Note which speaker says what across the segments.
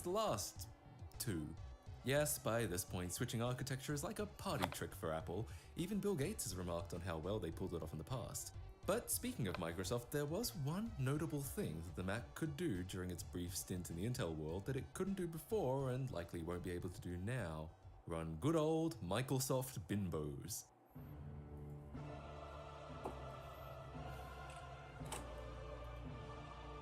Speaker 1: as the last two. Yes, by this point, switching architecture is like a party trick for Apple. Even Bill Gates has remarked on how well they pulled it off in the past. But speaking of Microsoft, there was one notable thing that the Mac could do during its brief stint in the Intel world that it couldn't do before and likely won't be able to do now. Run good old Microsoft Bimbos.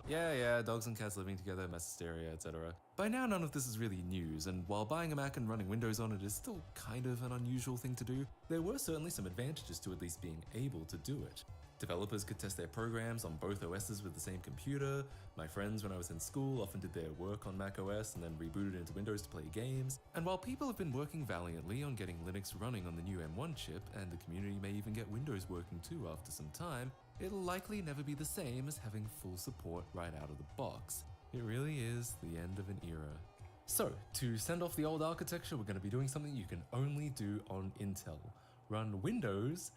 Speaker 1: Yeah, dogs and cats living together, mass hysteria, etc. By now, none of this is really news, and while buying a Mac and running Windows on it is still kind of an unusual thing to do, there were certainly some advantages to at least being able to do it. Developers could test their programs on both OSs with the same computer. My friends when I was in school often did their work on Mac OS and then rebooted into Windows to play games. And while people have been working valiantly on getting Linux running on the new M1 chip, and the community may even get Windows working too after some time, it'll likely never be the same as having full support right out of the box. It really is the end of an era. So, to send off the old architecture, we're going to be doing something you can only do on Intel. Run Windows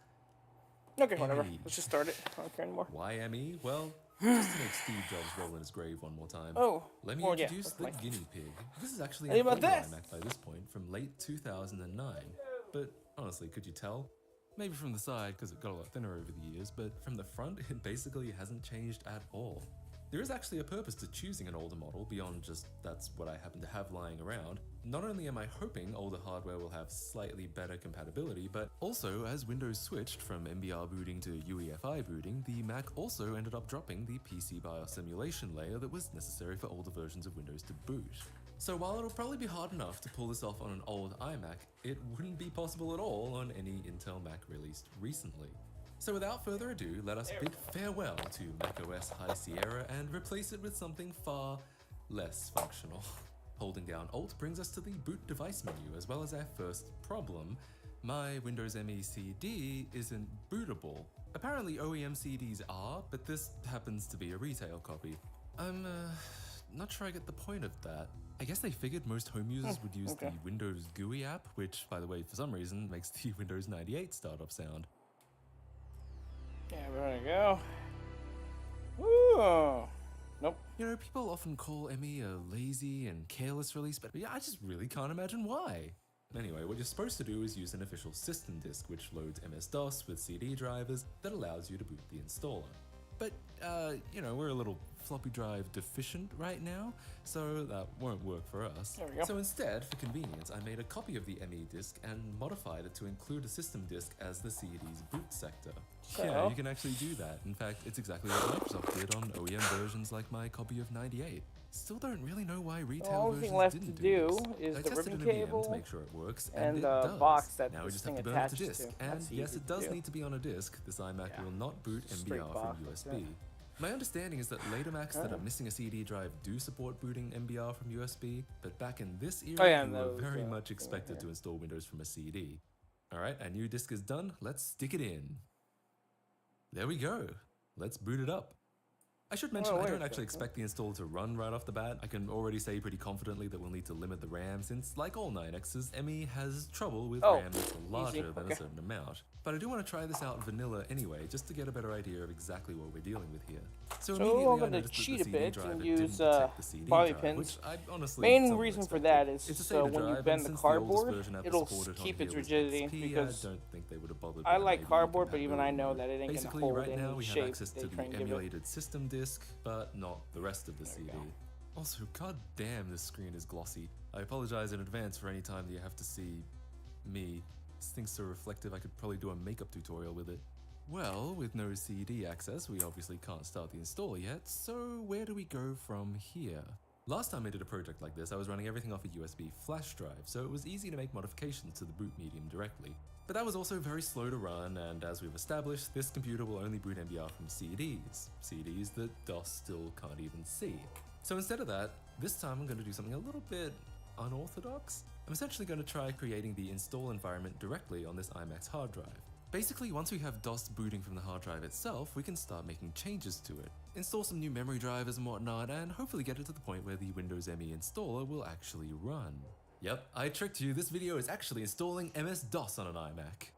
Speaker 2: Okay, whatever. Let's just start it. I don't care anymore.
Speaker 1: Why ME? Well, just to make Steve Jobs roll in his grave one more time.
Speaker 2: Oh,
Speaker 1: let me
Speaker 2: well,
Speaker 1: introduce
Speaker 2: yeah,
Speaker 1: the guinea pig. This is actually
Speaker 2: Hey,
Speaker 1: an
Speaker 2: about
Speaker 1: older
Speaker 2: this?
Speaker 1: iMac by this point, from late 2009. But honestly, could you tell? Maybe from the side, because it got a lot thinner over the years, but from the front, it basically hasn't changed at all. There is actually a purpose to choosing an older model beyond just that's what I happen to have lying around. Not only am I hoping older hardware will have slightly better compatibility, but also as Windows switched from MBR booting to UEFI booting, the Mac also ended up dropping the PC BIOS simulation layer that was necessary for older versions of Windows to boot. So while it'll probably be hard enough to pull this off on an old iMac, it wouldn't be possible at all on any Intel Mac released recently. So without further ado, let us bid farewell to macOS High Sierra and replace it with something far less functional. Holding down Alt brings us to the boot device menu, as well as our first problem. My Windows ME CD isn't bootable. Apparently OEM CDs are, but this happens to be a retail copy. I'm not sure I get the point of that. I guess they figured most home users would use the Windows GUI app, which, by the way, for some reason, makes the Windows 98 startup sound.
Speaker 2: Yeah, there we go. Ooh. Nope.
Speaker 1: You know, people often call ME a lazy and careless release, but yeah, I just really can't imagine why. Anyway, what you're supposed to do is use an official system disk, which loads MS-DOS with CD drivers that allows you to boot the installer. But, you know, we're a little floppy drive deficient right now, so that won't work for us.
Speaker 2: There we go.
Speaker 1: So instead, for convenience, I made a copy of the ME disk and modified it to include a system disk as the CD's boot sector.
Speaker 2: So?
Speaker 1: Yeah, you can actually do that. In fact, it's exactly what Microsoft did on OEM versions like my copy of 98. Still don't really know why retail
Speaker 2: The only
Speaker 1: versions
Speaker 2: thing left
Speaker 1: didn't
Speaker 2: to
Speaker 1: do
Speaker 2: do
Speaker 1: this.
Speaker 2: is
Speaker 1: I
Speaker 2: the
Speaker 1: tested
Speaker 2: ribbon
Speaker 1: it in VM
Speaker 2: cable
Speaker 1: to make sure it works,
Speaker 2: and
Speaker 1: it
Speaker 2: the
Speaker 1: does.
Speaker 2: box that
Speaker 1: now we
Speaker 2: this
Speaker 1: just
Speaker 2: thing
Speaker 1: have to burn it to
Speaker 2: attaches
Speaker 1: disk.
Speaker 2: to.
Speaker 1: And
Speaker 2: That's
Speaker 1: yes,
Speaker 2: easy
Speaker 1: it
Speaker 2: to
Speaker 1: does
Speaker 2: do.
Speaker 1: need to be on a disk. This iMac
Speaker 2: Yeah.
Speaker 1: will not boot
Speaker 2: Straight
Speaker 1: MBR
Speaker 2: box,
Speaker 1: from USB.
Speaker 2: yeah.
Speaker 1: My understanding is that later Macs that are missing a CD drive do support booting MBR from USB, but back in this era, you were very much expected to install Windows from a CD. Alright, our new disk is done, let's stick it in. There we go. Let's boot it up. I should mention I don't actually expect the install to run right off the bat. I can already say pretty confidently that we'll need to limit the RAM since, like all 9Xs, ME has trouble with RAM that's larger than a certain amount. But I do want to try this out vanilla anyway, just to get a better idea of exactly what we're dealing with here. So immediately
Speaker 2: I'm
Speaker 1: I
Speaker 2: going to
Speaker 1: noticed that
Speaker 2: cheat
Speaker 1: the
Speaker 2: a
Speaker 1: CD
Speaker 2: bit
Speaker 1: driver
Speaker 2: and
Speaker 1: didn't
Speaker 2: use
Speaker 1: detect the CD
Speaker 2: bobby
Speaker 1: drive,
Speaker 2: pins.
Speaker 1: which I honestly
Speaker 2: Main
Speaker 1: somewhat
Speaker 2: reason for
Speaker 1: expected.
Speaker 2: that is
Speaker 1: It's a
Speaker 2: so
Speaker 1: SATA
Speaker 2: when you
Speaker 1: drive,
Speaker 2: bend
Speaker 1: and
Speaker 2: the
Speaker 1: since oldest
Speaker 2: cardboard,
Speaker 1: version Apple
Speaker 2: it'll
Speaker 1: supported on
Speaker 2: keep
Speaker 1: here
Speaker 2: its
Speaker 1: was
Speaker 2: rigidity
Speaker 1: XP,
Speaker 2: because
Speaker 1: I don't think they would have bothered
Speaker 2: I
Speaker 1: with
Speaker 2: like
Speaker 1: maybe
Speaker 2: cardboard, but even I
Speaker 1: compatibility
Speaker 2: know
Speaker 1: mode.
Speaker 2: that it ain't going to
Speaker 1: Basically,
Speaker 2: hold
Speaker 1: right now
Speaker 2: any
Speaker 1: we have
Speaker 2: shape
Speaker 1: access
Speaker 2: they
Speaker 1: to the
Speaker 2: try and give it.
Speaker 1: emulated system disk, but not the rest of the
Speaker 2: There we
Speaker 1: CD.
Speaker 2: go.
Speaker 1: Also, god damn, this screen is glossy. I apologize in advance for any time that you have to see me. This thing's so reflective I could probably do a makeup tutorial with it. Well, with no CD access, we obviously can't start the install yet, so where do we go from here? Last time I did a project like this, I was running everything off a USB flash drive, so it was easy to make modifications to the boot medium directly. But that was also very slow to run, and as we've established, this computer will only boot MBR from CDs. CDs that DOS still can't even see. So instead of that, this time I'm going to do something a little bit unorthodox. I'm essentially going to try creating the install environment directly on this iMac's hard drive. Basically, once we have DOS booting from the hard drive itself, we can start making changes to it, install some new memory drivers and whatnot, and hopefully get it to the point where the Windows ME installer will actually run. Yep, I tricked you, this video is actually installing MS-DOS on an iMac.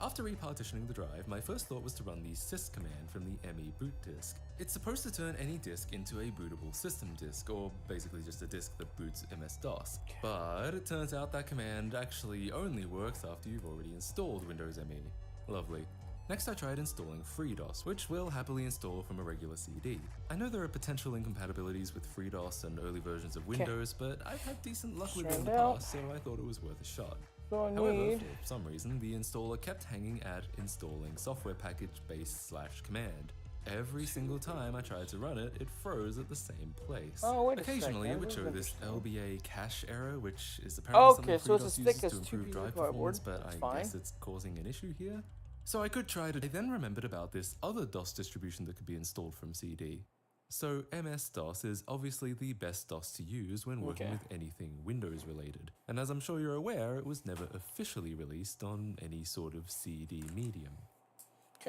Speaker 1: After repartitioning the drive, my first thought was to run the sys command from the ME boot disk. It's supposed to turn any disk into a bootable system disk, or basically just a disk that boots MS-DOS. But it turns out that command actually only works after you've already installed Windows ME. Lovely. Next I tried installing FreeDOS, which will happily install from a regular CD. I know there are potential incompatibilities with FreeDOS and early versions of Windows, but I've had decent luck with it in the past, so I thought it was worth a shot. However, for some reason, the installer kept hanging at installing software package base/command. Every single time I tried to run it, it froze at the same place.
Speaker 2: Oh, wait a
Speaker 1: Occasionally,
Speaker 2: second.
Speaker 1: it would show this LBA cache error, which is apparently something
Speaker 2: so it's
Speaker 1: FreeDOS
Speaker 2: as thick
Speaker 1: uses
Speaker 2: as
Speaker 1: to
Speaker 2: 2
Speaker 1: improve
Speaker 2: pieces
Speaker 1: drive
Speaker 2: of cardboard.
Speaker 1: performance, but
Speaker 2: That's
Speaker 1: I
Speaker 2: fine.
Speaker 1: guess it's causing an issue here. So I could try it. I then remembered about this other DOS distribution that could be installed from CD. So MS-DOS is obviously the best DOS to use when working with anything Windows related. And as I'm sure you're aware, it was never officially released on any sort of CD medium.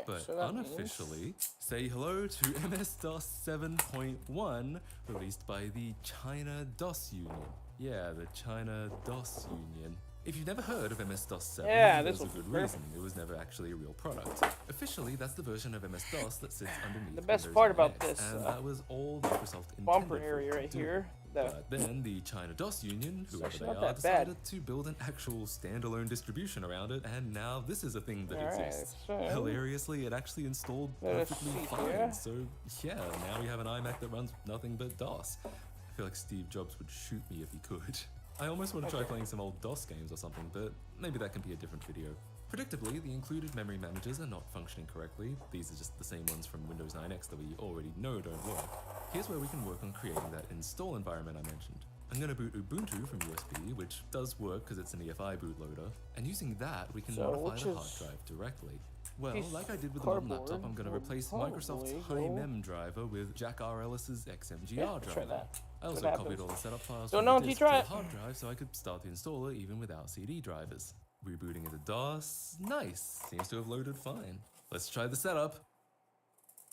Speaker 1: But
Speaker 2: so
Speaker 1: unofficially, say hello to MS-DOS 7.1, released by the China DOS Union. Yeah, the China DOS Union. If you've never heard of MS-DOS 7, there's a good reason. It was never actually a real product. Officially, that's the version of MS-DOS that sits underneath
Speaker 2: The best
Speaker 1: Windows
Speaker 2: part about
Speaker 1: NX,
Speaker 2: this
Speaker 1: and that was all Microsoft intended
Speaker 2: bumper
Speaker 1: for
Speaker 2: area
Speaker 1: it to
Speaker 2: right
Speaker 1: do.
Speaker 2: here.
Speaker 1: But then the China DOS Union, whoever
Speaker 2: actually
Speaker 1: they
Speaker 2: not
Speaker 1: are,
Speaker 2: that bad.
Speaker 1: decided to build an actual standalone distribution around it, and now this is a thing that
Speaker 2: Alright,
Speaker 1: exists.
Speaker 2: so
Speaker 1: Hilariously, it actually installed
Speaker 2: let's
Speaker 1: perfectly
Speaker 2: see
Speaker 1: fine.
Speaker 2: here.
Speaker 1: So yeah, now we have an iMac that runs nothing but DOS. I feel like Steve Jobs would shoot me if he could. I almost want to try playing some old DOS games or something, but maybe that can be a different video. Predictably, the included memory managers are not functioning correctly. These are just the same ones from Windows 9X that we already know don't work. Here's where we can work on creating that install environment I mentioned. I'm going to boot Ubuntu from USB, which does work because it's an EFI bootloader, and using that we can modify the hard drive directly. Well, like I did with the modern laptop, I'm going to replace Microsoft's HiMem driver with Jack R. Ellis's XMGR driver. I also copied all the setup files from the disk to the hard drive so I could start the installer even without CD drivers. Rebooting into DOS, nice, seems to have loaded fine. Let's try the setup.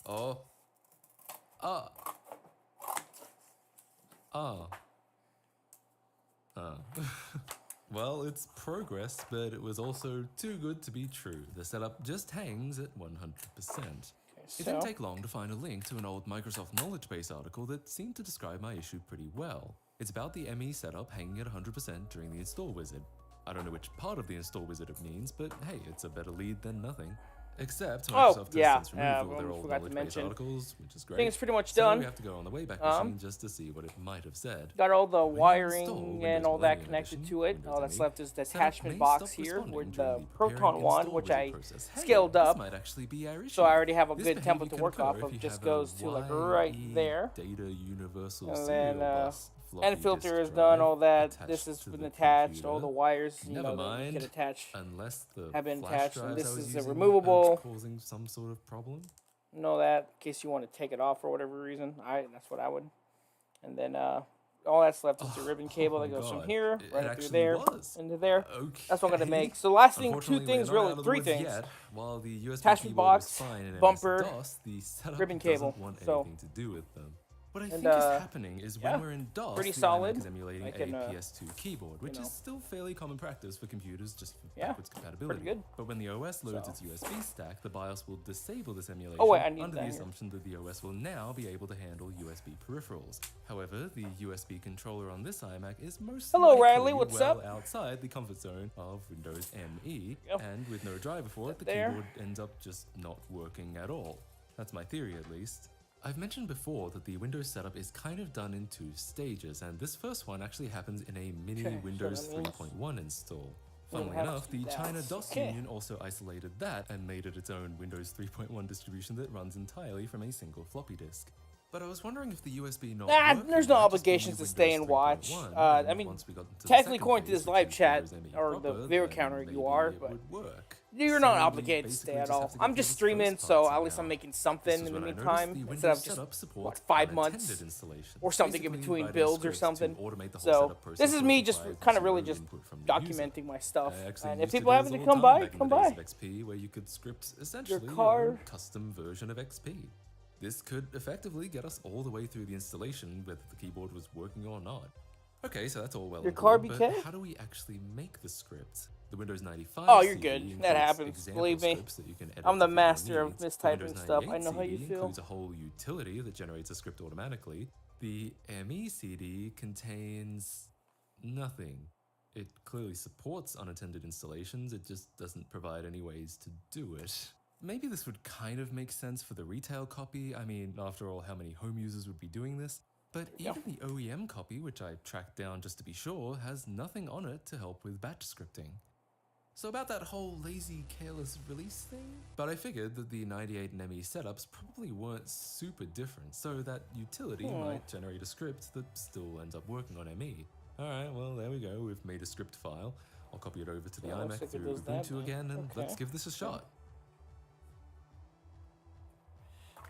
Speaker 1: Oh. Ah. Ah. Well, it's progress, but it was also too good to be true. The setup just hangs at 100%. It didn't take long to find a link to an old Microsoft knowledge base article that seemed to describe my issue pretty well. It's about the ME setup hanging at 100% during the install wizard. I don't know which part of the install wizard it means, but hey, it's a better lead than nothing. Except Microsoft has since removed all their old knowledge base articles, which is great.
Speaker 2: I think it's pretty much
Speaker 1: so
Speaker 2: done.
Speaker 1: we have to go on the Wayback Machine just to see what it might have said.
Speaker 2: Got all the
Speaker 1: When you
Speaker 2: wiring
Speaker 1: install
Speaker 2: and all
Speaker 1: Windows
Speaker 2: that
Speaker 1: Millennium
Speaker 2: connected
Speaker 1: Edition,
Speaker 2: to it.
Speaker 1: Windows
Speaker 2: All that's
Speaker 1: ME,
Speaker 2: left is the
Speaker 1: setup
Speaker 2: attachment
Speaker 1: may
Speaker 2: box
Speaker 1: stop
Speaker 2: here
Speaker 1: responding
Speaker 2: with
Speaker 1: during
Speaker 2: the
Speaker 1: preparing
Speaker 2: Proton one,
Speaker 1: install
Speaker 2: which
Speaker 1: wizard
Speaker 2: I
Speaker 1: process. Hey,
Speaker 2: scaled
Speaker 1: this
Speaker 2: up.
Speaker 1: might actually be our issue.
Speaker 2: So I already have a
Speaker 1: This
Speaker 2: good
Speaker 1: behavior
Speaker 2: template to
Speaker 1: can
Speaker 2: work
Speaker 1: occur
Speaker 2: off
Speaker 1: if
Speaker 2: of.
Speaker 1: you
Speaker 2: Just
Speaker 1: have
Speaker 2: goes
Speaker 1: a
Speaker 2: to like right
Speaker 1: YE
Speaker 2: there.
Speaker 1: Data Universal
Speaker 2: And
Speaker 1: Serial
Speaker 2: then,
Speaker 1: Bus floppy
Speaker 2: and filter
Speaker 1: disk
Speaker 2: is done, all that.
Speaker 1: attached
Speaker 2: This has
Speaker 1: to
Speaker 2: been
Speaker 1: the
Speaker 2: attached. All
Speaker 1: computer.
Speaker 2: the wires,
Speaker 1: Never
Speaker 2: that you
Speaker 1: mind,
Speaker 2: can attach.
Speaker 1: unless the
Speaker 2: have been
Speaker 1: flash
Speaker 2: attached, and
Speaker 1: drives
Speaker 2: this
Speaker 1: I was
Speaker 2: is a
Speaker 1: using are
Speaker 2: removable.
Speaker 1: causing some sort of problem.
Speaker 2: Know that in case you want to take it off for whatever reason. That's what I would. And then all that's left is the ribbon cable that goes from here right through there into there.
Speaker 1: Okay.
Speaker 2: That's what I'm gonna make. So last thing, two
Speaker 1: Unfortunately,
Speaker 2: things,
Speaker 1: we're not out
Speaker 2: really
Speaker 1: of the
Speaker 2: three
Speaker 1: woods
Speaker 2: things.
Speaker 1: yet. While the USB
Speaker 2: Attachment
Speaker 1: keyboard
Speaker 2: box,
Speaker 1: was fine in
Speaker 2: bumper,
Speaker 1: MS-DOS, the setup
Speaker 2: ribbon
Speaker 1: doesn't
Speaker 2: cable.
Speaker 1: want
Speaker 2: So,
Speaker 1: anything to do with them. What I
Speaker 2: and,
Speaker 1: think is happening is when
Speaker 2: yeah,
Speaker 1: we're in DOS,
Speaker 2: pretty
Speaker 1: the
Speaker 2: solid.
Speaker 1: iMac is emulating
Speaker 2: I can,
Speaker 1: a PS2 keyboard, which is still fairly common practice for computers just for backwards compatibility.
Speaker 2: pretty good.
Speaker 1: But when the OS loads its USB stack, the BIOS will disable this emulation under the assumption that the OS will now be able to handle USB peripherals. However, the USB controller on this iMac is most
Speaker 2: Riley, what's
Speaker 1: well
Speaker 2: up?
Speaker 1: outside the comfort zone of Windows ME, and with no driver for it, the
Speaker 2: There.
Speaker 1: keyboard ends up just not working at all. That's my theory, at least. I've mentioned before that the Windows setup is kind of done in 2 stages, and this first one actually happens in a mini Windows 3.1 install. Funnily enough, the China DOS Union also isolated that and made it its own Windows 3.1 distribution that runs entirely from a single floppy disk. But I was wondering if the USB not working
Speaker 2: There's no
Speaker 1: might just be
Speaker 2: obligations to stay and
Speaker 1: Windows
Speaker 2: watch.
Speaker 1: 3.1,
Speaker 2: I
Speaker 1: and
Speaker 2: mean,
Speaker 1: once we got into the
Speaker 2: technically,
Speaker 1: second
Speaker 2: according to
Speaker 1: phase,
Speaker 2: this
Speaker 1: which
Speaker 2: live
Speaker 1: is
Speaker 2: chat
Speaker 1: Windows ME
Speaker 2: or the
Speaker 1: proper,
Speaker 2: video
Speaker 1: then
Speaker 2: counter, you
Speaker 1: maybe
Speaker 2: are,
Speaker 1: it
Speaker 2: but
Speaker 1: would work.
Speaker 2: you're
Speaker 1: So
Speaker 2: not
Speaker 1: we
Speaker 2: obligated to
Speaker 1: basically
Speaker 2: stay at
Speaker 1: just have
Speaker 2: all.
Speaker 1: to get
Speaker 2: I'm
Speaker 1: through
Speaker 2: just
Speaker 1: this
Speaker 2: streaming,
Speaker 1: first
Speaker 2: so
Speaker 1: part
Speaker 2: at least
Speaker 1: somehow.
Speaker 2: I'm making
Speaker 1: This
Speaker 2: something
Speaker 1: is
Speaker 2: in the
Speaker 1: when I
Speaker 2: meantime
Speaker 1: noticed the
Speaker 2: instead
Speaker 1: Windows
Speaker 2: of just
Speaker 1: setup supports
Speaker 2: 5 months
Speaker 1: unattended installation.
Speaker 2: or something in
Speaker 1: Basically,
Speaker 2: between
Speaker 1: writing
Speaker 2: builds or
Speaker 1: scripts to
Speaker 2: something.
Speaker 1: automate the whole
Speaker 2: So
Speaker 1: setup process
Speaker 2: this is me
Speaker 1: that
Speaker 2: just
Speaker 1: requires
Speaker 2: kind of really
Speaker 1: zero
Speaker 2: just
Speaker 1: input from the user.
Speaker 2: documenting my stuff.
Speaker 1: I actually
Speaker 2: And if
Speaker 1: used to
Speaker 2: people
Speaker 1: do
Speaker 2: happen
Speaker 1: this
Speaker 2: to
Speaker 1: all
Speaker 2: come
Speaker 1: the time
Speaker 2: by,
Speaker 1: back in
Speaker 2: come
Speaker 1: the days
Speaker 2: by.
Speaker 1: of XP, where you could script essentially
Speaker 2: car.
Speaker 1: your own custom version of XP. This could effectively get us all the way through the installation, whether the keyboard was working or not. Okay, so that's all well
Speaker 2: Your
Speaker 1: and
Speaker 2: car
Speaker 1: good,
Speaker 2: BK?
Speaker 1: but how do we actually make the script? The Windows 95
Speaker 2: Oh, you're
Speaker 1: CD
Speaker 2: good.
Speaker 1: includes
Speaker 2: That happens.
Speaker 1: example
Speaker 2: Believe me.
Speaker 1: scripts that you can edit
Speaker 2: I'm the
Speaker 1: to fit your
Speaker 2: master of
Speaker 1: needs. The Windows
Speaker 2: mistyping stuff.
Speaker 1: 98
Speaker 2: I know how you
Speaker 1: CD
Speaker 2: feel.
Speaker 1: includes a whole utility that generates a script automatically. The ME CD contains nothing. It clearly supports unattended installations, it just doesn't provide any ways to do it. Maybe this would kind of make sense for the retail copy. I mean, after all, how many home users would be doing this? But even the OEM copy, which I tracked down just to be sure, has nothing on it to help with batch scripting. So about that whole lazy, careless release thing? But I figured that the 98 and ME setups probably weren't super different, so that utility might generate a script that still ends up working on ME. Alright, well there we go, we've made a script file. I'll copy it over to the iMac through Ubuntu again, and let's give this a shot.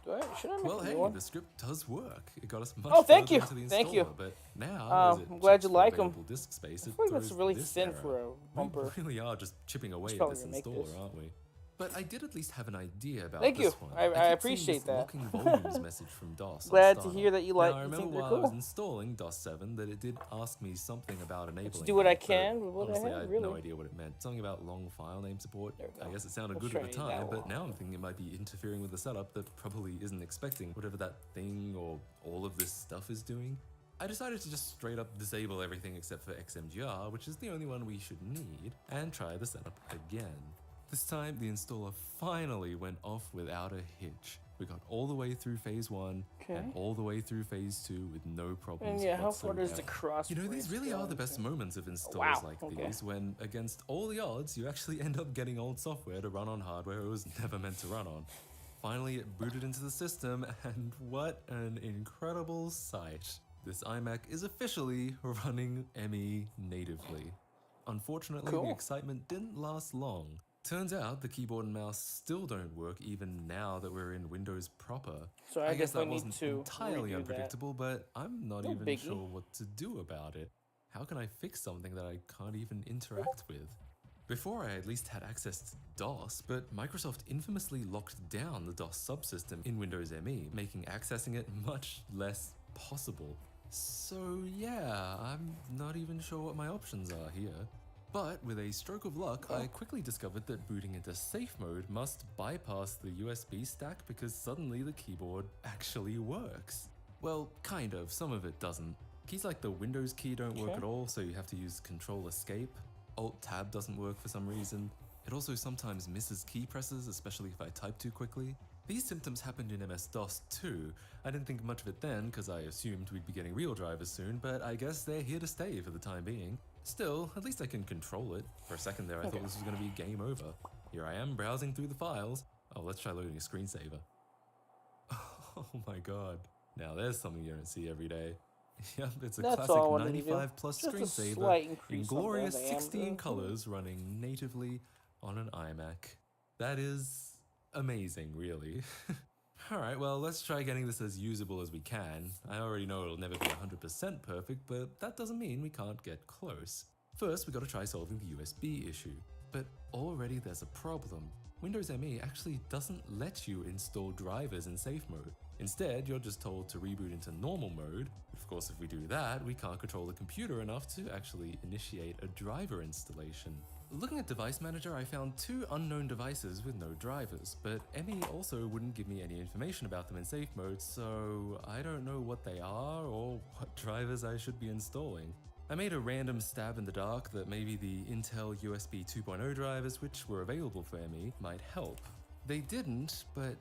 Speaker 1: Well, hey, the script does work. It got us much further into the installer, but now,
Speaker 2: I'm glad you like them.
Speaker 1: Disk space,
Speaker 2: I feel like that's really thin for a bumper.
Speaker 1: We really are just chipping away at this installer, aren't we? But I did at least have an idea about
Speaker 2: this
Speaker 1: one.
Speaker 2: I appreciate that.
Speaker 1: Locking volumes message from DOS.
Speaker 2: Glad to hear that you like.
Speaker 1: Now, I remember while I was installing DOS 7 that it did ask me something about enabling.
Speaker 2: Let's do what I can with what
Speaker 1: honestly,
Speaker 2: I have.
Speaker 1: I had no idea what it meant. Something about long file name support. I guess it sounded good at the time, but now I'm thinking it might be interfering with the setup that probably isn't expecting whatever that thing or all of this stuff is doing. I decided to just straight up disable everything except for XMGR, which is the only one we should need, and try the setup again. This time, the installer finally went off without a hitch. We got all the way through phase 1 and all the way through phase 2 with no problems whatsoever.
Speaker 2: How far does the cross?
Speaker 1: You know, these really are the best moments of installs like these, when against all the odds, you actually end up getting old software to run on hardware it was never meant to run on. Finally, it booted into the system, and what an incredible sight. This iMac is officially running ME natively. Unfortunately, the excitement didn't last long. Turns out the keyboard and mouse still don't work even now that we're in Windows proper.
Speaker 2: So I
Speaker 1: guess that
Speaker 2: need
Speaker 1: wasn't
Speaker 2: to
Speaker 1: entirely unpredictable, but I'm not even sure what to do about it. How can I fix something that I can't even interact with? Before I at least had access to DOS, but Microsoft infamously locked down the DOS subsystem in Windows ME, making accessing it much less possible. So yeah, I'm not even sure what my options are here. But with a stroke of luck, I quickly discovered that booting into safe mode must bypass the USB stack because suddenly the keyboard actually works. Well, kind of, some of it doesn't. Keys like the Windows key don't work at all, so you have to use Control Escape. Alt-Tab doesn't work for some reason. It also sometimes misses key presses, especially if I type too quickly. These symptoms happened in MS-DOS too. I didn't think much of it then because I assumed we'd be getting real drivers soon, but I guess they're here to stay for the time being. Still, at least I can control it. For a second there I thought this was going to be game over. Here I am browsing through the files. Oh, let's try loading a screensaver. Oh my god. Now there's something you don't see every day. Yep, it's a classic 95 plus screensaver in glorious 16 colors running natively on an iMac. That is amazing, really. Alright, well, let's try getting this as usable as we can. I already know it'll never be 100% perfect, but that doesn't mean we can't get close. First, we gotta try solving the USB issue. But already there's a problem. Windows ME actually doesn't let you install drivers in safe mode. Instead, you're just told to reboot into normal mode. Of course, if we do that, we can't control the computer enough to actually initiate a driver installation. Looking at Device Manager, I found 2 unknown devices with no drivers, but ME also wouldn't give me any information about them in safe mode, so I don't know what they are or what drivers I should be installing. I made a random stab in the dark that maybe the Intel USB 2.0 drivers, which were available for ME, might help. They didn't, but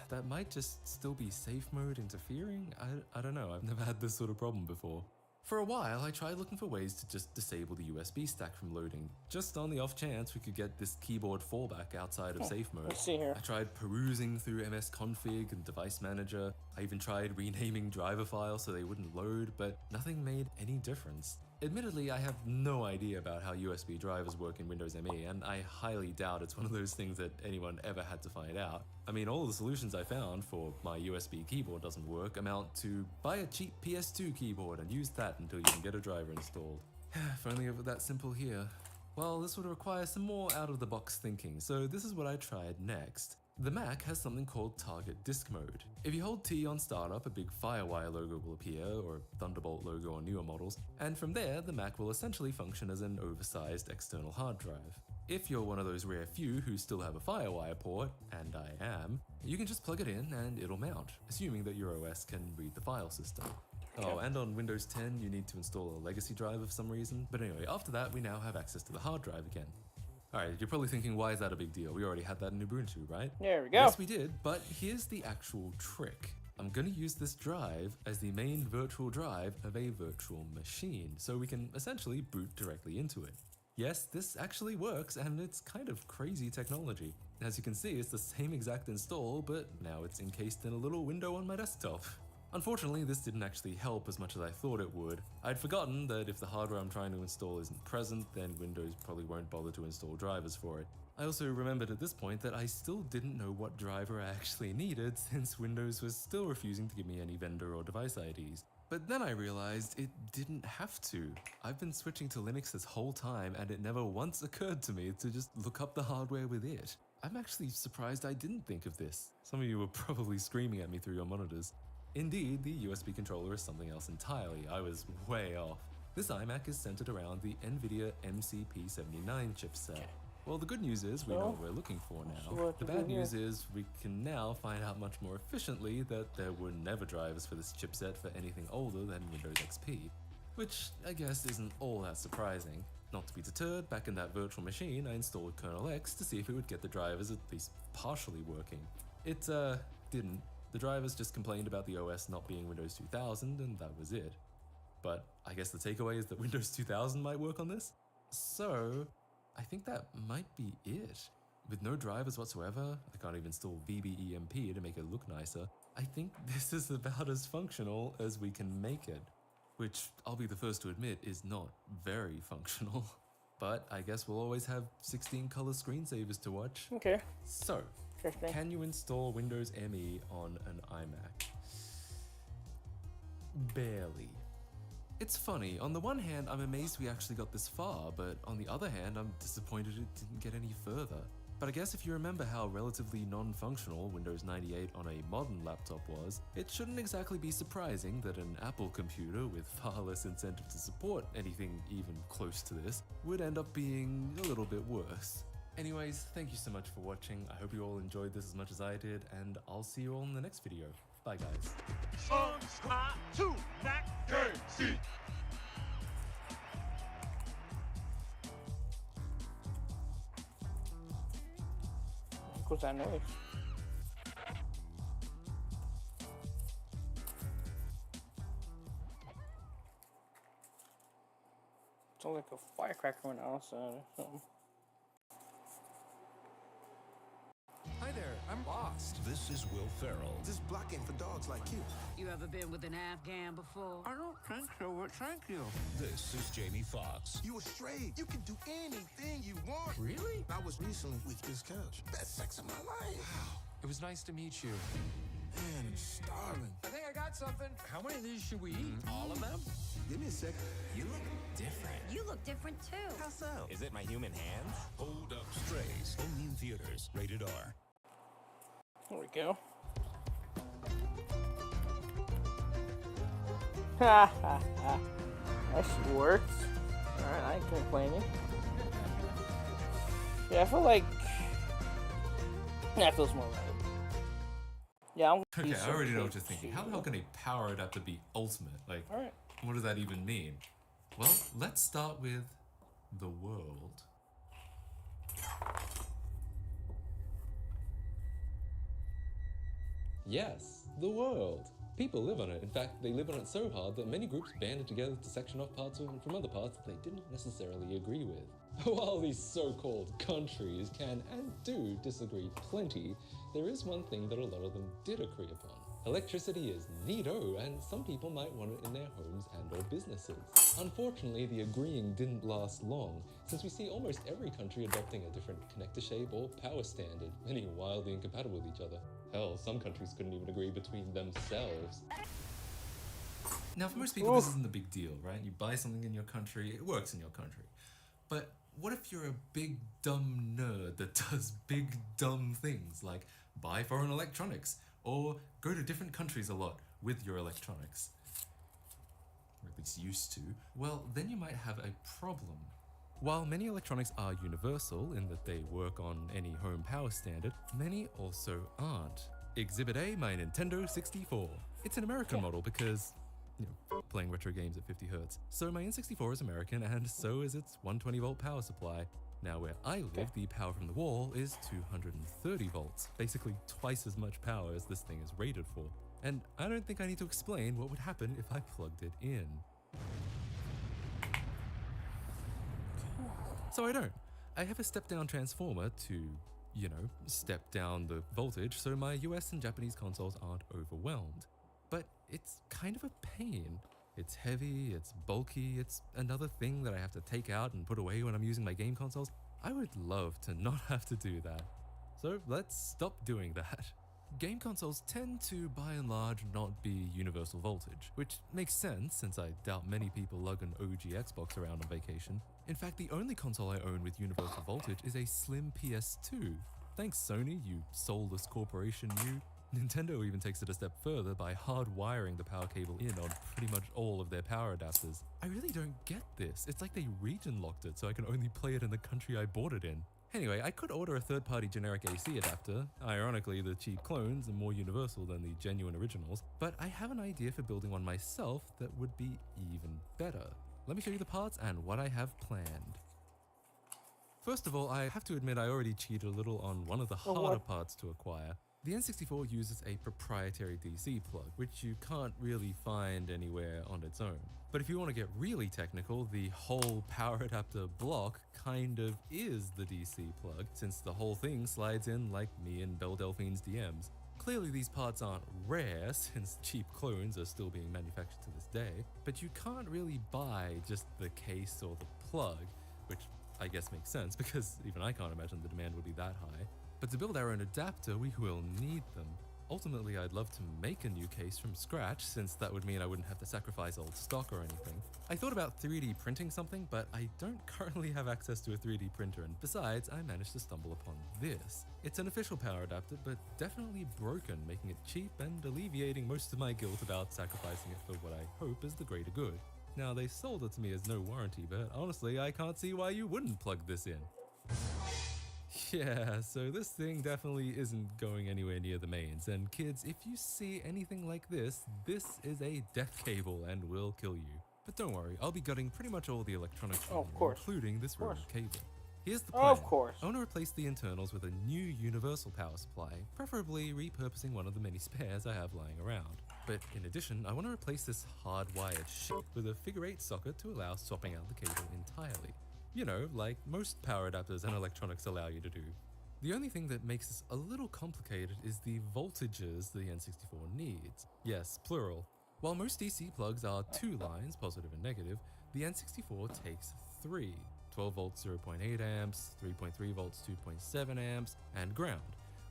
Speaker 1: that might just still be safe mode interfering? I don't know, I've never had this sort of problem before. For a while, I tried looking for ways to just disable the USB stack from loading, just on the off chance we could get this keyboard fallback outside of safe mode.
Speaker 2: Let's see here.
Speaker 1: I tried perusing through MS-config and Device Manager. I even tried renaming driver files so they wouldn't load, but nothing made any difference. Admittedly, I have no idea about how USB drivers work in Windows ME, and I highly doubt it's one of those things that anyone ever had to find out. I mean, all the solutions I found for my USB keyboard doesn't work amount to buy a cheap PS2 keyboard and use that until you can get a driver installed. If only it were that simple here. Well, this would require some more out-of-the-box thinking, so this is what I tried next. The Mac has something called Target Disk Mode. If you hold T on startup, a big Firewire logo will appear, or a Thunderbolt logo on newer models, and from there, the Mac will essentially function as an oversized external hard drive. If you're one of those rare few who still have a Firewire port, and I am, you can just plug it in and it'll mount, assuming that your OS can read the file system. Oh, and on Windows 10, you need to install a legacy drive of some reason. But anyway, after that, we now have access to the hard drive again. Alright, you're probably thinking, why is that a big deal? We already had that in Ubuntu, right?
Speaker 2: There we go.
Speaker 1: Yes, we did, but here's the actual trick. I'm gonna use this drive as the main virtual drive of a virtual machine, so we can essentially boot directly into it. Yes, this actually works, and it's kind of crazy technology. As you can see, it's the same exact install, but now it's encased in a little window on my desktop. Unfortunately, this didn't actually help as much as I thought it would. I'd forgotten that if the hardware I'm trying to install isn't present, then Windows probably won't bother to install drivers for it. I also remembered at this point that I still didn't know what driver I actually needed, since Windows was still refusing to give me any vendor or device IDs. But then I realized it didn't have to. I've been switching to Linux this whole time, and it never once occurred to me to just look up the hardware with it. I'm actually surprised I didn't think of this. Some of you were probably screaming at me through your monitors. Indeed, the USB controller is something else entirely. I was way off. This iMac is centered around the NVIDIA MCP79 chipset. Well, the good news is we know what we're looking for now. The bad news is we can now find out much more efficiently that there were never drivers for this chipset for anything older than Windows XP, which I guess isn't all that surprising. Not to be deterred, back in that virtual machine, I installed kernel X to see if it would get the drivers at least partially working. It didn't. The drivers just complained about the OS not being Windows 2000, and that was it. But I guess the takeaway is that Windows 2000 might work on this? So, I think that might be it. With no drivers whatsoever, I can't even install VBEMP to make it look nicer. I think this is about as functional as we can make it. Which, I'll be the first to admit, is not very functional. But I guess we'll always have 16 color screensavers to watch.
Speaker 2: Okay.
Speaker 1: So, can you install Windows ME on an iMac? Barely. It's funny, on the one hand, I'm amazed we actually got this far, but on the other hand, I'm disappointed it didn't get any further. But I guess if you remember how relatively non-functional Windows 98 on a modern laptop was, it shouldn't exactly be surprising that an Apple computer with far less incentive to support anything even close to this would end up being a little bit worse. Anyways, thank you so much for watching. I hope you all enjoyed this as much as I did, and I'll see you all in the next video. Bye, guys.
Speaker 2: What's that noise? Sounds like a firecracker went outside or something.
Speaker 3: Hi there, I'm lost. This is Will Ferrell.
Speaker 4: Just blocking for dogs like you.
Speaker 5: You ever been with an Afghan before?
Speaker 4: I don't think so, but thank you.
Speaker 3: This is Jamie Foxx.
Speaker 4: You were straight. You can do anything you want.
Speaker 3: Really?
Speaker 4: I was recently with this couch. Best sex of my life.
Speaker 3: Wow. It was nice to meet you.
Speaker 4: Man, I'm starving.
Speaker 3: I think I got something. How many of these should we eat? All of them?
Speaker 4: Give me a second.
Speaker 6: You look different.
Speaker 5: You look different too.
Speaker 4: How so?
Speaker 6: Is it my human hands?
Speaker 3: Hold Up Strays. Only in theaters. Rated R.
Speaker 2: There we go. Ha ha ha. That shit works. Alright, I ain't complaining. Yeah, I feel like that feels more right. Yeah, I'm
Speaker 1: Okay, I already know what you're thinking. How the hell can a power adapter be ultimate? Like,
Speaker 2: Alright.
Speaker 1: what does that even mean? Well, let's start with the world. Yes, the world. People live on it. In fact, they live on it so hard that many groups banded together to section off parts of it from other parts that they didn't necessarily agree with. While these so-called countries can and do disagree plenty, there is one thing that a lot of them did agree upon. Electricity is neato, and some people might want it in their homes and or businesses. Unfortunately, the agreeing didn't last long, since we see almost every country adopting a different connector shape or power standard, many wildly incompatible with each other. Hell, some countries couldn't even agree between themselves. Now, for most people, this isn't a big deal, right? You buy something in your country, it works in your country. But what if you're a big dumb nerd that does big dumb things, like buy foreign electronics, or go to different countries a lot with your electronics, or at least used to, well, then you might have a problem. While many electronics are universal in that they work on any home power standard, many also aren't. Exhibit A, my Nintendo 64. It's an American model because, playing retro games at 50 Hz. So my N64 is American, and so is its 120 volt power supply. Now where I live, the power from the wall is 230 volts, basically twice as much power as this thing is rated for. And I don't think I need to explain what would happen if I plugged it in. So I don't. I have a step-down transformer to, step down the voltage so my US and Japanese consoles aren't overwhelmed. But it's kind of a pain. It's heavy, it's bulky, it's another thing that I have to take out and put away when I'm using my game consoles. I would love to not have to do that. So let's stop doing that. Game consoles tend to, by and large, not be universal voltage, which makes sense since I doubt many people lug an OG Xbox around on vacation. In fact, the only console I own with universal voltage is a slim PS2. Thanks Sony, you soulless corporation, you. Nintendo even takes it a step further by hardwiring the power cable in on pretty much all of their power adapters. I really don't get this. It's like they region locked it so I can only play it in the country I bought it in. Anyway, I could order a third-party generic AC adapter. Ironically, the cheap clones are more universal than the genuine originals, but I have an idea for building one myself that would be even better. Let me show you the parts and what I have planned. First of all, I have to admit I already cheated a little on one of the harder parts to acquire. The N64 uses a proprietary DC plug, which you can't really find anywhere on its own. But if you want to get really technical, the whole power adapter block kind of is the DC plug, since the whole thing slides in like me and Belle Delphine's DMs. Clearly these parts aren't rare, since cheap clones are still being manufactured to this day, but you can't really buy just the case or the plug, which I guess makes sense because even I can't imagine the demand would be that high. But to build our own adapter, we will need them. Ultimately, I'd love to make a new case from scratch, since that would mean I wouldn't have to sacrifice old stock or anything. I thought about 3D printing something, but I don't currently have access to a 3D printer, and besides, I managed to stumble upon this. It's an official power adapter, but definitely broken, making it cheap and alleviating most of my guilt about sacrificing it for what I hope is the greater good. Now, they sold it to me as no warranty, but honestly, I can't see why you wouldn't plug this in. Yeah, so this thing definitely isn't going anywhere near the mains, and kids, if you see anything like this is a death cable and will kill you. But don't worry, I'll be gutting pretty much all the electronics from here, including this ruined cable. Here's the plan.
Speaker 2: Of course.
Speaker 1: I want to replace the internals with a new universal power supply, preferably repurposing one of the many spares I have lying around. But in addition, I want to replace this hardwired shit with a figure-8 socket to allow swapping out the cable entirely. You know, like most power adapters and electronics allow you to do. The only thing that makes this a little complicated is the voltages the N64 needs. Yes, plural. While most DC plugs are 2 lines, positive and negative, the N64 takes 3. 12 volts 0.8 amps, 3.3 volts 2.7 amps, and ground,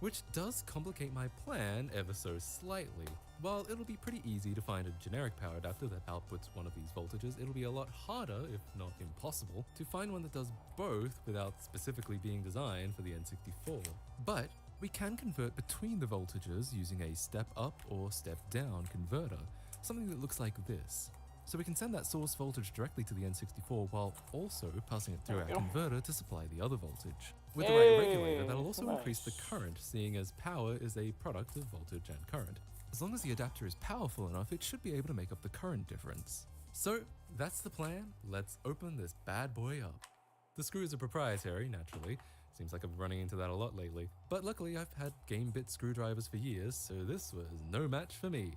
Speaker 1: which does complicate my plan ever so slightly. While it'll be pretty easy to find a generic power adapter that outputs one of these voltages, it'll be a lot harder, if not impossible, to find one that does both without specifically being designed for the N64. But we can convert between the voltages using a step-up or step-down converter, something that looks like this. So we can send that source voltage directly to the N64 while also passing it through our converter to supply the other voltage. With the right regulator, that'll also increase the current, seeing as power is a product of voltage and current. As long as the adapter is powerful enough, it should be able to make up the current difference. So that's the plan. Let's open this bad boy up. The screws are proprietary, naturally. Seems like I'm running into that a lot lately. But luckily I've had game bit screwdrivers for years, so this was no match for me.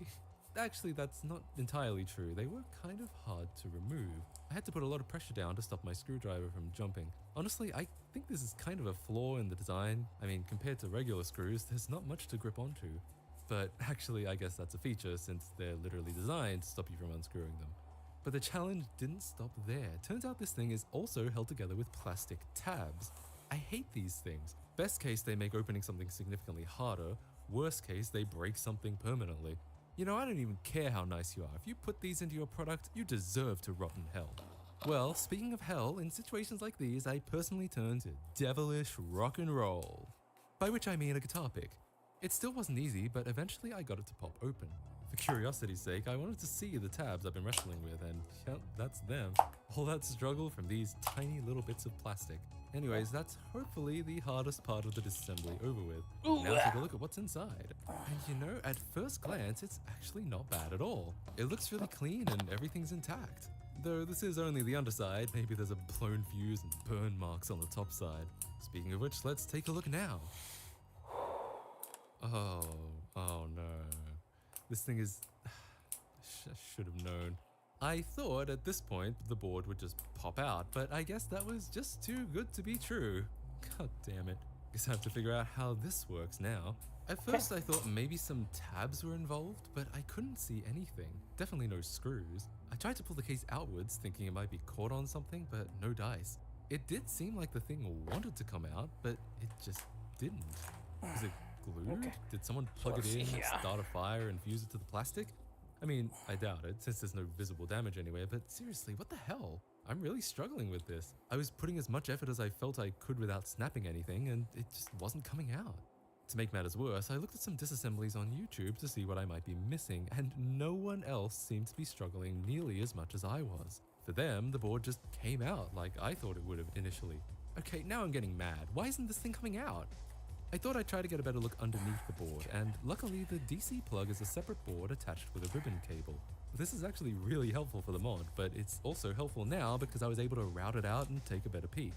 Speaker 1: Actually, that's not entirely true. They were kind of hard to remove. I had to put a lot of pressure down to stop my screwdriver from jumping. Honestly, I think this is kind of a flaw in the design. I mean, compared to regular screws, there's not much to grip onto. But actually, I guess that's a feature since they're literally designed to stop you from unscrewing them. But the challenge didn't stop there. Turns out this thing is also held together with plastic tabs. I hate these things. Best case, they make opening something significantly harder. Worst case, they break something permanently. You know, I don't even care how nice you are. If you put these into your product, you deserve to rot in hell. Well, speaking of hell, in situations like these, I personally turn to devilish rock and roll. By which I mean a guitar pick. It still wasn't easy, but eventually I got it to pop open. For curiosity's sake, I wanted to see the tabs I've been wrestling with, and yep, that's them. All that struggle from these tiny little bits of plastic. Anyways, that's hopefully the hardest part of the disassembly over with. Now take a look at what's inside. And you know, at first glance, it's actually not bad at all. It looks really clean and everything's intact. Though this is only the underside, maybe there's a blown fuse and burn marks on the top side. Speaking of which, let's take a look now. Oh no. This thing is... I should have known. I thought at this point the board would just pop out, but I guess that was just too good to be true. God damn it. Guess I have to figure out how this works now. At first I thought maybe some tabs were involved, but I couldn't see anything. Definitely no screws. I tried to pull the case outwards thinking it might be caught on something, but no dice. It did seem like the thing wanted to come out, but it just didn't. Was it glued?
Speaker 2: Okay.
Speaker 1: Did someone plug it in and start a fire and fuse it to the plastic? I mean, I doubt it, since there's no visible damage anywhere, but seriously, what the hell? I'm really struggling with this. I was putting as much effort as I felt I could without snapping anything, and it just wasn't coming out. To make matters worse, I looked at some disassemblies on YouTube to see what I might be missing, and no one else seemed to be struggling nearly as much as I was. For them, the board just came out like I thought it would have initially. Okay, now I'm getting mad. Why isn't this thing coming out? I thought I'd try to get a better look underneath the board, and luckily the DC plug is a separate board attached with a ribbon cable. This is actually really helpful for the mod, but it's also helpful now because I was able to route it out and take a better peek.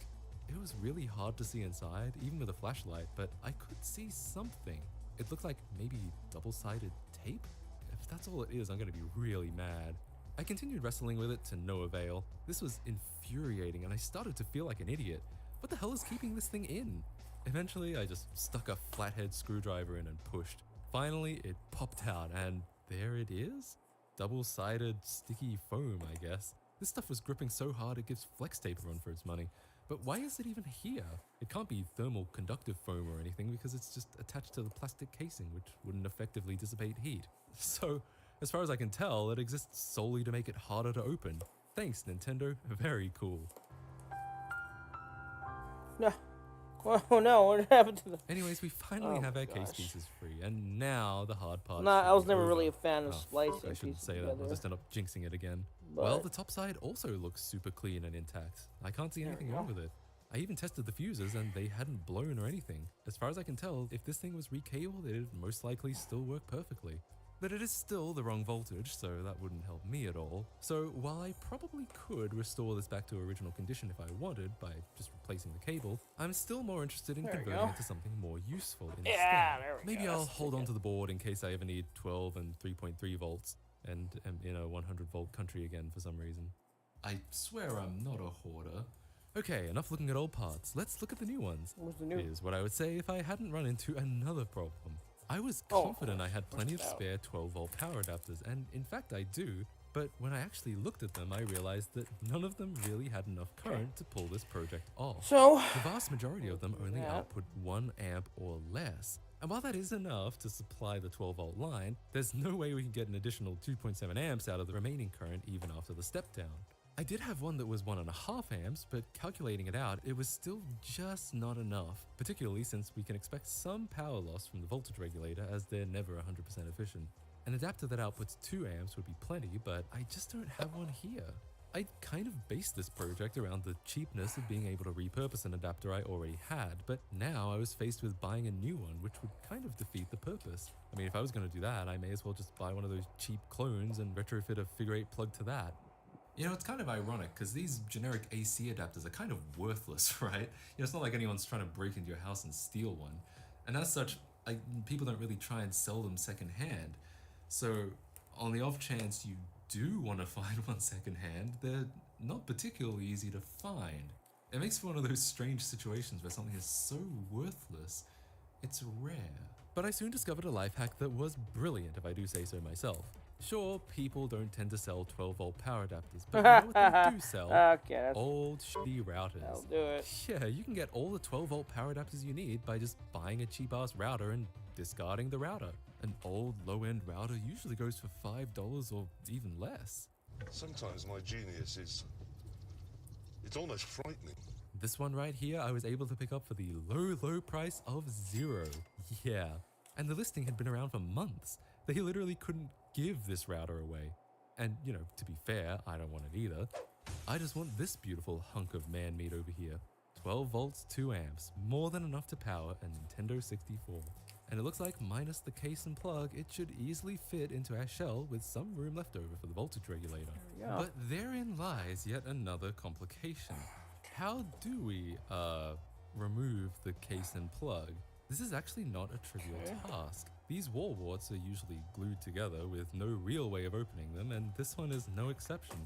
Speaker 1: It was really hard to see inside, even with a flashlight, but I could see something. It looked like maybe double-sided tape? If that's all it is, I'm gonna be really mad. I continued wrestling with it to no avail. This was infuriating and I started to feel like an idiot. What the hell is keeping this thing in? Eventually, I just stuck a flathead screwdriver in and pushed. Finally, it popped out and there it is? Double-sided sticky foam, I guess. This stuff was gripping so hard it gives flex tape a run for its money. But why is it even here? It can't be thermal conductive foam or anything because it's just attached to the plastic casing, which wouldn't effectively dissipate heat. So, as far as I can tell, it exists solely to make it harder to open. Thanks, Nintendo. Very cool.
Speaker 2: No. Oh no, what happened to the...
Speaker 1: Anyways, we finally have our case pieces free, and now the hard part.
Speaker 2: Nah, I was never
Speaker 1: over.
Speaker 2: really a fan of splicing.
Speaker 1: I shouldn't
Speaker 2: pieces
Speaker 1: say that.
Speaker 2: together.
Speaker 1: I'll just end up jinxing it again.
Speaker 2: But
Speaker 1: well, the top side also looks super clean and intact. I can't see anything wrong with it. I even tested the fuses and they hadn't blown or anything. As far as I can tell, if this thing was recabled, it'd most likely still work perfectly. But it is still the wrong voltage, so that wouldn't help me at all. So while I probably could restore this back to original condition if I wanted by just replacing the cable, I'm still more interested in converting it to something more useful instead.
Speaker 2: yeah, there we go.
Speaker 1: Maybe I'll hold on to the board in case I ever need 12 and 3.3 volts and am in a 100-volt country again for some reason. I swear I'm not a hoarder. Okay, enough looking at old parts. Let's look at the new ones.
Speaker 2: What's the new?
Speaker 1: Here's what I would say if I hadn't run into another problem. I was confident I had plenty of spare 12-volt power adapters, and in fact I do, but when I actually looked at them, I realized that none of them really had enough current to pull this project off.
Speaker 2: So,
Speaker 1: The vast majority of them only output 1 amp or less. And while that is enough to supply the 12-volt line, there's no way we can get an additional 2.7 amps out of the remaining current even after the step down. I did have one that was 1.5 amps, but calculating it out, it was still just not enough, particularly since we can expect some power loss from the voltage regulator as they're never 100% efficient. An adapter that outputs 2 amps would be plenty, but I just don't have one here. I kind of based this project around the cheapness of being able to repurpose an adapter I already had, but now I was faced with buying a new one, which would kind of defeat the purpose. I mean, if I was going to do that, I may as well just buy one of those cheap clones and retrofit a figure 8 plug to that. You know, it's kind of ironic because these generic AC adapters are kind of worthless, right? You know, it's not like anyone's trying to break into your house and steal one. And as such, people don't really try and sell them secondhand. So on the off chance you do want to find one secondhand, they're not particularly easy to find. It makes for one of those strange situations where something is so worthless, it's rare. But I soon discovered a life hack that was brilliant, if I do say so myself. Sure, people don't tend to sell 12-volt power adapters, but you know what they do sell?
Speaker 2: okay,
Speaker 1: Old shitty routers.
Speaker 2: I'll do it.
Speaker 1: Yeah, you can get all the 12-volt power adapters you need by just buying a cheap-ass router and discarding the router. An old low-end router usually goes for $5 or even less.
Speaker 7: Sometimes my genius is... it's almost frightening.
Speaker 1: This one right here I was able to pick up for the low price of $0. Yeah. And the listing had been around for months. They literally couldn't give this router away. And, you know, to be fair, I don't want it either. I just want this beautiful hunk of man meat over here. 12 volts, 2 amps, more than enough to power a Nintendo 64. And it looks like minus the case and plug, it should easily fit into our shell with some room left over for the voltage regulator. But therein lies yet another complication. How do we, remove the case and plug? This is actually not a trivial task. These wall warts are usually glued together with no real way of opening them, and this one is no exception.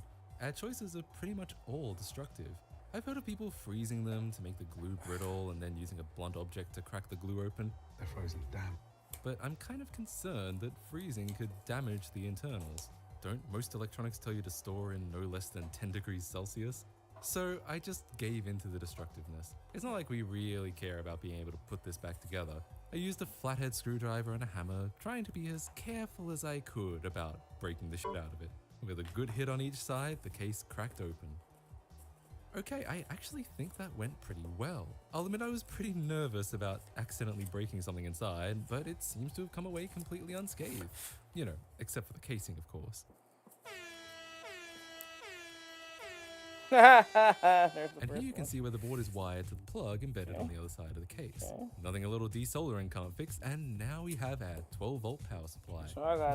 Speaker 1: Our choices are pretty much all destructive. I've heard of people freezing them to make the glue brittle and then using a blunt object to crack the glue open.
Speaker 4: They're frozen, damn.
Speaker 1: But I'm kind of concerned that freezing could damage the internals. Don't most electronics tell you to store in no less than 10 degrees Celsius? So I just gave into the destructiveness. It's not like we really care about being able to put this back together. I used a flathead screwdriver and a hammer, trying to be as careful as I could about breaking the shit out of it. With a good hit on each side, the case cracked open. Okay, I actually think that went pretty well. I'll admit I was pretty nervous about accidentally breaking something inside, but it seems to have come away completely unscathed. You know, except for the casing, of course. And here you can see where the board is wired to the plug embedded on the other side of the case. Nothing a little desoldering can't fix, and now we have our 12-volt power supply.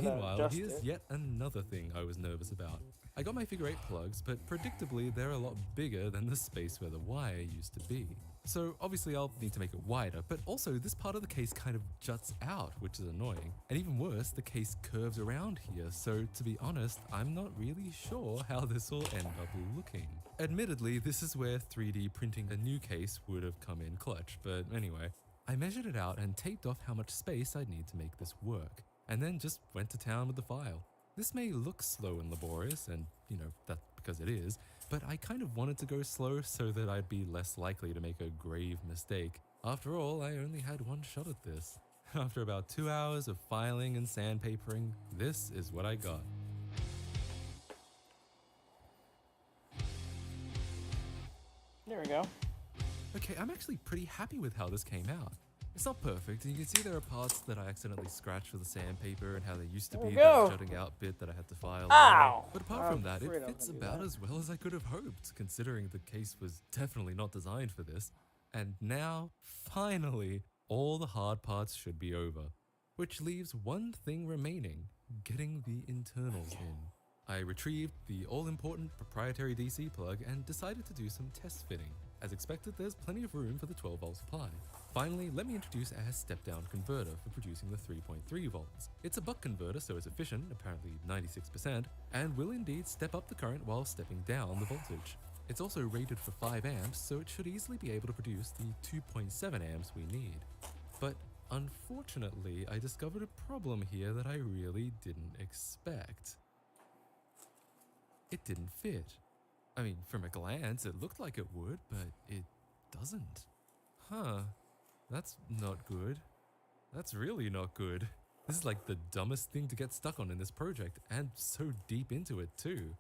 Speaker 1: Meanwhile, here's yet another thing I was nervous about. I got my figure 8 plugs, but predictably they're a lot bigger than the space where the wire used to be. So obviously I'll need to make it wider, but also this part of the case kind of juts out, which is annoying. And even worse, the case curves around here, so to be honest, I'm not really sure how this will end up looking. Admittedly, this is where 3D printing a new case would have come in clutch, but anyway. I measured it out and taped off how much space I'd need to make this work, and then just went to town with the file. This may look slow and laborious, and you know, that's because it is, but I kind of wanted to go slow so that I'd be less likely to make a grave mistake. After all, I only had one shot at this. After about 2 hours of filing and sandpapering, this is what I got.
Speaker 2: There we go.
Speaker 1: Okay, I'm actually pretty happy with how this came out. It's not perfect, and you can see there are parts that I accidentally scratched with the sandpaper and how there used to be that jutting out bit that I had to file.
Speaker 2: Ow!
Speaker 1: But apart from that, it fits about as well as I could have hoped, considering the case was definitely not designed for this. And now, finally, all the hard parts should be over. Which leaves one thing remaining, getting the internals in. I retrieved the all-important proprietary DC plug and decided to do some test fitting. As expected, there's plenty of room for the 12-volt supply. Finally, let me introduce our step-down converter for producing the 3.3 volts. It's a buck converter, so it's efficient, apparently 96%, and will indeed step up the current while stepping down the voltage. It's also rated for 5 amps, so it should easily be able to produce the 2.7 amps we need. But unfortunately, I discovered a problem here that I really didn't expect. It didn't fit. I mean, from a glance, it looked like it would, but it doesn't. Huh. That's not good. That's really not good. This is like the dumbest thing to get stuck on in this project, and so deep into it too.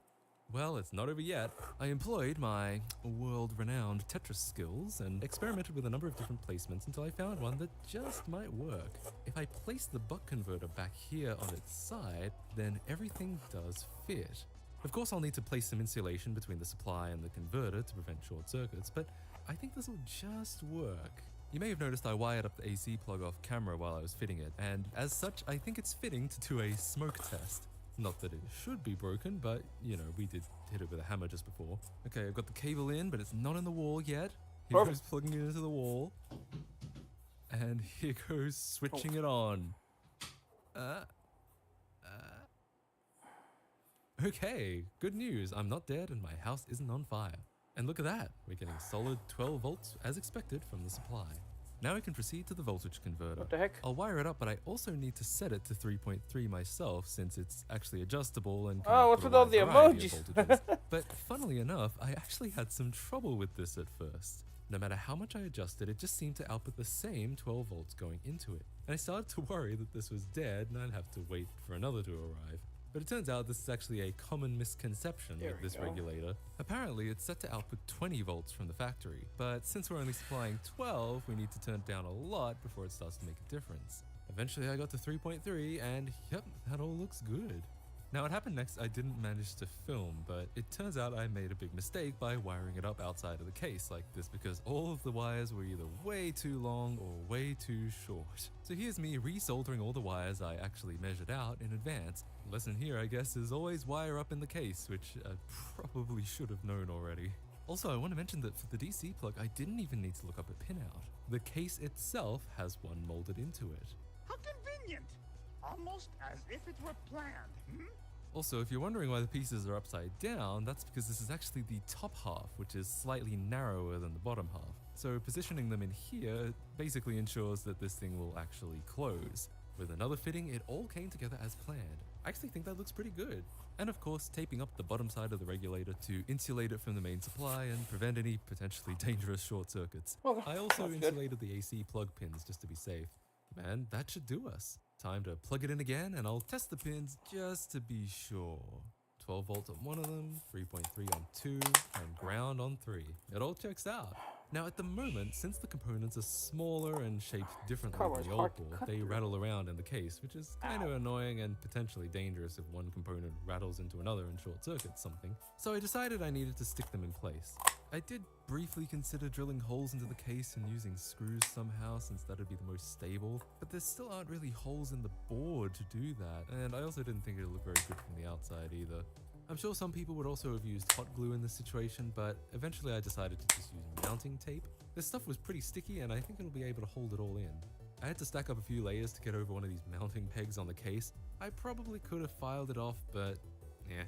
Speaker 1: Well, it's not over yet. I employed my world-renowned Tetris skills and experimented with a number of different placements until I found one that just might work. If I place the buck converter back here on its side, then everything does fit. Of course, I'll need to place some insulation between the supply and the converter to prevent short circuits, but I think this will just work. You may have noticed I wired up the AC plug off camera while I was fitting it, and as such, I think it's fitting to do a smoke test. Not that it should be broken, but, you know, we did hit it with a hammer just before. Okay, I've got the cable in, but it's not in the wall yet. Here goes plugging it into the wall. And here goes switching it on. Okay, good news. I'm not dead and my house isn't on fire. And look at that, we're getting solid 12 volts as expected from the supply. Now I can proceed to the voltage converter.
Speaker 2: What the heck?
Speaker 1: I'll wire it up, but I also need to set it to 3.3 myself since it's actually adjustable and
Speaker 2: what's with all the emojis?
Speaker 1: But funnily enough, I actually had some trouble with this at first. No matter how much I adjusted, it just seemed to output the same 12 volts going into it. And I started to worry that this was dead and I'd have to wait for another to arrive. But it turns out this is actually a common misconception with this regulator. Apparently, it's set to output 20 volts from the factory, but since we're only supplying 12, we need to turn it down a lot before it starts to make a difference. Eventually I got to 3.3 and yep, that all looks good. Now what happened next I didn't manage to film, but it turns out I made a big mistake by wiring it up outside of the case like this because all of the wires were either way too long or way too short. So here's me resoldering all the wires I actually measured out in advance. The lesson here I guess is always wire up in the case, which I probably should have known already. Also, I want to mention that for the DC plug, I didn't even need to look up a pinout. The case itself has one molded into it.
Speaker 8: How convenient! Almost as if it were planned,
Speaker 1: Also, if you're wondering why the pieces are upside down, that's because this is actually the top half, which is slightly narrower than the bottom half. So positioning them in here basically ensures that this thing will actually close. With another fitting, it all came together as planned. I actually think that looks pretty good. And of course, taping up the bottom side of the regulator to insulate it from the main supply and prevent any potentially dangerous short circuits.
Speaker 2: Well,
Speaker 1: I also
Speaker 2: that's
Speaker 1: insulated the AC plug pins just to be safe. And that should do us. Time to plug it in again and I'll test the pins just to be sure. 12 volts on one of them, 3.3 on 2, and ground on 3. It all checks out. Now at the moment, since the components are smaller and shaped differently
Speaker 2: Cover is
Speaker 1: than the
Speaker 2: hard
Speaker 1: old
Speaker 2: to
Speaker 1: board,
Speaker 2: cut
Speaker 1: they
Speaker 2: through.
Speaker 1: rattle around in the case, which is kind of annoying and potentially dangerous if one component rattles into another and short circuits something. So I decided I needed to stick them in place. I did briefly consider drilling holes into the case and using screws somehow since that would be the most stable, but there still aren't really holes in the board to do that, and I also didn't think it would look very good from the outside either. I'm sure some people would also have used hot glue in this situation, but eventually I decided to just use mounting tape. This stuff was pretty sticky and I think it'll be able to hold it all in. I had to stack up a few layers to get over one of these mounting pegs on the case. I probably could have filed it off, but yeah.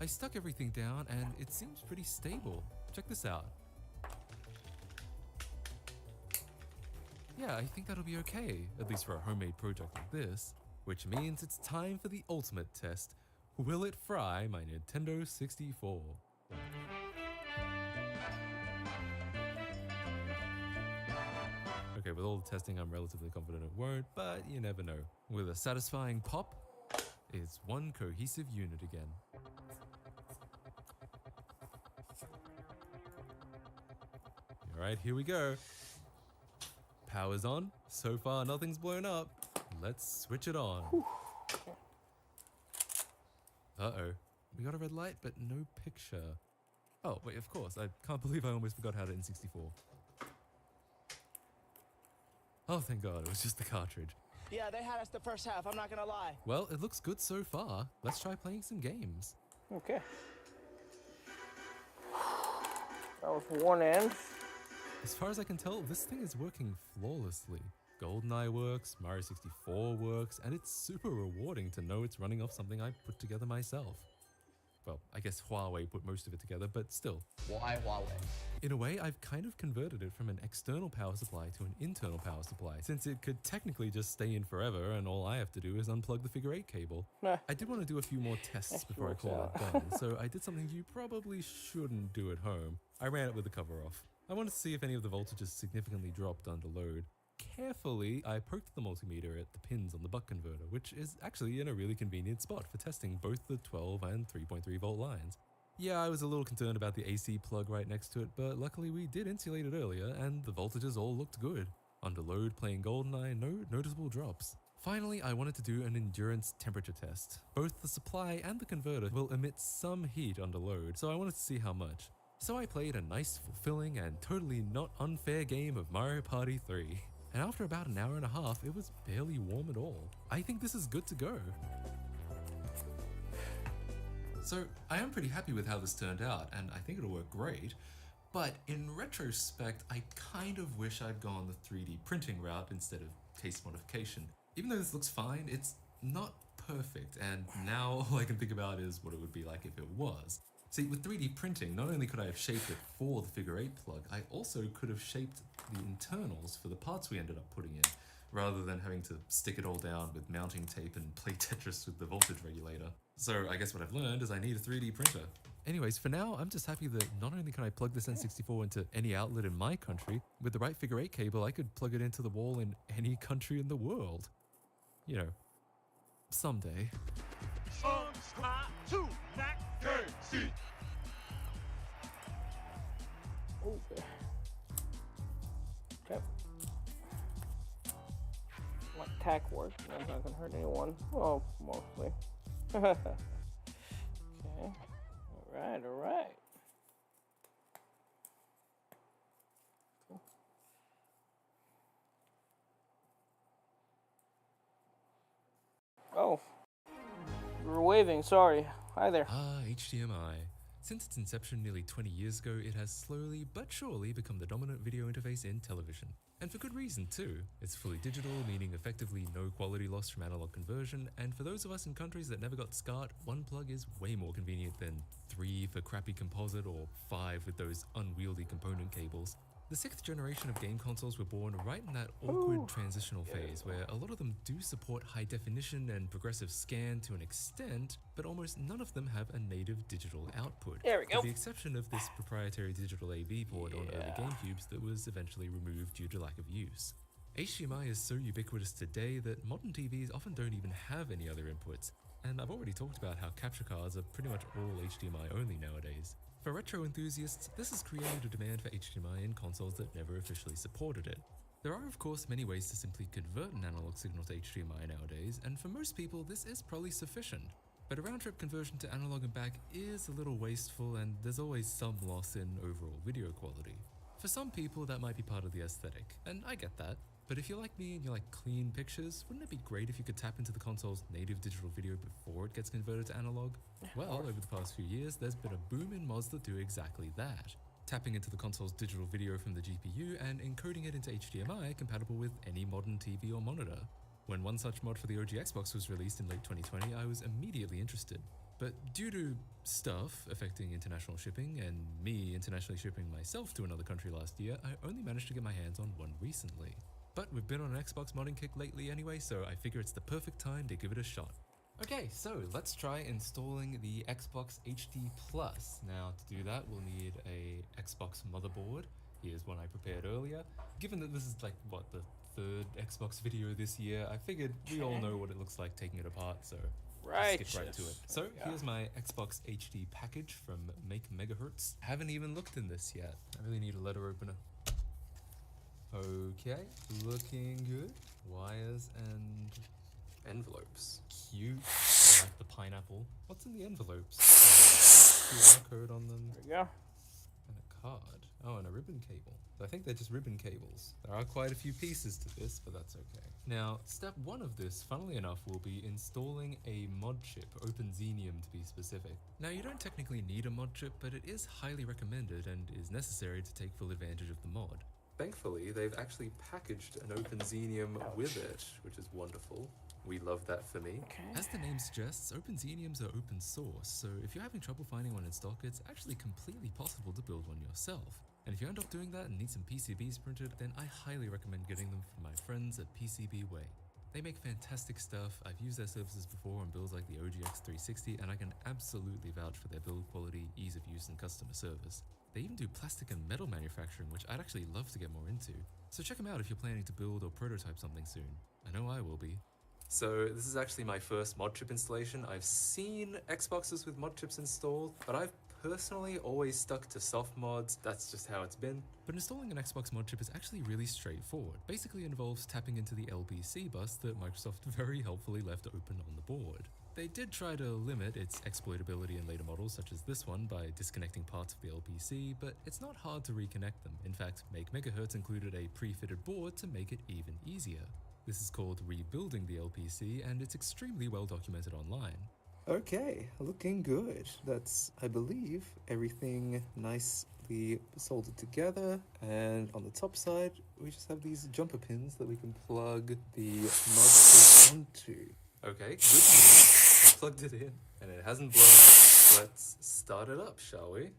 Speaker 1: I stuck everything down and it seems pretty stable. Check this out. Yeah, I think that'll be okay, at least for a homemade project like this. Which means it's time for the ultimate test. Will it fry my Nintendo 64? Okay, with all the testing, I'm relatively confident it won't, but you never know. With a satisfying pop, it's one cohesive unit again. Alright, here we go. Power's on. So far, nothing's blown up. Let's switch it on. Uh-oh. We got a red light, but no picture. Oh, wait, of course. I can't believe I almost forgot how to N64. Oh, thank God. It was just the cartridge.
Speaker 9: Yeah, they had us the first half, I'm not gonna lie.
Speaker 1: Well, it looks good so far. Let's try playing some games.
Speaker 2: Okay. That was one end.
Speaker 1: As far as I can tell, this thing is working flawlessly. GoldenEye works, Mario 64 works, and it's super rewarding to know it's running off something I put together myself. Well, I guess Huawei put most of it together, but still.
Speaker 9: Why Huawei?
Speaker 1: In a way, I've kind of converted it from an external power supply to an internal power supply, since it could technically just stay in forever and all I have to do is unplug the figure 8 cable.
Speaker 2: Nah.
Speaker 1: I did want to do a few more tests before I call it done, so I did something you probably shouldn't do at home. I ran it with the cover off. I wanted to see if any of the voltages significantly dropped under load. Carefully, I poked the multimeter at the pins on the buck converter, which is actually in a really convenient spot for testing both the 12 and 3.3 volt lines. Yeah, I was a little concerned about the AC plug right next to it, but luckily we did insulate it earlier and the voltages all looked good. Under load playing GoldenEye, no noticeable drops. Finally, I wanted to do an endurance temperature test. Both the supply and the converter will emit some heat under load, so I wanted to see how much. So I played a nice, fulfilling, and totally not unfair game of Mario Party 3. And after about an hour and a half, it was barely warm at all. I think this is good to go. So I am pretty happy with how this turned out, and I think it'll work great. But in retrospect, I kind of wish I'd gone the 3D printing route instead of case modification. Even though this looks fine, it's not perfect, and now all I can think about is what it would be like if it was. See, with 3D printing, not only could I have shaped it for the figure 8 plug, I also could have shaped the internals for the parts we ended up putting in, rather than having to stick it all down with mounting tape and play Tetris with the voltage regulator. So I guess what I've learned is I need a 3D printer. Anyways, for now, I'm just happy that not only can I plug this N64 into any outlet in my country, with the right figure 8 cable, I could plug it into the wall in any country in the world. You know, someday.
Speaker 2: Okay. What tack work. That's not gonna hurt anyone. Well, mostly. Okay. Alright, alright. Oh. You were waving, sorry. Hi there.
Speaker 1: HDMI. Since its inception nearly 20 years ago, it has slowly but surely become the dominant video interface in television. And for good reason too. It's fully digital, meaning effectively no quality loss from analog conversion, and for those of us in countries that never got SCART, one plug is way more convenient than 3 for crappy composite or 5 with those unwieldy component cables. The 6th generation of game consoles were born right in that awkward transitional phase where a lot of them do support high definition and progressive scan to an extent, but almost none of them have a native digital output.
Speaker 2: There we go.
Speaker 1: With the exception of this proprietary digital AV port on early GameCubes that was eventually removed due to lack of use. HDMI is so ubiquitous today that modern TVs often don't even have any other inputs, and I've already talked about how capture cards are pretty much all HDMI only nowadays. For retro enthusiasts, this has created a demand for HDMI in consoles that never officially supported it. There are of course many ways to simply convert an analog signal to HDMI nowadays, and for most people this is probably sufficient. But a round-trip conversion to analog and back is a little wasteful, and there's always some loss in overall video quality. For some people that might be part of the aesthetic, and I get that. But if you're like me and you like clean pictures, wouldn't it be great if you could tap into the console's native digital video before it gets converted to analog? Well, over the past few years, there's been a boom in mods that do exactly that. Tapping into the console's digital video from the GPU and encoding it into HDMI compatible with any modern TV or monitor. When one such mod for the OG Xbox was released in late 2020, I was immediately interested. But due to stuff affecting international shipping and me internationally shipping myself to another country last year, I only managed to get my hands on one recently. But we've been on an Xbox modding kick lately anyway, so I figure it's the perfect time to give it a shot. Okay, so let's try installing the Xbox HD Plus. Now to do that, we'll need a Xbox motherboard. Here's one I prepared earlier. Given that this is like, what, the 3rd Xbox video this year, I figured we all know what it looks like taking it apart, so let's get right to it. So here's my Xbox HD package from Make Megahertz. Haven't even looked in this yet. I really need a letter opener. Okay, looking good. Wires and envelopes. Cute. I like the pineapple. What's in the envelopes? QR code on them.
Speaker 2: There we go.
Speaker 1: And a card. Oh, and a ribbon cable. I think they're just ribbon cables. There are quite a few pieces to this, but that's okay. Now, step 1 of this, funnily enough, will be installing a mod chip, OpenXenium to be specific. Now, you don't technically need a mod chip, but it is highly recommended and is necessary to take full advantage of the mod. Thankfully, they've actually packaged an OpenXenium with it, which is wonderful. We love that for me.
Speaker 2: Okay.
Speaker 1: As the name suggests, OpenXeniums are open source, so if you're having trouble finding one in stock, it's actually completely possible to build one yourself. And if you end up doing that and need some PCBs printed, then I highly recommend getting them from my friends at PCBWay. They make fantastic stuff. I've used their services before on builds like the OGX 360, and I can absolutely vouch for their build quality, ease of use, and customer service. They even do plastic and metal manufacturing, which I'd actually love to get more into. So check them out if you're planning to build or prototype something soon. I know I will be. So this is actually my first mod chip installation. I've seen Xboxes with mod chips installed, but I've personally always stuck to soft mods. That's just how it's been. But installing an Xbox mod chip is actually really straightforward. Basically it involves tapping into the LBC bus that Microsoft very helpfully left open on the board. They did try to limit its exploitability in later models such as this one by disconnecting parts of the LPC, but it's not hard to reconnect them. In fact, Make Megahertz included a pre-fitted board to make it even easier. This is called rebuilding the LPC, and it's extremely well documented online. Okay, looking good. That's, I believe, everything nicely soldered together, and on the top side we just have these jumper pins that we can plug the mod chip onto. Okay, good news. I plugged it in and it hasn't blown up. Let's start it up, shall we?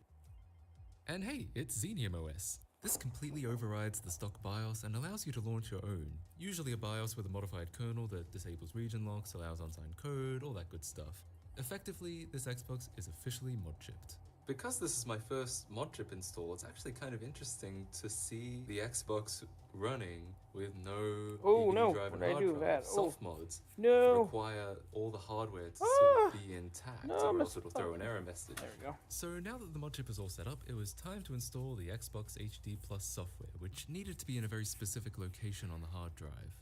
Speaker 1: And hey, it's Xenium OS. This completely overrides the stock BIOS and allows you to launch your own. Usually a BIOS with a modified kernel that disables region locks, allows unsigned code, all that good stuff. Effectively, this Xbox is officially mod chipped. Because this is my first mod chip install, it's actually kind of interesting to see the Xbox running with no DVD drive and hard drive. Soft mods require all the hardware to sort of be intact, or else it'll throw an error message.
Speaker 2: There we go.
Speaker 1: So now that the mod chip is all set up, it was time to install the Xbox HD Plus software, which needed to be in a very specific location on the hard drive.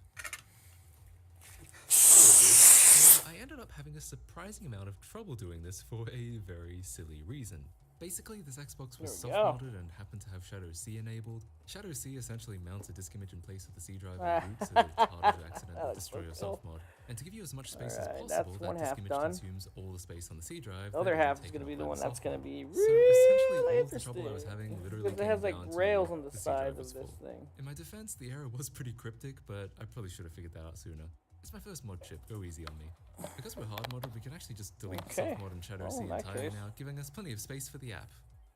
Speaker 1: I ended up having a surprising amount of trouble doing this for a very silly reason. Basically, this Xbox was soft-modded and happened to have Shadow C enabled. Shadow C essentially mounts a disk image in place of the C drive and boot, so that it's harder to accidentally destroy your soft mod. And to give you as much space as possible, that disk image consumes all the space on the C drive.
Speaker 2: The other half is going to be the one that's going to be
Speaker 1: so essentially, all of the
Speaker 2: interesting.
Speaker 1: trouble I was having literally
Speaker 2: Because it has like
Speaker 1: down to
Speaker 2: rails on the
Speaker 1: C
Speaker 2: side
Speaker 1: drive
Speaker 2: of
Speaker 1: was
Speaker 2: this
Speaker 1: full.
Speaker 2: thing.
Speaker 1: In my defense, the error was pretty cryptic, but I probably should have figured that out sooner. It's my first mod chip, go easy on me. Because we're hard modded, we can actually just delete soft mod and Shadow C entirely now, giving us plenty of space for the app.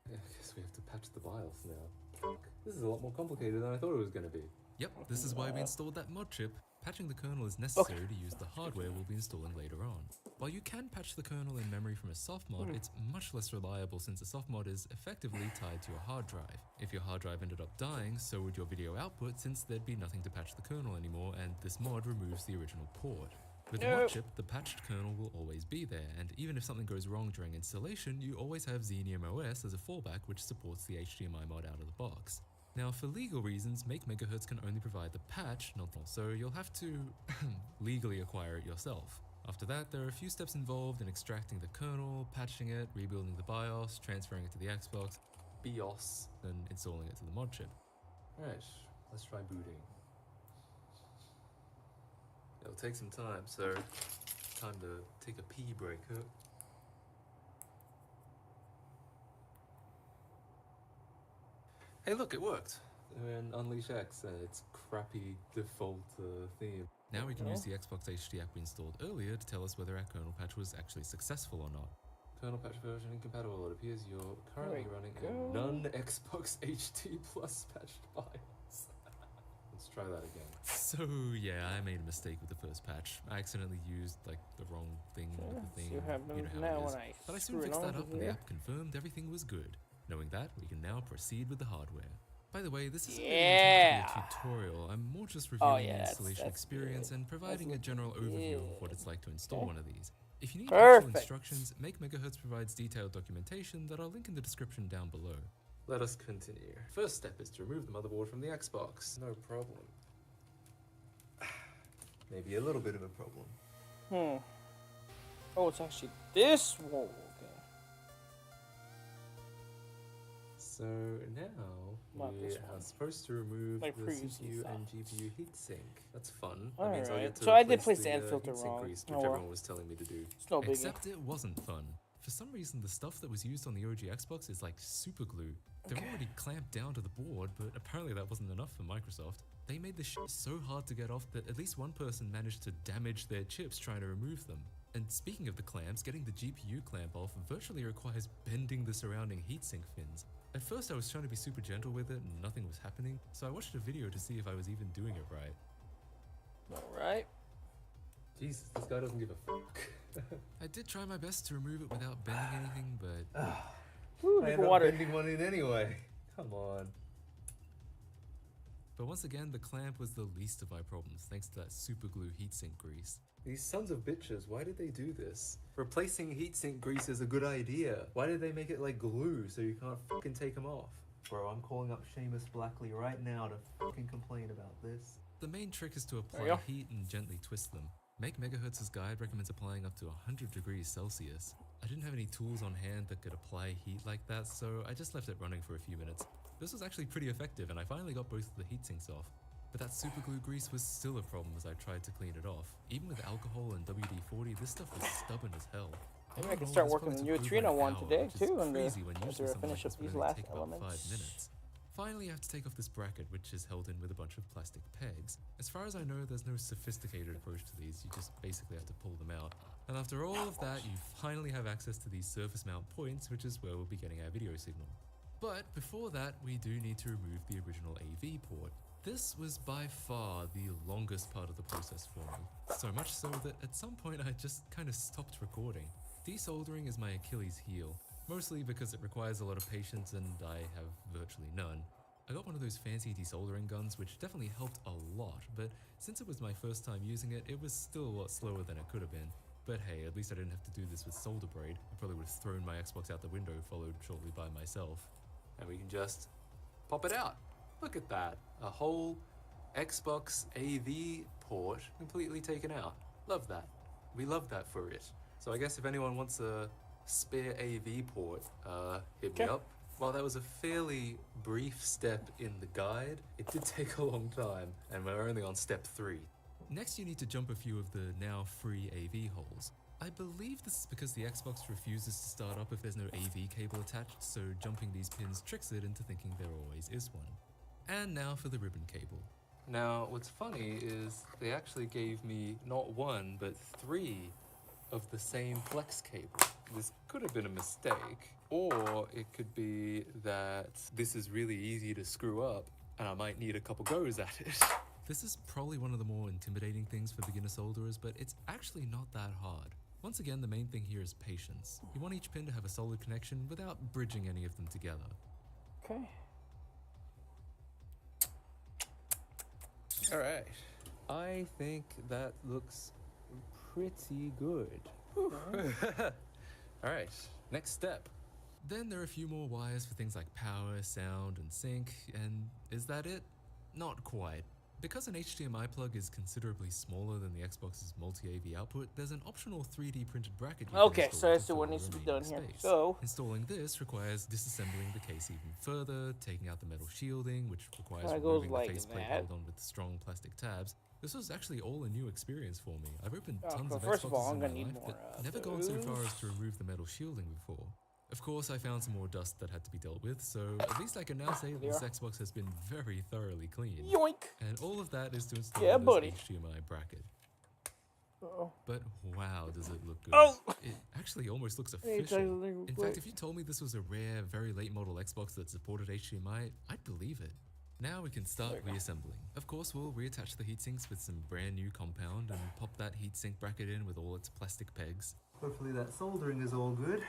Speaker 1: I guess we have to patch the BIOS now. This is a lot more complicated than I thought it was going to be. Yep, this is why we installed that mod chip. Patching the kernel is necessary to use the hardware we'll be installing later on. While you can patch the kernel in memory from a soft mod, it's much less reliable since a soft mod is effectively tied to your hard drive. If your hard drive ended up dying, so would your video output, since there'd be nothing to patch the kernel anymore, and this mod removes the original port. With the mod chip, the patched kernel will always be there, and even if something goes wrong during installation, you always have Xenium OS as a fallback which supports the HDMI mod out of the box. Now, for legal reasons, Make Megahertz can only provide the patch, so you'll have to legally acquire it yourself. After that, there are a few steps involved in extracting the kernel, patching it, rebuilding the BIOS, transferring it to the Xbox, BIOS, and installing it to the mod chip. Alright, let's try booting. It'll take some time, so time to take a pee break, huh? Hey look, it worked! And Unleash X and its crappy default theme. Now we can use the Xbox HD app we installed earlier to tell us whether our kernel patch was actually successful or not. Kernel patch version incompatible. It appears you're currently running a non-Xbox HD Plus patched BIOS. Let's try that again. So yeah, I made a mistake with the first patch. I accidentally used like the wrong thing with the thing. You know how it is. But I soon fixed that up and the app confirmed everything was good. Knowing that, we can now proceed with the hardware. By the way, this isn't really intended to be a tutorial. I'm more just reviewing the installation experience and providing a general overview of what it's like to install one of these. If you need actual instructions, Make Megahertz provides detailed documentation that I'll link in the description down below. Let us continue. First step is to remove the motherboard from the Xbox. No problem. Maybe a little bit of a problem.
Speaker 2: Oh, it's actually this wall. Okay.
Speaker 1: So now we are supposed to remove the CPU and GPU heatsink. That's fun. That means I'll get to
Speaker 2: I did place the end filter wrong.
Speaker 1: Grease, which everyone was telling me to do.
Speaker 2: It's no biggie.
Speaker 1: Except it wasn't fun. For some reason, the stuff that was used on the OG Xbox is like super glue. They're already clamped down to the board, but apparently that wasn't enough for Microsoft. They made this shit so hard to get off that at least one person managed to damage their chips trying to remove them. And speaking of the clamps, getting the GPU clamp off virtually requires bending the surrounding heatsink fins. At first I was trying to be super gentle with it and nothing was happening, so I watched a video to see if I was even doing it right.
Speaker 2: Alright.
Speaker 1: Jesus, this guy doesn't give a fuck. I did try my best to remove it without bending anything, but...
Speaker 2: I ended up
Speaker 1: bending one in anyway. Come on. But once again, the clamp was the least of my problems, thanks to that super glue heatsink grease. These sons of bitches, why did they do this? Replacing heatsink grease is a good idea. Why did they make it like glue so you can't fucking take them off? Bro, I'm calling up Seamus Blackley right now to fucking complain about this. The main trick is to apply heat and gently twist them. Make Megahertz's guide recommends applying up to 100 degrees Celsius. I didn't have any tools on hand that could apply heat like that, so I just left it running for a few minutes. This was actually pretty effective and I finally got both of the heatsinks off. But that super glue grease was still a problem as I tried to clean it off. Even with alcohol and WD-40, this stuff was stubborn as hell.
Speaker 2: Maybe I can start working on the neutrino one today too, and after I finish up these last elements.
Speaker 1: Finally, I have to take off this bracket, which is held in with a bunch of plastic pegs. As far as I know, there's no sophisticated approach to these, you just basically have to pull them out. And after all of that, you finally have access to these surface mount points, which is where we'll be getting our video signal. But before that, we do need to remove the original AV port. This was by far the longest part of the process for me, so much so that at some point I just kind of stopped recording. Desoldering is my Achilles heel, mostly because it requires a lot of patience and I have virtually none. I got one of those fancy desoldering guns which definitely helped a lot, but since it was my first time using it, it was still a lot slower than it could have been. But hey, at least I didn't have to do this with solder braid. I probably would have thrown my Xbox out the window, followed shortly by myself. And we can just pop it out. Look at that, a whole Xbox AV port completely taken out. Love that. we love that for it. So I guess if anyone wants a spare AV port, hit me up. While that was a fairly brief step in the guide, it did take a long time, and we're only on step 3. Next, you need to jump a few of the now free AV holes. I believe this is because the Xbox refuses to start up if there's no AV cable attached, so jumping these pins tricks it into thinking there always is one. And now for the ribbon cable. Now, what's funny is they actually gave me not 1, but 3 of the same flex cable. This could have been a mistake, or it could be that this is really easy to screw up, and I might need a couple goes at it. This is probably one of the more intimidating things for beginner solderers, but it's actually not that hard. Once again, the main thing here is patience. You want each pin to have a solid connection without bridging any of them together.
Speaker 2: Okay.
Speaker 1: Alright. I think that looks pretty good. Alright, next step. Then there are a few more wires for things like power, sound, and sync, and is that it? Not quite. Because an HDMI plug is considerably smaller than the Xbox's multi-AV output, there's an optional 3D printed bracket you
Speaker 2: Okay,
Speaker 1: can
Speaker 2: so
Speaker 1: install
Speaker 2: that's
Speaker 1: to
Speaker 2: what
Speaker 1: fill
Speaker 2: needs
Speaker 1: the
Speaker 2: to be done
Speaker 1: remaining
Speaker 2: here.
Speaker 1: space.
Speaker 2: So
Speaker 1: Installing this requires disassembling the case even further, taking out the metal shielding, which requires
Speaker 2: Kinda goes
Speaker 1: removing
Speaker 2: like
Speaker 1: the faceplate
Speaker 2: that.
Speaker 1: held on with the strong plastic tabs. This was actually all a new experience for me. I've opened tons
Speaker 2: well,
Speaker 1: of
Speaker 2: first of all,
Speaker 1: Xboxes
Speaker 2: I'm
Speaker 1: in
Speaker 2: gonna
Speaker 1: my
Speaker 2: need
Speaker 1: life,
Speaker 2: more,
Speaker 1: but never gone so far
Speaker 2: those.
Speaker 1: as to remove the metal shielding before. Of course, I found some more dust that had to be dealt with, so at least I can now say that this Xbox has been very thoroughly cleaned.
Speaker 2: yoink!
Speaker 1: And all of that is to install
Speaker 2: Yeah,
Speaker 1: this
Speaker 2: buddy.
Speaker 1: HDMI bracket.
Speaker 2: Uh-oh.
Speaker 1: But wow, does it look good.
Speaker 2: Oh!
Speaker 1: It actually almost looks
Speaker 2: Hey,
Speaker 1: official.
Speaker 2: Tyler,
Speaker 1: In fact, if you told me this was a rare, very late model Xbox that supported HDMI, I'd believe it. Now we can start reassembling. Of course, we'll reattach the heatsinks with some brand new compound and pop that heatsink bracket in with all its plastic pegs. Hopefully that soldering is all good.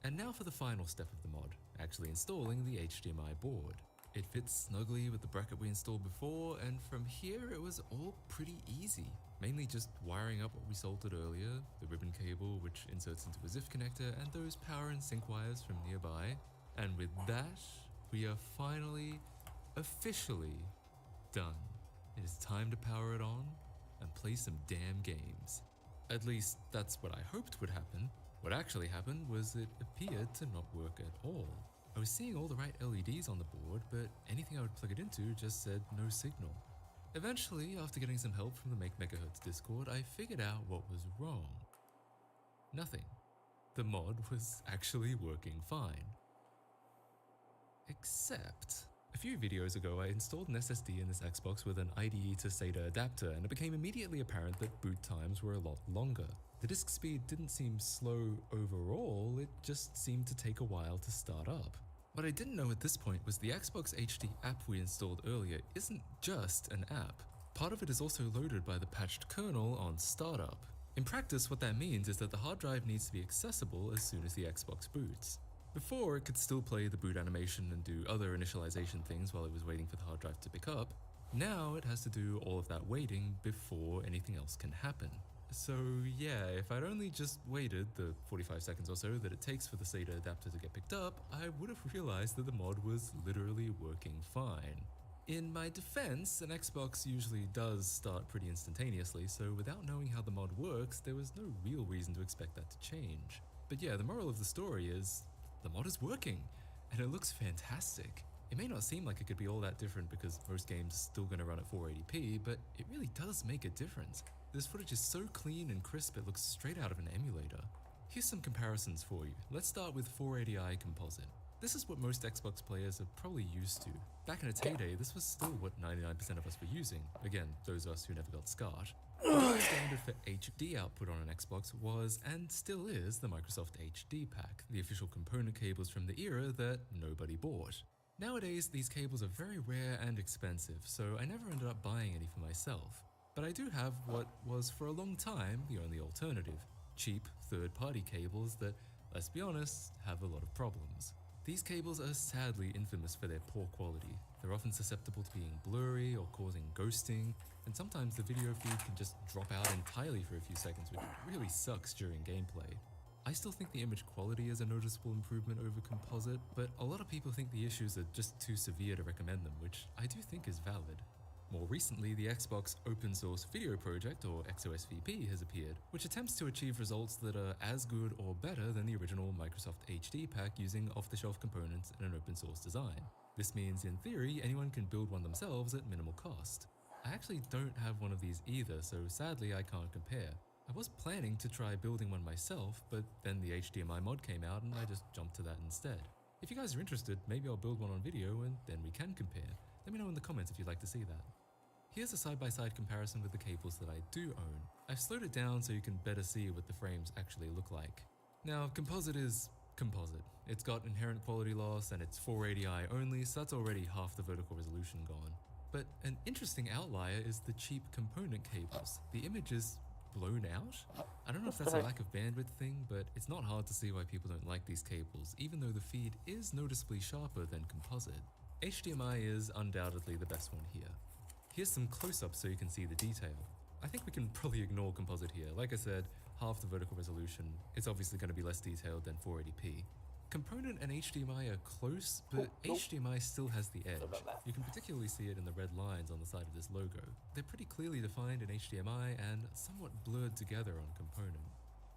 Speaker 1: And now for the final step of the mod, actually installing the HDMI board. It fits snugly with the bracket we installed before, and from here it was all pretty easy. Mainly just wiring up what we soldered earlier, the ribbon cable which inserts into a ZIF connector, and those power and sync wires from nearby. And with that, we are finally, officially done. It is time to power it on and play some damn games. At least that's what I hoped would happen. What actually happened was it appeared to not work at all. I was seeing all the right LEDs on the board, but anything I would plug it into just said no signal. Eventually, after getting some help from the Make Megahertz Discord, I figured out what was wrong. Nothing. The mod was actually working fine. Except, a few videos ago I installed an SSD in this Xbox with an IDE to SATA adapter, and it became immediately apparent that boot times were a lot longer. The disk speed didn't seem slow overall, it just seemed to take a while to start up. What I didn't know at this point was the Xbox HD app we installed earlier isn't just an app. Part of it is also loaded by the patched kernel on startup. In practice, what that means is that the hard drive needs to be accessible as soon as the Xbox boots. Before, it could still play the boot animation and do other initialization things while it was waiting for the hard drive to pick up. Now it has to do all of that waiting before anything else can happen. So yeah, if I'd only just waited the 45 seconds or so that it takes for the SATA adapter to get picked up, I would have realized that the mod was literally working fine. In my defense, an Xbox usually does start pretty instantaneously, so without knowing how the mod works, there was no real reason to expect that to change. But yeah, the moral of the story is, the mod is working, and it looks fantastic. It may not seem like it could be all that different because most games are still going to run at 480p, but it really does make a difference. This footage is so clean and crisp it looks straight out of an emulator. Here's some comparisons for you. Let's start with 480i composite. This is what most Xbox players are probably used to. Back in its heyday, this was still what 99% of us were using. Again, those of us who never got scarred. The gold standard for HD output on an Xbox was, and still is, the Microsoft HD pack, the official component cables from the era that nobody bought. Nowadays, these cables are very rare and expensive, so I never ended up buying any for myself. But I do have what was for a long time the only alternative, cheap third-party cables that, let's be honest, have a lot of problems. These cables are sadly infamous for their poor quality. They're often susceptible to being blurry or causing ghosting, and sometimes the video feed can just drop out entirely for a few seconds, which really sucks during gameplay. I still think the image quality is a noticeable improvement over composite, but a lot of people think the issues are just too severe to recommend them, which I do think is valid. More recently, the Xbox Open Source Video Project, or XOSVP, has appeared, which attempts to achieve results that are as good or better than the original Microsoft HD pack using off-the-shelf components and an open source design. This means, in theory, anyone can build one themselves at minimal cost. I actually don't have one of these either, so sadly I can't compare. I was planning to try building one myself, but then the HDMI mod came out and I just jumped to that instead. If you guys are interested, maybe I'll build one on video and then we can compare. Let me know in the comments if you'd like to see that. Here's a side-by-side comparison with the cables that I do own. I've slowed it down so you can better see what the frames actually look like. Now, composite is composite. It's got inherent quality loss and it's 480i only, so that's already half the vertical resolution gone. But an interesting outlier is the cheap component cables. The image is blown out? I don't know if that's a lack of bandwidth thing, but it's not hard to see why people don't like these cables, even though the feed is noticeably sharper than composite. HDMI is undoubtedly the best one here. Here's some close-ups so you can see the detail. I think we can probably ignore composite here. Like I said, half the vertical resolution. It's obviously going to be less detailed than 480p. Component and HDMI are close, but HDMI still has the edge. You can particularly see it in the red lines on the side of this logo. They're pretty clearly defined in HDMI and somewhat blurred together on component.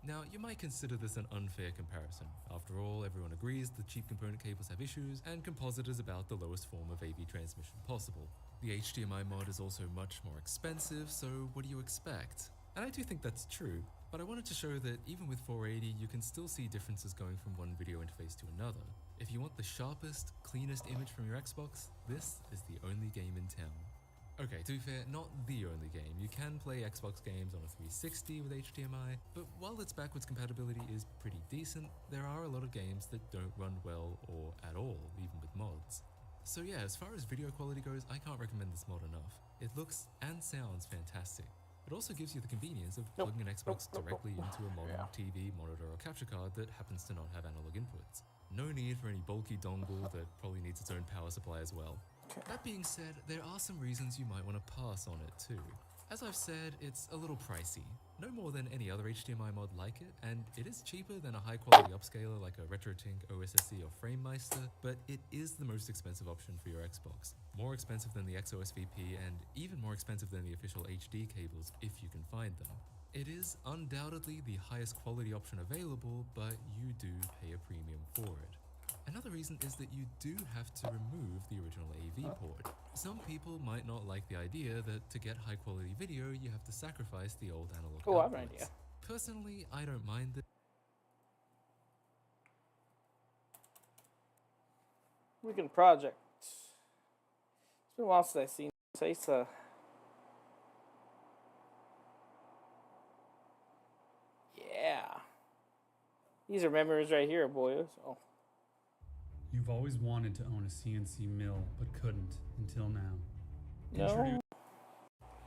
Speaker 1: Now, you might consider this an unfair comparison. After all, everyone agrees the cheap component cables have issues, and composite is about the lowest form of AV transmission possible. The HDMI mod is also much more expensive, so what do you expect? And I do think that's true, but I wanted to show that even with 480, you can still see differences going from one video interface to another. If you want the sharpest, cleanest image from your Xbox, this is the only game in town. Okay, to be fair, not the only game. You can play Xbox games on a 360 with HDMI, but while its backwards compatibility is pretty decent, there are a lot of games that don't run well or at all, even with mods. So yeah, as far as video quality goes, I can't recommend this mod enough. It looks and sounds fantastic. It also gives you the convenience of plugging an Xbox directly into a modern TV, monitor, or capture card that happens to not have analog inputs. No need for any bulky dongle that probably needs its own power supply as well. That being said, there are some reasons you might want to pass on it too. As I've said, it's a little pricey. No more than any other HDMI mod like it, and it is cheaper than a high-quality upscaler like a RetroTink, OSSC, or FrameMeister, but it is the most expensive option for your Xbox. More expensive than the XOSVP, and even more expensive than the official HD cables if you can find them. It is undoubtedly the highest quality option available, but you do pay a premium for it. Another reason is that you do have to remove the original AV port. Some people might not like the idea that to get high quality video, you have to sacrifice the old analog outputs.
Speaker 2: I have an idea.
Speaker 1: Personally, I don't mind it.
Speaker 2: Weekend project. It's been a while since I've seen this. Yeah. These are memories right here, boys. Oh.
Speaker 10: You've always wanted to own a CNC mill, but couldn't until now.
Speaker 2: No.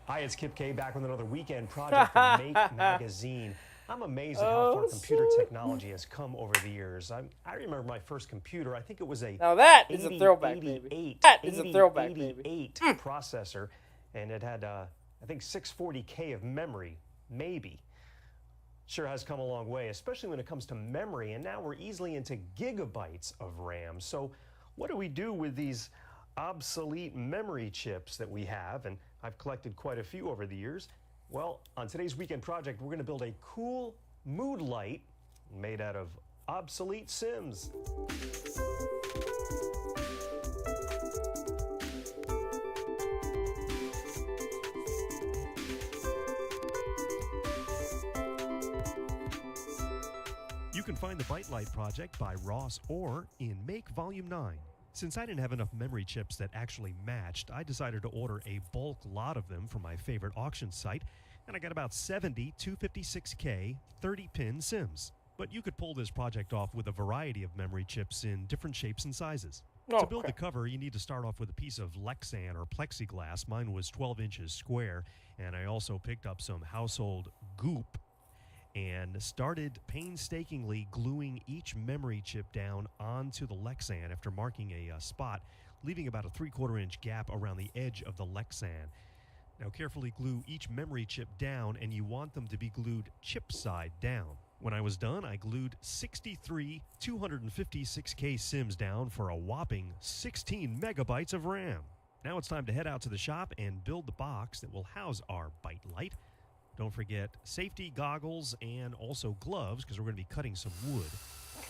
Speaker 11: Hi, it's Kip K back with another weekend project for Make Magazine. I'm amazed at how far computer technology has come over the years. I remember my first computer, I think it was a
Speaker 2: now that is a throwback, baby. That is a throwback, baby.
Speaker 11: Processor, and it had, I think, 640K of memory, maybe. Sure has come a long way, especially when it comes to memory, and now we're easily into gigabytes of RAM. So what do we do with these obsolete memory chips that we have? And I've collected quite a few over the years. Well, on today's weekend project, we're going to build a cool mood light made out of obsolete Sims. You can find the Byte Light project by Ross or in Make Volume 9. Since I didn't have enough memory chips that actually matched, I decided to order a bulk lot of them from my favorite auction site, and I got about 70 256K 30-pin Sims. But you could pull this project off with a variety of memory chips in different shapes and sizes. To build the cover, you need to start off with a piece of Lexan or plexiglass. Mine was 12 inches square, and I also picked up some household goop and started painstakingly gluing each memory chip down onto the Lexan after marking a spot, leaving about a 3/4 inch gap around the edge of the Lexan. Now carefully glue each memory chip down, and you want them to be glued chip side down. When I was done, I glued 63 256K Sims down for a whopping 16 megabytes of RAM. Now it's time to head out to the shop and build the box that will house our bite light. Don't forget safety goggles and also gloves because we're going to be cutting some wood.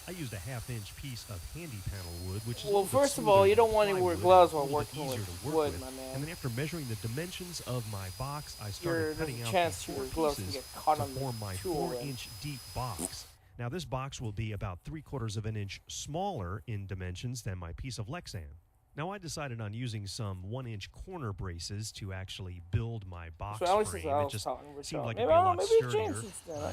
Speaker 11: I used a 1/2-inch piece of handy panel wood, which is
Speaker 2: well, first of all, you don't want to wear gloves while working with wood, my man.
Speaker 11: And then after measuring the dimensions of my box, I started cutting out
Speaker 2: chance
Speaker 11: the 4
Speaker 2: your gloves
Speaker 11: pieces
Speaker 2: can get caught
Speaker 11: to
Speaker 2: on the
Speaker 11: form my
Speaker 2: tool
Speaker 11: 4-inch deep box. Now this box will be about 3/4 of an inch smaller in dimensions than my piece of Lexan. Now I decided on using some 1-inch corner braces to actually build my box frame. It just seemed like it'd be a lot sturdier.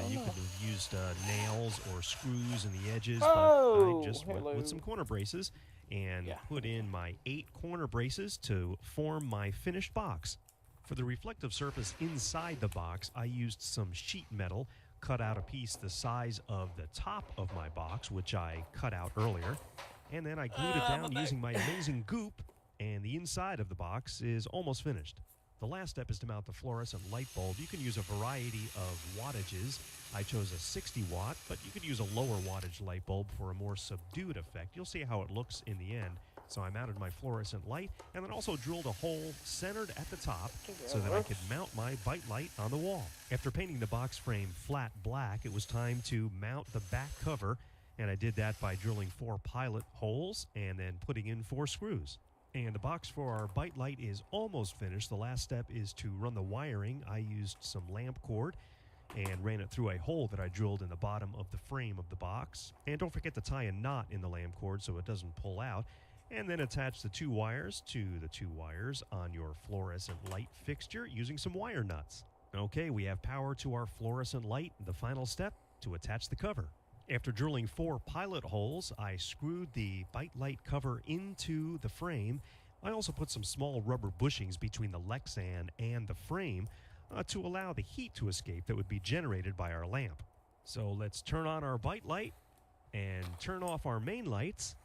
Speaker 11: You could have used nails or screws in the edges, but I just went with some corner braces and put in my 8 corner braces to form my finished box. For the reflective surface inside the box, I used some sheet metal, cut out a piece the size of the top of my box, which I cut out earlier. And then I glued it down using my amazing goop, and the inside of the box is almost finished. The last step is to mount the fluorescent light bulb. You can use a variety of wattages. I chose a 60 watt, but you could use a lower wattage light bulb for a more subdued effect. You'll see how it looks in the end. So I mounted my fluorescent light and then also drilled a hole centered at the top so that I could mount my bite light on the wall. After painting the box frame flat black, it was time to mount the back cover. And I did that by drilling 4 pilot holes and then putting in 4 screws. And the box for our bite light is almost finished. The last step is to run the wiring. I used some lamp cord and ran it through a hole that I drilled in the bottom of the frame of the box. And don't forget to tie a knot in the lamp cord so it doesn't pull out. And then attach the 2 wires to the 2 wires on your fluorescent light fixture using some wire nuts. Okay, we have power to our fluorescent light. The final step, to attach the cover. After drilling 4 pilot holes, I screwed the bite light cover into the frame. I also put some small rubber bushings between the Lexan and the frame to allow the heat to escape that would be generated by our lamp. So let's turn on our bite light and turn off our main lights.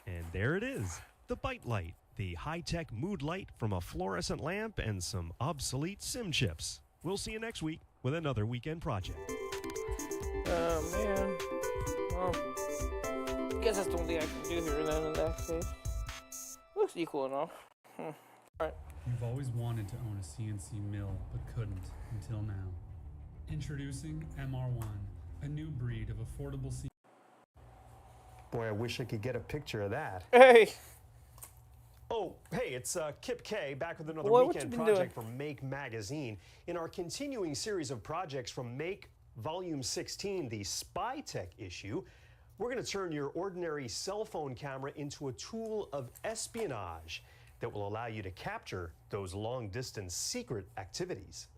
Speaker 11: And there it is, the bite light, the high-tech mood light from a fluorescent lamp and some obsolete sim chips. We'll see you next week with another weekend project.
Speaker 2: Oh, man. Well, I guess that's the only thing I can do here then in that case. Looks equal enough. Alright.
Speaker 10: You've always wanted to own a CNC mill, but couldn't until now. Introducing MR1, a new breed of affordable CNC.
Speaker 11: Boy, I wish I could get a picture of that.
Speaker 2: Hey!
Speaker 11: Oh, hey, it's Kip K back with another
Speaker 2: Boy,
Speaker 11: weekend project from Make Magazine. In our continuing series of projects from Make Volume 16, the Spy-Tech issue, we're going to turn your ordinary cell phone camera into a tool of espionage that will allow you to capture those long-distance secret activities.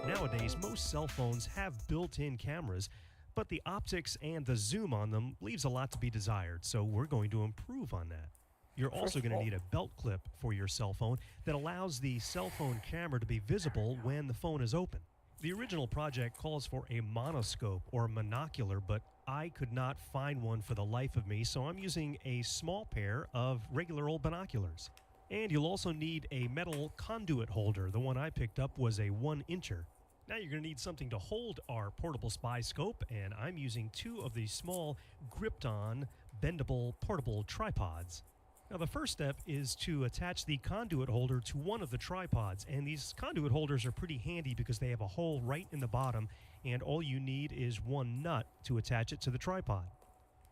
Speaker 11: Nowadays, most cell phones have built-in cameras, but the optics and the zoom on them leaves a lot to be desired, so we're going to improve on that. You're also going to need a belt clip for your cell phone that allows the cell phone camera to be visible when the phone is open. The original project calls for a monoscope or monocular, but I could not find one for the life of me, so I'm using a small pair of regular old binoculars. And you'll also need a metal conduit holder. The one I picked up was a 1-incher. Now you're going to need something to hold our portable spy scope, and I'm using 2 of these small gripped-on bendable portable tripods. Now the first step is to attach the conduit holder to one of the tripods, and these conduit holders are pretty handy because they have a hole right in the bottom, and all you need is 1 nut to attach it to the tripod.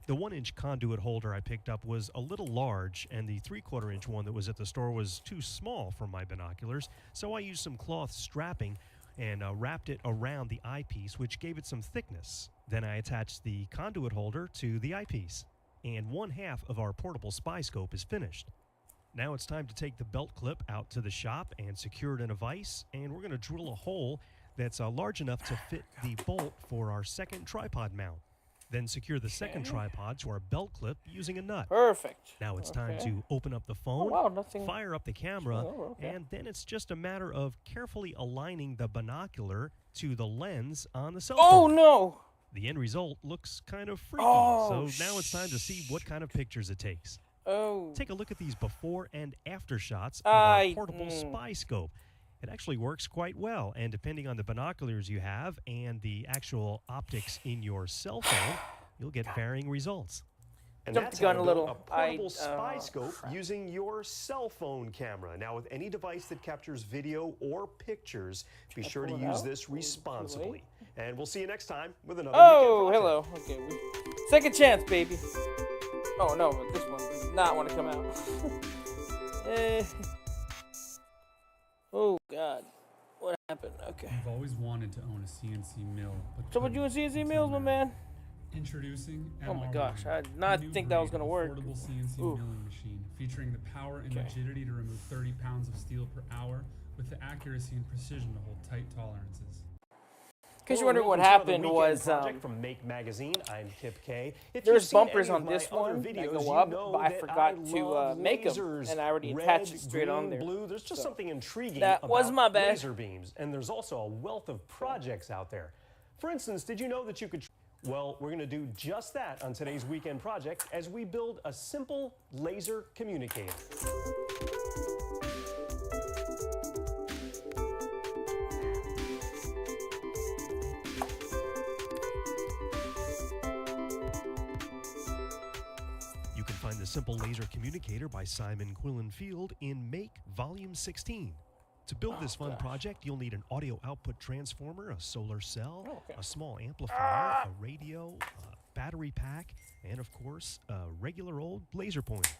Speaker 11: The 1-inch conduit holder I picked up was a little large, and the 3/4-inch one that was at the store was too small for my binoculars, so I used some cloth strapping and wrapped it around the eyepiece, which gave it some thickness. Then I attached the conduit holder to the eyepiece, and 1/2 of our portable spy scope is finished. Now it's time to take the belt clip out to the shop and secure it in a vise, and we're going to drill a hole that's large enough to fit the bolt for our second tripod mount. Then secure the second tripod to our belt clip using a nut.
Speaker 2: Perfect.
Speaker 11: Now it's time to open up the phone, fire up the camera, and then it's just a matter of carefully aligning the binocular to the lens on the cell phone.
Speaker 2: Oh, no!
Speaker 11: The end result looks kind of freaky, so now it's time to see what kind of pictures it takes.
Speaker 2: Oh.
Speaker 11: Take a look at these before and after shots of our portable spy scope. It actually works quite well, and depending on the binoculars you have and the actual optics in your cell phone, you'll get varying results. And
Speaker 2: Jumped
Speaker 11: that's
Speaker 2: the gun
Speaker 11: how
Speaker 2: a
Speaker 11: to build
Speaker 2: little.
Speaker 11: a portable spy scope using your cell phone camera. Now, with any device that captures video or pictures, be sure to use this responsibly. And we'll see you next time with another weekend project.
Speaker 2: Hello. Okay, second chance, baby. Oh no, but this one does not want to come out. Oh God, what happened? Okay.
Speaker 10: You've always wanted to own a CNC mill, but
Speaker 2: So what you in CNC mills, my man?
Speaker 10: Introducing
Speaker 2: Oh my
Speaker 10: MR1,
Speaker 2: gosh, I did not think that was gonna work.
Speaker 10: Affordable CNC milling machine featuring the power and rigidity to remove 30 pounds of steel per hour with the accuracy and precision to hold tight tolerances.
Speaker 2: In case you're wondering what happened was,
Speaker 11: from Make Magazine, I'm Kip K.
Speaker 2: There's bumpers on this one that go up, but I forgot to make them, and I already attached it straight on there.
Speaker 11: Blue. There's just something intriguing
Speaker 2: that was my bad.
Speaker 11: Laser beams, and there's also a wealth of projects out there. For instance, did you know that you could... Well, we're going to do just that on today's weekend project as we build a simple laser communicator. You can find the Simple Laser Communicator by Simon Quillen Field in Make Volume 16. To build this fun project, you'll need an audio output transformer, a solar cell, a small amplifier, a radio, a battery pack, and of course, a regular old laser pointer.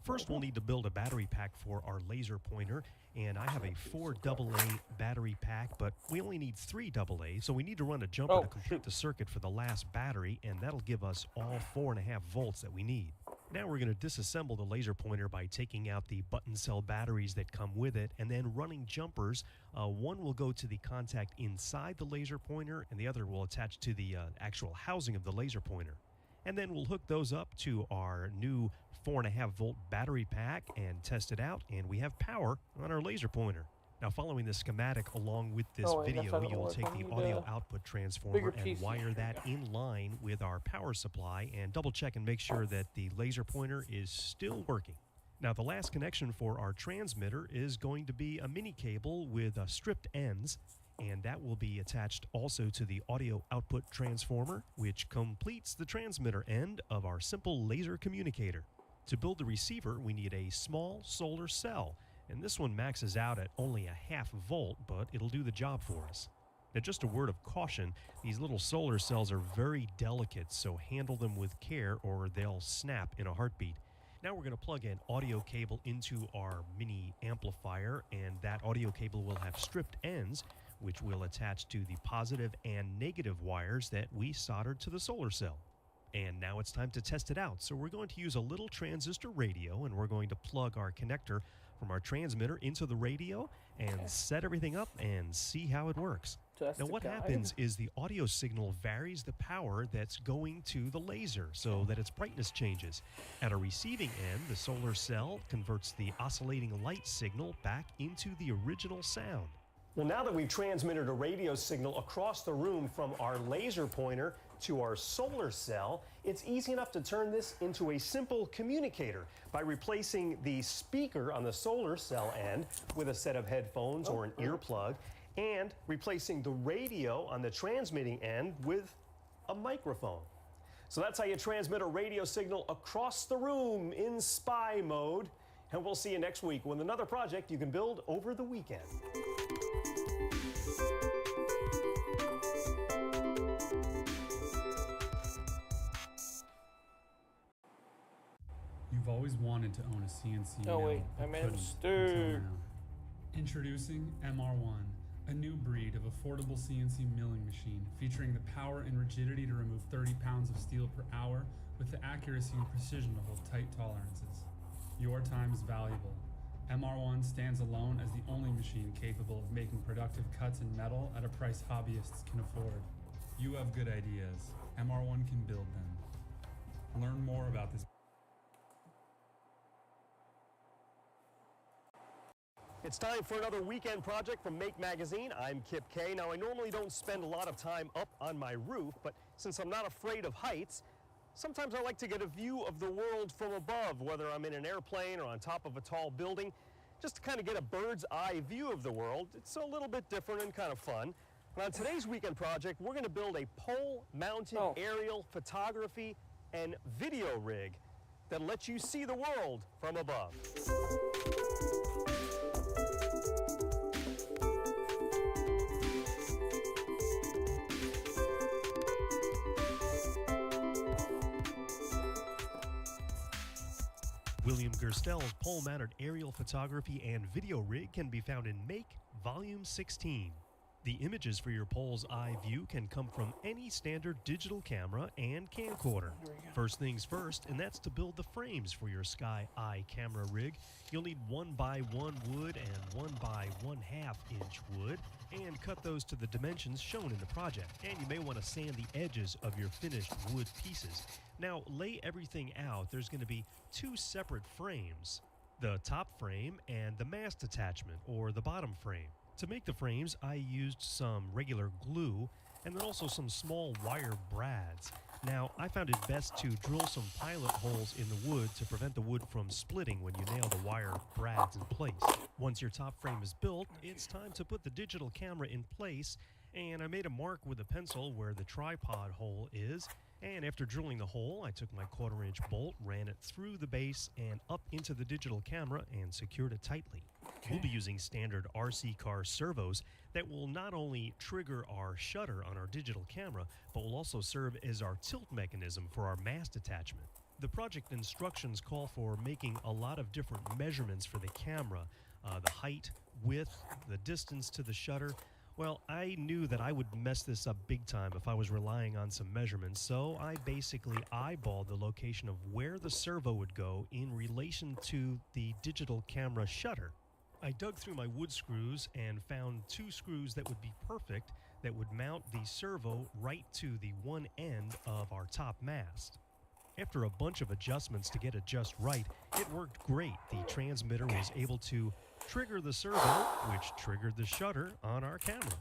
Speaker 11: First, we'll need to build a battery pack for our laser pointer, and I have a 4 AA battery pack, but we only need 3 AA, so we need to run a jumper to complete the circuit for the last battery, and that'll give us all 4.5 volts that we need. Now we're going to disassemble the laser pointer by taking out the button cell batteries that come with it and then running jumpers. One will go to the contact inside the laser pointer and the other will attach to the actual housing of the laser pointer. And then we'll hook those up to our new 4.5 volt battery pack and test it out, and we have power on our laser pointer. Now, following the schematic along with this video, you'll take the audio output transformer and wire that in line with our power supply and double check and make sure that the laser pointer is still working. Now, the last connection for our transmitter is going to be a mini cable with stripped ends, and that will be attached also to the audio output transformer, which completes the transmitter end of our simple laser communicator. To build the receiver, we need a small solar cell. And this one maxes out at only a 0.5 volt, but it'll do the job for us. Now, just a word of caution, these little solar cells are very delicate, so handle them with care or they'll snap in a heartbeat. Now we're going to plug an audio cable into our mini amplifier, and that audio cable will have stripped ends, which will attach to the positive and negative wires that we soldered to the solar cell. And now it's time to test it out. So we're going to use a little transistor radio, and we're going to plug our connector from our transmitter into the radio and set everything up and see how it works. Now what happens is the audio signal varies the power that's going to the laser so that its brightness changes. At a receiving end, the solar cell converts the oscillating light signal back into the original sound. Well, now that we've transmitted a radio signal across the room from our laser pointer to our solar cell, it's easy enough to turn this into a simple communicator by replacing the speaker on the solar cell end with a set of headphones or an earplug, and replacing the radio on the transmitting end with a microphone. So that's how you transmit a radio signal across the room in spy mode. And we'll see you next week with another project you can build over the weekend.
Speaker 10: You've always wanted to own a CNC
Speaker 2: Oh
Speaker 10: mill,
Speaker 2: wait, I
Speaker 10: but
Speaker 2: made a
Speaker 10: couldn't
Speaker 2: mistake.
Speaker 10: until now. Introducing MR1, a new breed of affordable CNC milling machine featuring the power and rigidity to remove 30 pounds of steel per hour with the accuracy and precision to hold tight tolerances. Your time is valuable. MR1 stands alone as the only machine capable of making productive cuts in metal at a price hobbyists can afford. You have good ideas. MR1 can build them. Learn more about this.
Speaker 11: It's time for another weekend project from Make Magazine. I'm Kip K. Now, I normally don't spend a lot of time up on my roof, but since I'm not afraid of heights, sometimes I like to get a view of the world from above, whether I'm in an airplane or on top of a tall building. just to kind of get a bird's eye view of the world. It's a little bit different and kind of fun. And on today's weekend project, we're going to build a pole-mounted aerial photography and video rig that lets you see the world from above. William Gerstel's pole-mounted aerial photography and video rig can be found in Make Volume 16. The images for your pole's eye view can come from any standard digital camera and camcorder. First things first, and that's to build the frames for your Sky Eye camera rig. You'll need 1x1 wood and 1x1/2 inch wood, and cut those to the dimensions shown in the project. And you may want to sand the edges of your finished wood pieces. Now, lay everything out. There's going to be two separate frames, the top frame and the mast attachment, or the bottom frame. To make the frames, I used some regular glue and then also some small wire brads. Now, I found it best to drill some pilot holes in the wood to prevent the wood from splitting when you nail the wire brads in place. Once your top frame is built, it's time to put the digital camera in place, and I made a mark with a pencil where the tripod hole is. And after drilling the hole, I took my 1/4-inch bolt, ran it through the base and up into the digital camera and secured it tightly. We'll be using standard RC car servos that will not only trigger our shutter on our digital camera, but will also serve as our tilt mechanism for our mast attachment. The project instructions call for making a lot of different measurements for the camera, the height, width, the distance to the shutter. Well, I knew that I would mess this up big time if I was relying on some measurements, so I basically eyeballed the location of where the servo would go in relation to the digital camera shutter. I dug through my wood screws and found 2 screws that would be perfect that would mount the servo right to the one end of our top mast. After a bunch of adjustments to get it just right, it worked great. The transmitter was able to trigger the servo, which triggered the shutter on our camera.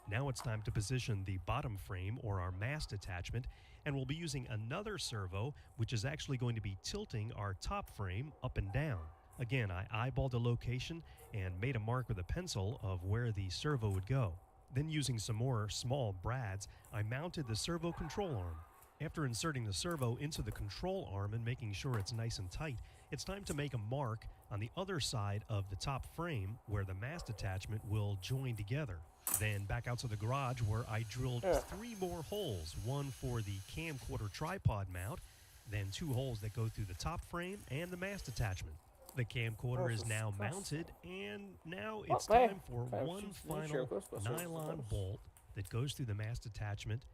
Speaker 11: Now it's time to position the bottom frame, or our mast attachment, and we'll be using another servo, which is actually going to be tilting our top frame up and down. Again, I eyeballed a location and made a mark with a pencil of where the servo would go. Then, using some more small brads, I mounted the servo control arm. After inserting the servo into the control arm and making sure it's nice and tight, it's time to make a mark on the other side of the top frame where the mast attachment will join together. Then back out to the garage where I drilled 3 more holes, one for the camcorder tripod mount, then 2 holes that go through the top frame and the mast attachment. The camcorder is now mounted, and now it's time for one final nylon bolt that goes through the mast attachment.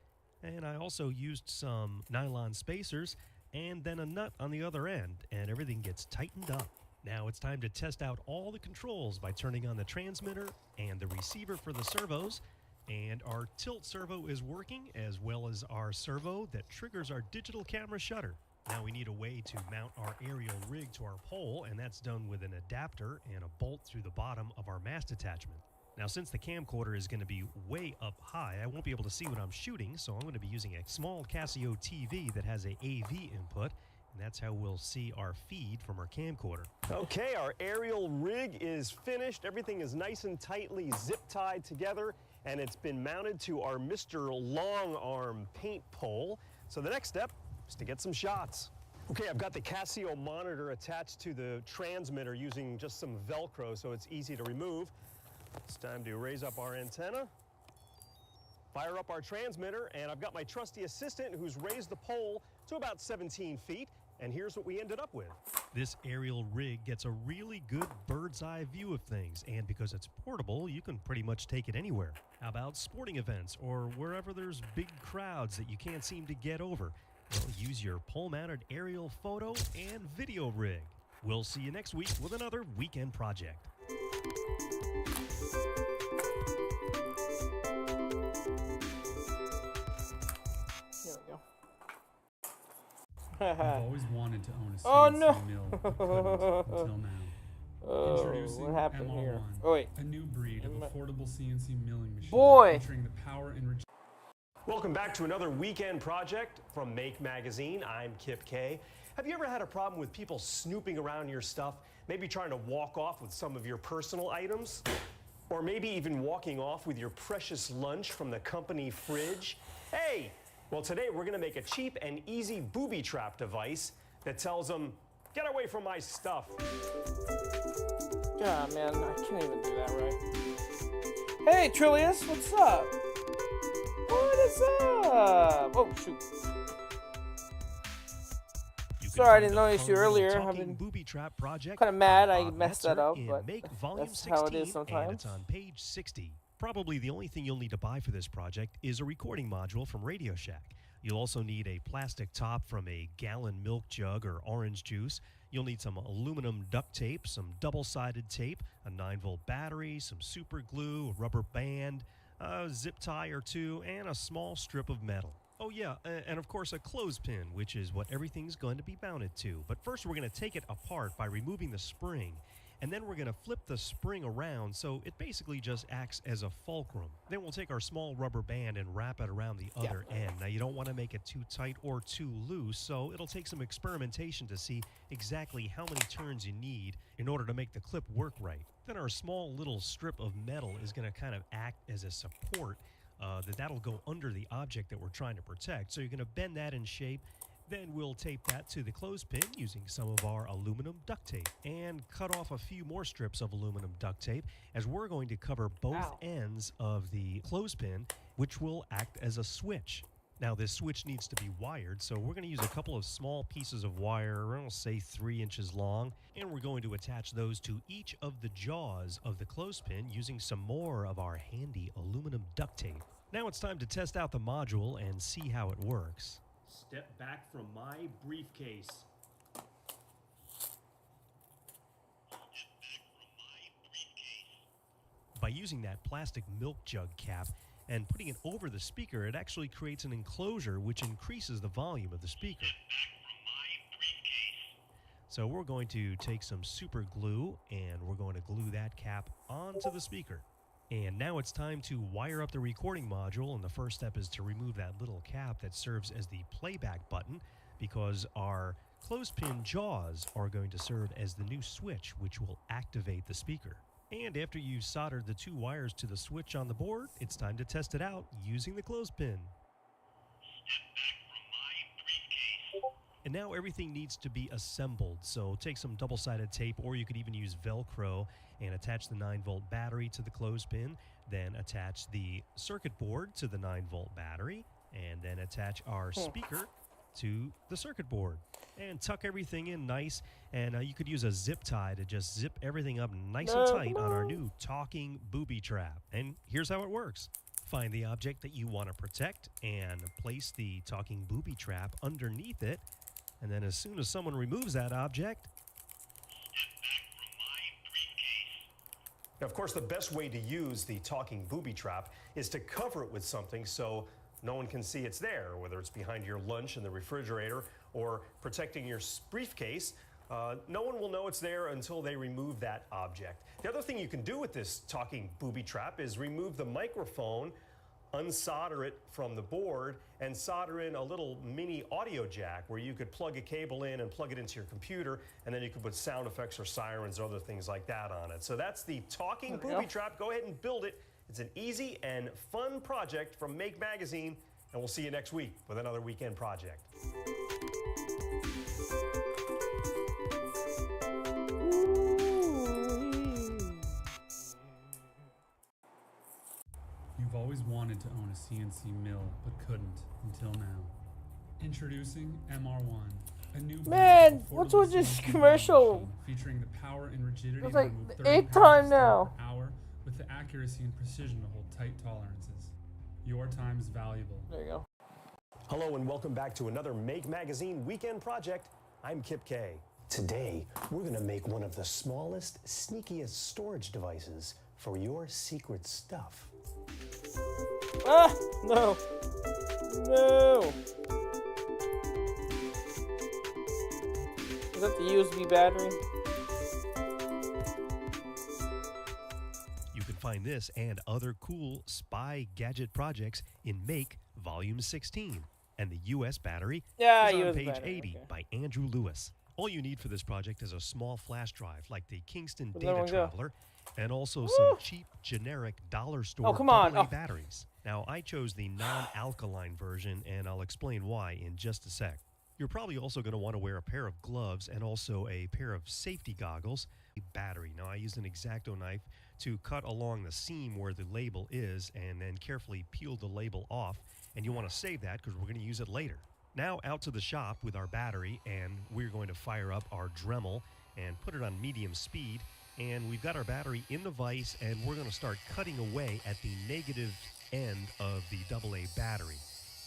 Speaker 11: And I also used some nylon spacers and then a nut on the other end, and everything gets tightened up. Now it's time to test out all the controls by turning on the transmitter and the receiver for the servos. And our tilt servo is working, as well as our servo that triggers our digital camera shutter. Now we need a way to mount our aerial rig to our pole, and that's done with an adapter and a bolt through the bottom of our mast attachment. Now, since the camcorder is going to be way up high, I won't be able to see what I'm shooting, so I'm going to be using a small Casio TV that has a AV input, and that's how we'll see our feed from our camcorder. Okay, our aerial rig is finished. Everything is nice and tightly zip-tied together, and it's been mounted to our Mr. Long Arm paint pole. So the next step is to get some shots. Okay, I've got the Casio monitor attached to the transmitter using just some Velcro, so it's easy to remove. It's time to raise up our antenna, fire up our transmitter, and I've got my trusty assistant who's raised the pole to about 17 feet, and here's what we ended up with. This aerial rig gets a really good bird's eye view of things, and because it's portable, you can pretty much take it anywhere. How about sporting events or wherever there's big crowds that you can't seem to get over? Well, use your pole-mounted aerial photo and video rig. We'll see you next week with another weekend project.
Speaker 10: I've always wanted to own a CNC mill, but couldn't until now. Introducing
Speaker 2: what happened
Speaker 10: MR1,
Speaker 2: here? Oh, wait.
Speaker 10: a new breed of affordable CNC milling machine featuring the power and
Speaker 11: Welcome back to another weekend project from Make Magazine. I'm Kip K. Have you ever had a problem with people snooping around your stuff? Maybe trying to walk off with some of your personal items? Or maybe even walking off with your precious lunch from the company fridge? Hey! Well, today we're gonna make a cheap and easy booby trap device that tells them, get away from my stuff.
Speaker 2: God, man, I can't even do that right. Hey, Trillius, what's up? What is up? Oh, shoot. Sorry, I didn't notice you earlier. I've been
Speaker 11: booby trap project
Speaker 2: kind of mad I messed that up,
Speaker 11: in
Speaker 2: but
Speaker 11: Make Volume
Speaker 2: that's
Speaker 11: 16,
Speaker 2: how it is sometimes.
Speaker 11: and it's on page 60. Probably the only thing you'll need to buy for this project is a recording module from Radio Shack. You'll also need a plastic top from a gallon milk jug or orange juice. You'll need some aluminum duct tape, some double-sided tape, a 9-volt battery, some super glue, a rubber band, a zip tie or two, and a small strip of metal. Oh yeah, and of course a clothespin, which is what everything's going to be mounted to. But first we're going to take it apart by removing the spring, and then we're going to flip the spring around so it basically just acts as a fulcrum. Then we'll take our small rubber band and wrap it around the other end. Now you don't want to make it too tight or too loose, so it'll take some experimentation to see exactly how many turns you need in order to make the clip work right. Then our small little strip of metal is going to kind of act as a support. That'll go under the object that we're trying to protect. So you're going to bend that in shape. Then we'll tape that to the clothespin using some of our aluminum duct tape and cut off a few more strips of aluminum duct tape as we're going to cover both ends of the clothespin, which will act as a switch. Now this switch needs to be wired, so we're going to use a couple of small pieces of wire, I'll say 3 inches long, and we're going to attach those to each of the jaws of the clothespin using some more of our handy aluminum duct tape. Now it's time to test out the module and see how it works. Step back from my briefcase. By using that plastic milk jug cap and putting it over the speaker, it actually creates an enclosure which increases the volume of the speaker. So we're going to take some super glue and we're going to glue that cap onto the speaker. And now it's time to wire up the recording module, and the first step is to remove that little cap that serves as the playback button, because our clothespin jaws are going to serve as the new switch which will activate the speaker. And after you've soldered the 2 wires to the switch on the board, it's time to test it out using the clothespin. And now everything needs to be assembled, so take some double-sided tape, or you could even use Velcro, and attach the 9-volt battery to the clothespin, then attach the circuit board to the 9-volt battery, and then attach our speaker to the circuit board. And tuck everything in nice, and you could use a zip tie to just zip everything up nice and tight on our new talking booby trap. And here's how it works. Find the object that you want to protect and place the talking booby trap underneath it, and then as soon as someone removes that object, now, of course, the best way to use the talking booby trap is to cover it with something so no one can see it's there, whether it's behind your lunch in the refrigerator or protecting your briefcase. No one will know it's there until they remove that object. The other thing you can do with this talking booby trap is remove the microphone, unsolder it from the board, and solder in a little mini audio jack where you could plug a cable in and plug it into your computer, and then you could put sound effects or sirens or other things like that on it. So that's the talking booby trap. Go ahead and build it. It's an easy and fun project from Make Magazine, and we'll see you next week with another weekend project.
Speaker 10: You've always wanted to own a CNC mill, but couldn't until now. Introducing MR1, a new
Speaker 2: what's with this commercial?
Speaker 10: Featuring the power and rigidity
Speaker 2: it's
Speaker 10: to
Speaker 2: like
Speaker 10: remove
Speaker 2: the
Speaker 10: 30
Speaker 2: 8th
Speaker 10: pounds
Speaker 2: time
Speaker 10: of steel
Speaker 2: now.
Speaker 10: per hour with the accuracy and precision to hold tight tolerances. Your time is valuable.
Speaker 2: There you go.
Speaker 11: Hello and welcome back to another Make Magazine weekend project. I'm Kip K. Today, we're going to make one of the smallest, sneakiest storage devices for your secret stuff.
Speaker 2: Ah, no. No. Is that the USB battery?
Speaker 11: You can find this and other cool spy gadget projects in Make Volume 16. And the US battery is on
Speaker 2: US
Speaker 11: page
Speaker 2: battery,
Speaker 11: 80 by Andrew Lewis. All you need for this project is a small flash drive like the Kingston
Speaker 2: Where'd that
Speaker 11: Data
Speaker 2: one go?
Speaker 11: Traveler and also some cheap generic dollar store
Speaker 2: come on.
Speaker 11: AA
Speaker 2: Oh.
Speaker 11: batteries. Now, I chose the non-alkaline version, and I'll explain why in just a sec. You're probably also going to want to wear a pair of gloves and also a pair of safety goggles. A battery. Now, I used an X-Acto knife to cut along the seam where the label is and then carefully peel the label off. And you want to save that because we're going to use it later. Now out to the shop with our battery, and we're going to fire up our Dremel and put it on medium speed. And we've got our battery in the vise, and we're going to start cutting away at the negative end of the AA battery.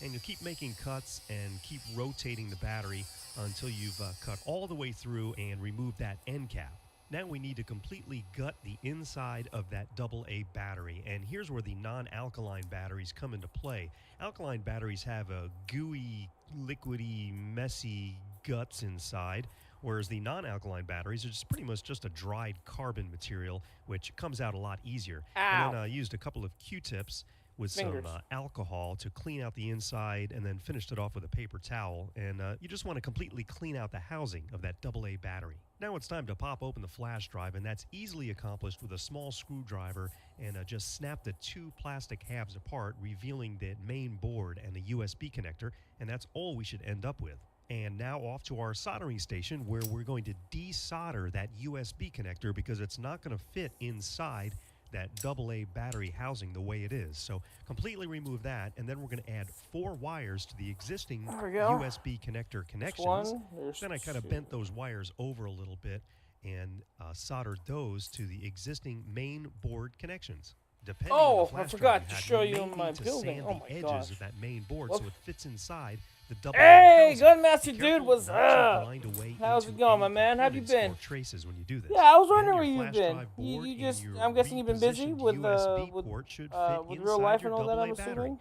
Speaker 11: And you'll keep making cuts and keep rotating the battery until you've cut all the way through and remove that end cap. Now we need to completely gut the inside of that AA battery, and here's where the non-alkaline batteries come into play. Alkaline batteries have a gooey, liquidy, messy guts inside, whereas the non-alkaline batteries are just pretty much just a dried carbon material, which comes out a lot easier.
Speaker 2: Ow.
Speaker 11: And then I used a couple of Q-tips with
Speaker 2: Fingers.
Speaker 11: some alcohol to clean out the inside, and then finished it off with a paper towel. And you just want to completely clean out the housing of that AA battery. Now it's time to pop open the flash drive, and that's easily accomplished with a small screwdriver, and just snap the two plastic halves apart, revealing the main board and the USB connector, and that's all we should end up with. And now off to our soldering station, where we're going to desolder that USB connector because it's not going to fit inside that AA battery housing the way it is. So completely remove that, and then we're going to add 4 wires to the existing USB connector connections. Then I kind of bent those wires over a little bit and soldered those to the existing main board connections. Depending on the flash
Speaker 2: I forgot
Speaker 11: drive
Speaker 2: to
Speaker 11: you
Speaker 2: show
Speaker 11: have,
Speaker 2: you
Speaker 11: may need
Speaker 2: my
Speaker 11: to
Speaker 2: building.
Speaker 11: sand
Speaker 2: Oh
Speaker 11: the
Speaker 2: my
Speaker 11: edges
Speaker 2: gosh.
Speaker 11: of that main board so it fits inside the AA
Speaker 2: Hey,
Speaker 11: housing.
Speaker 2: Gunmaster
Speaker 11: Be
Speaker 2: dude,
Speaker 11: careful
Speaker 2: what's
Speaker 11: not to
Speaker 2: up?
Speaker 11: grind away
Speaker 2: How's
Speaker 11: into
Speaker 2: it going, my
Speaker 11: any
Speaker 2: man? How have you
Speaker 11: components or
Speaker 2: been?
Speaker 11: traces when you do this.
Speaker 2: Yeah, I was
Speaker 11: Then
Speaker 2: wondering
Speaker 11: your
Speaker 2: where you've
Speaker 11: flash
Speaker 2: been.
Speaker 11: drive
Speaker 2: You
Speaker 11: board
Speaker 2: just,
Speaker 11: and your
Speaker 2: I'm guessing you've been busy
Speaker 11: repositioned
Speaker 2: with
Speaker 11: USB port should fit
Speaker 2: with
Speaker 11: inside
Speaker 2: real life
Speaker 11: your
Speaker 2: and all that,
Speaker 11: AA
Speaker 2: I'm
Speaker 11: battery.
Speaker 2: assuming.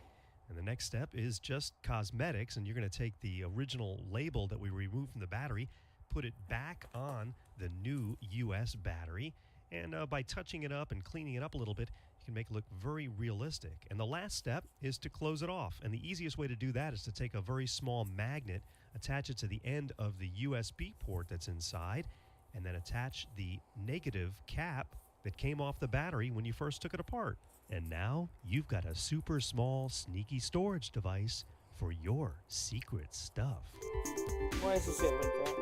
Speaker 11: And the next step is just cosmetics, and you're going to take the original label that we removed from the battery, put it back on the new US battery, and by touching it up and cleaning it up a little bit, you can make it look very realistic. And the last step is to close it off, and the easiest way to do that is to take a very small magnet, attach it to the end of the USB port that's inside, and then attach the negative cap that came off the battery when you first took it apart. And now you've got a super small, sneaky storage device for your secret stuff.
Speaker 2: Why is this it like that?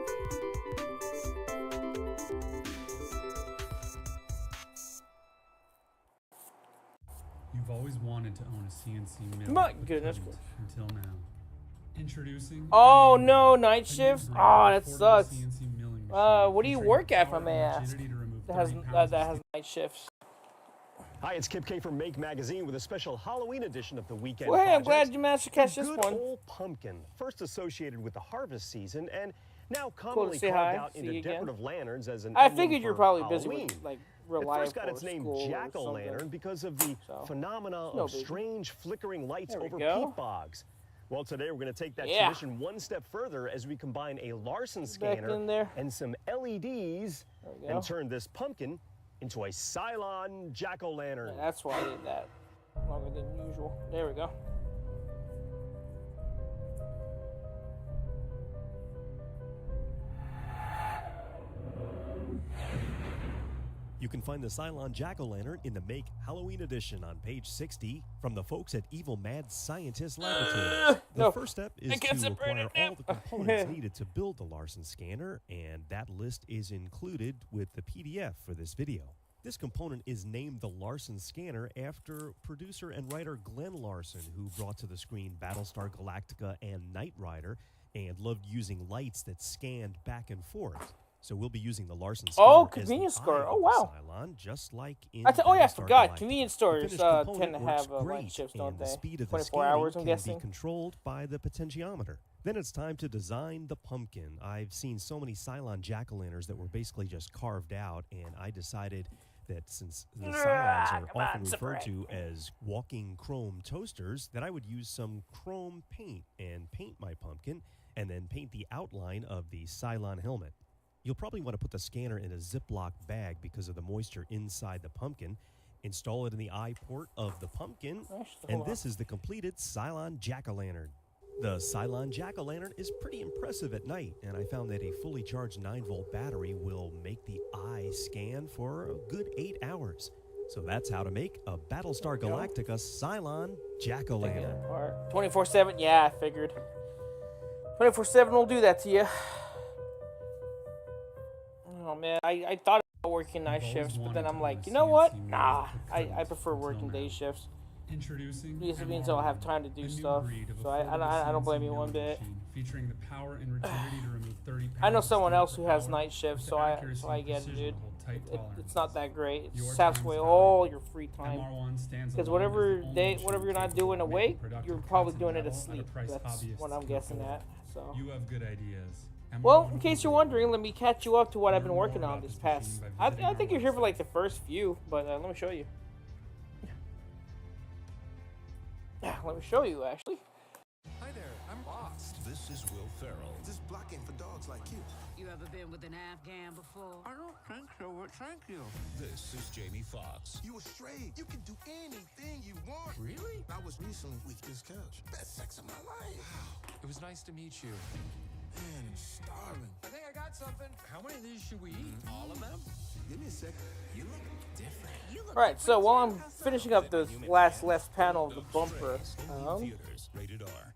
Speaker 10: You've always wanted to own a CNC mill.
Speaker 2: My
Speaker 10: but
Speaker 2: goodness.
Speaker 10: couldn't until now. Introducing.
Speaker 2: Oh
Speaker 10: MR1,
Speaker 2: no,
Speaker 10: a
Speaker 2: night
Speaker 10: new
Speaker 2: shifts.
Speaker 10: breed
Speaker 2: Oh,
Speaker 10: of
Speaker 2: that
Speaker 10: portable
Speaker 2: sucks.
Speaker 10: CNC milling
Speaker 2: What do you
Speaker 10: machine
Speaker 2: work at, if I
Speaker 10: featuring
Speaker 2: may
Speaker 10: power and
Speaker 2: ask?
Speaker 10: rigidity to remove
Speaker 2: That has
Speaker 10: 30
Speaker 2: that
Speaker 10: pounds of
Speaker 2: has night shifts.
Speaker 12: Hi, it's Kip K from Make Magazine with a special Halloween edition of the Weekend
Speaker 2: Well, hey, I'm
Speaker 12: Project.
Speaker 2: glad you managed to catch this
Speaker 12: Good
Speaker 2: one.
Speaker 12: old pumpkin, first associated with the harvest season, and now
Speaker 2: Cool to
Speaker 12: commonly
Speaker 2: say
Speaker 12: carved
Speaker 2: hi.
Speaker 12: out
Speaker 2: See
Speaker 12: into
Speaker 2: you again.
Speaker 12: decorative lanterns as an
Speaker 2: I
Speaker 12: emblem
Speaker 2: figured you're
Speaker 12: for
Speaker 2: probably busy
Speaker 12: Halloween.
Speaker 2: with like real
Speaker 12: It
Speaker 2: life
Speaker 12: first got
Speaker 2: or
Speaker 12: its name
Speaker 2: school or
Speaker 12: jack-o'-lantern
Speaker 2: something.
Speaker 12: because of the phenomena
Speaker 2: no
Speaker 12: of
Speaker 2: biggie.
Speaker 12: strange flickering lights
Speaker 2: There we
Speaker 12: over
Speaker 2: go.
Speaker 12: peat bogs. Well, today we're going to take that
Speaker 2: Yeah.
Speaker 12: tradition one step further as we combine a Larson
Speaker 2: Back
Speaker 12: scanner
Speaker 2: in there.
Speaker 12: and some LEDs
Speaker 2: There we go.
Speaker 12: and turn this pumpkin into a Cylon jack-o'-lantern.
Speaker 2: Yeah, that's why I did that. Longer than usual. There we go.
Speaker 11: You can find the Cylon Jack-O-Lantern in the Make Halloween edition on page 60 from the folks at Evil Mad Scientist Laboratories. The
Speaker 2: No,
Speaker 11: first step
Speaker 2: I
Speaker 11: is
Speaker 2: can't
Speaker 11: to
Speaker 2: separate
Speaker 11: acquire
Speaker 2: it
Speaker 11: all the components needed to build the Larson scanner, and that list is included with the PDF for this video. This component is named the Larson scanner after producer and writer Glenn Larson, who brought to the screen Battlestar Galactica and Knight Rider and loved using lights that scanned back and forth. So we'll be using the Larson scanner
Speaker 2: Oh,
Speaker 11: as the
Speaker 2: convenience
Speaker 11: eye
Speaker 2: store.
Speaker 11: of
Speaker 2: Oh,
Speaker 11: the
Speaker 2: wow.
Speaker 11: Cylon, just like in
Speaker 2: Oh yeah, I
Speaker 11: Battlestar
Speaker 2: forgot.
Speaker 11: Galactica.
Speaker 2: Convenience
Speaker 11: The
Speaker 2: stores
Speaker 11: finished
Speaker 2: tend
Speaker 11: component
Speaker 2: to
Speaker 11: works
Speaker 2: have light
Speaker 11: great,
Speaker 2: shifts,
Speaker 11: and
Speaker 2: don't
Speaker 11: the
Speaker 2: they?
Speaker 11: speed of the
Speaker 2: 24
Speaker 11: scanning
Speaker 2: hours, I'm
Speaker 11: can
Speaker 2: guessing.
Speaker 11: be controlled by the potentiometer. Then it's time to design the pumpkin. I've seen so many Cylon jack-o'-lanterns that were basically just carved out, and I decided that since the Cylons are often referred to as walking chrome toasters, that I would use some chrome paint and paint my pumpkin, and then paint the outline of the Cylon helmet. You'll probably want to put the scanner in a Ziploc bag because of the moisture inside the pumpkin. Install it in the eye port of the pumpkin, and this is the completed Cylon jack-o'-lantern. The Cylon Jack-O-Lantern is pretty impressive at night, and I found that a fully charged 9-volt battery will make the eye scan for a good 8 hours. So that's how to make a Battlestar Galactica Cylon Jack-O-Lantern.
Speaker 2: 24/7, yeah, I figured. 24/7 will do that to you. Oh man, I thought about working night shifts, but then I'm like, you know what? Nah, I prefer working day shifts.
Speaker 10: Introducing
Speaker 2: Because it means I'll have time to do stuff. So I don't blame you one bit.
Speaker 10: Featuring the power and rigidity to remove 30
Speaker 2: I know
Speaker 10: pounds
Speaker 2: someone
Speaker 10: of
Speaker 2: else who has
Speaker 10: power
Speaker 2: night shifts,
Speaker 10: with
Speaker 2: so
Speaker 10: the
Speaker 2: I
Speaker 10: accuracy
Speaker 2: get
Speaker 10: and
Speaker 2: it, dude.
Speaker 10: precision of tight
Speaker 2: It's not that great. It
Speaker 10: Your
Speaker 2: saps
Speaker 10: time's
Speaker 2: away
Speaker 10: valuable.
Speaker 2: all your free time.
Speaker 10: MR1 stands
Speaker 2: Because
Speaker 10: alone as
Speaker 2: whatever
Speaker 10: the only
Speaker 2: day,
Speaker 10: machine
Speaker 2: whatever you're not
Speaker 10: capable
Speaker 2: doing
Speaker 10: of
Speaker 2: awake,
Speaker 10: making productive
Speaker 2: you're probably
Speaker 10: cuts
Speaker 2: doing
Speaker 10: in
Speaker 2: it
Speaker 10: metal at a
Speaker 2: asleep.
Speaker 10: price
Speaker 2: That's
Speaker 10: hobbyists
Speaker 2: what I'm
Speaker 10: can
Speaker 2: guessing
Speaker 10: afford.
Speaker 2: at. So.
Speaker 10: You have good ideas.
Speaker 2: Well,
Speaker 10: MR1
Speaker 2: in case you're
Speaker 10: will
Speaker 2: wondering, let me catch you up to what I've been
Speaker 10: learn more
Speaker 2: working on
Speaker 10: about
Speaker 2: this
Speaker 10: this
Speaker 2: past.
Speaker 10: machine by
Speaker 2: I
Speaker 10: visiting
Speaker 2: think
Speaker 10: our
Speaker 2: you're here for
Speaker 10: website.
Speaker 2: like the first few, but let me show you. Let me show you actually.
Speaker 3: Hi there, I'm lost. This is Will Ferrell.
Speaker 4: This block ain't for dogs like you.
Speaker 5: You ever been with an Afghan before?
Speaker 8: I don't think so, but thank you.
Speaker 3: This is Jamie Foxx.
Speaker 4: You were straight. You can do anything you want.
Speaker 3: Really?
Speaker 4: I was recently with this couch. Best sex of my life.
Speaker 3: It was nice to meet you.
Speaker 4: Man, I'm starving.
Speaker 3: I think I got something. How many of these should we eat? All of them?
Speaker 4: Give me a sec.
Speaker 6: You look different.
Speaker 2: Alright, so while I'm finishing up the last left panel of the bumper,
Speaker 3: Theaters, rated R.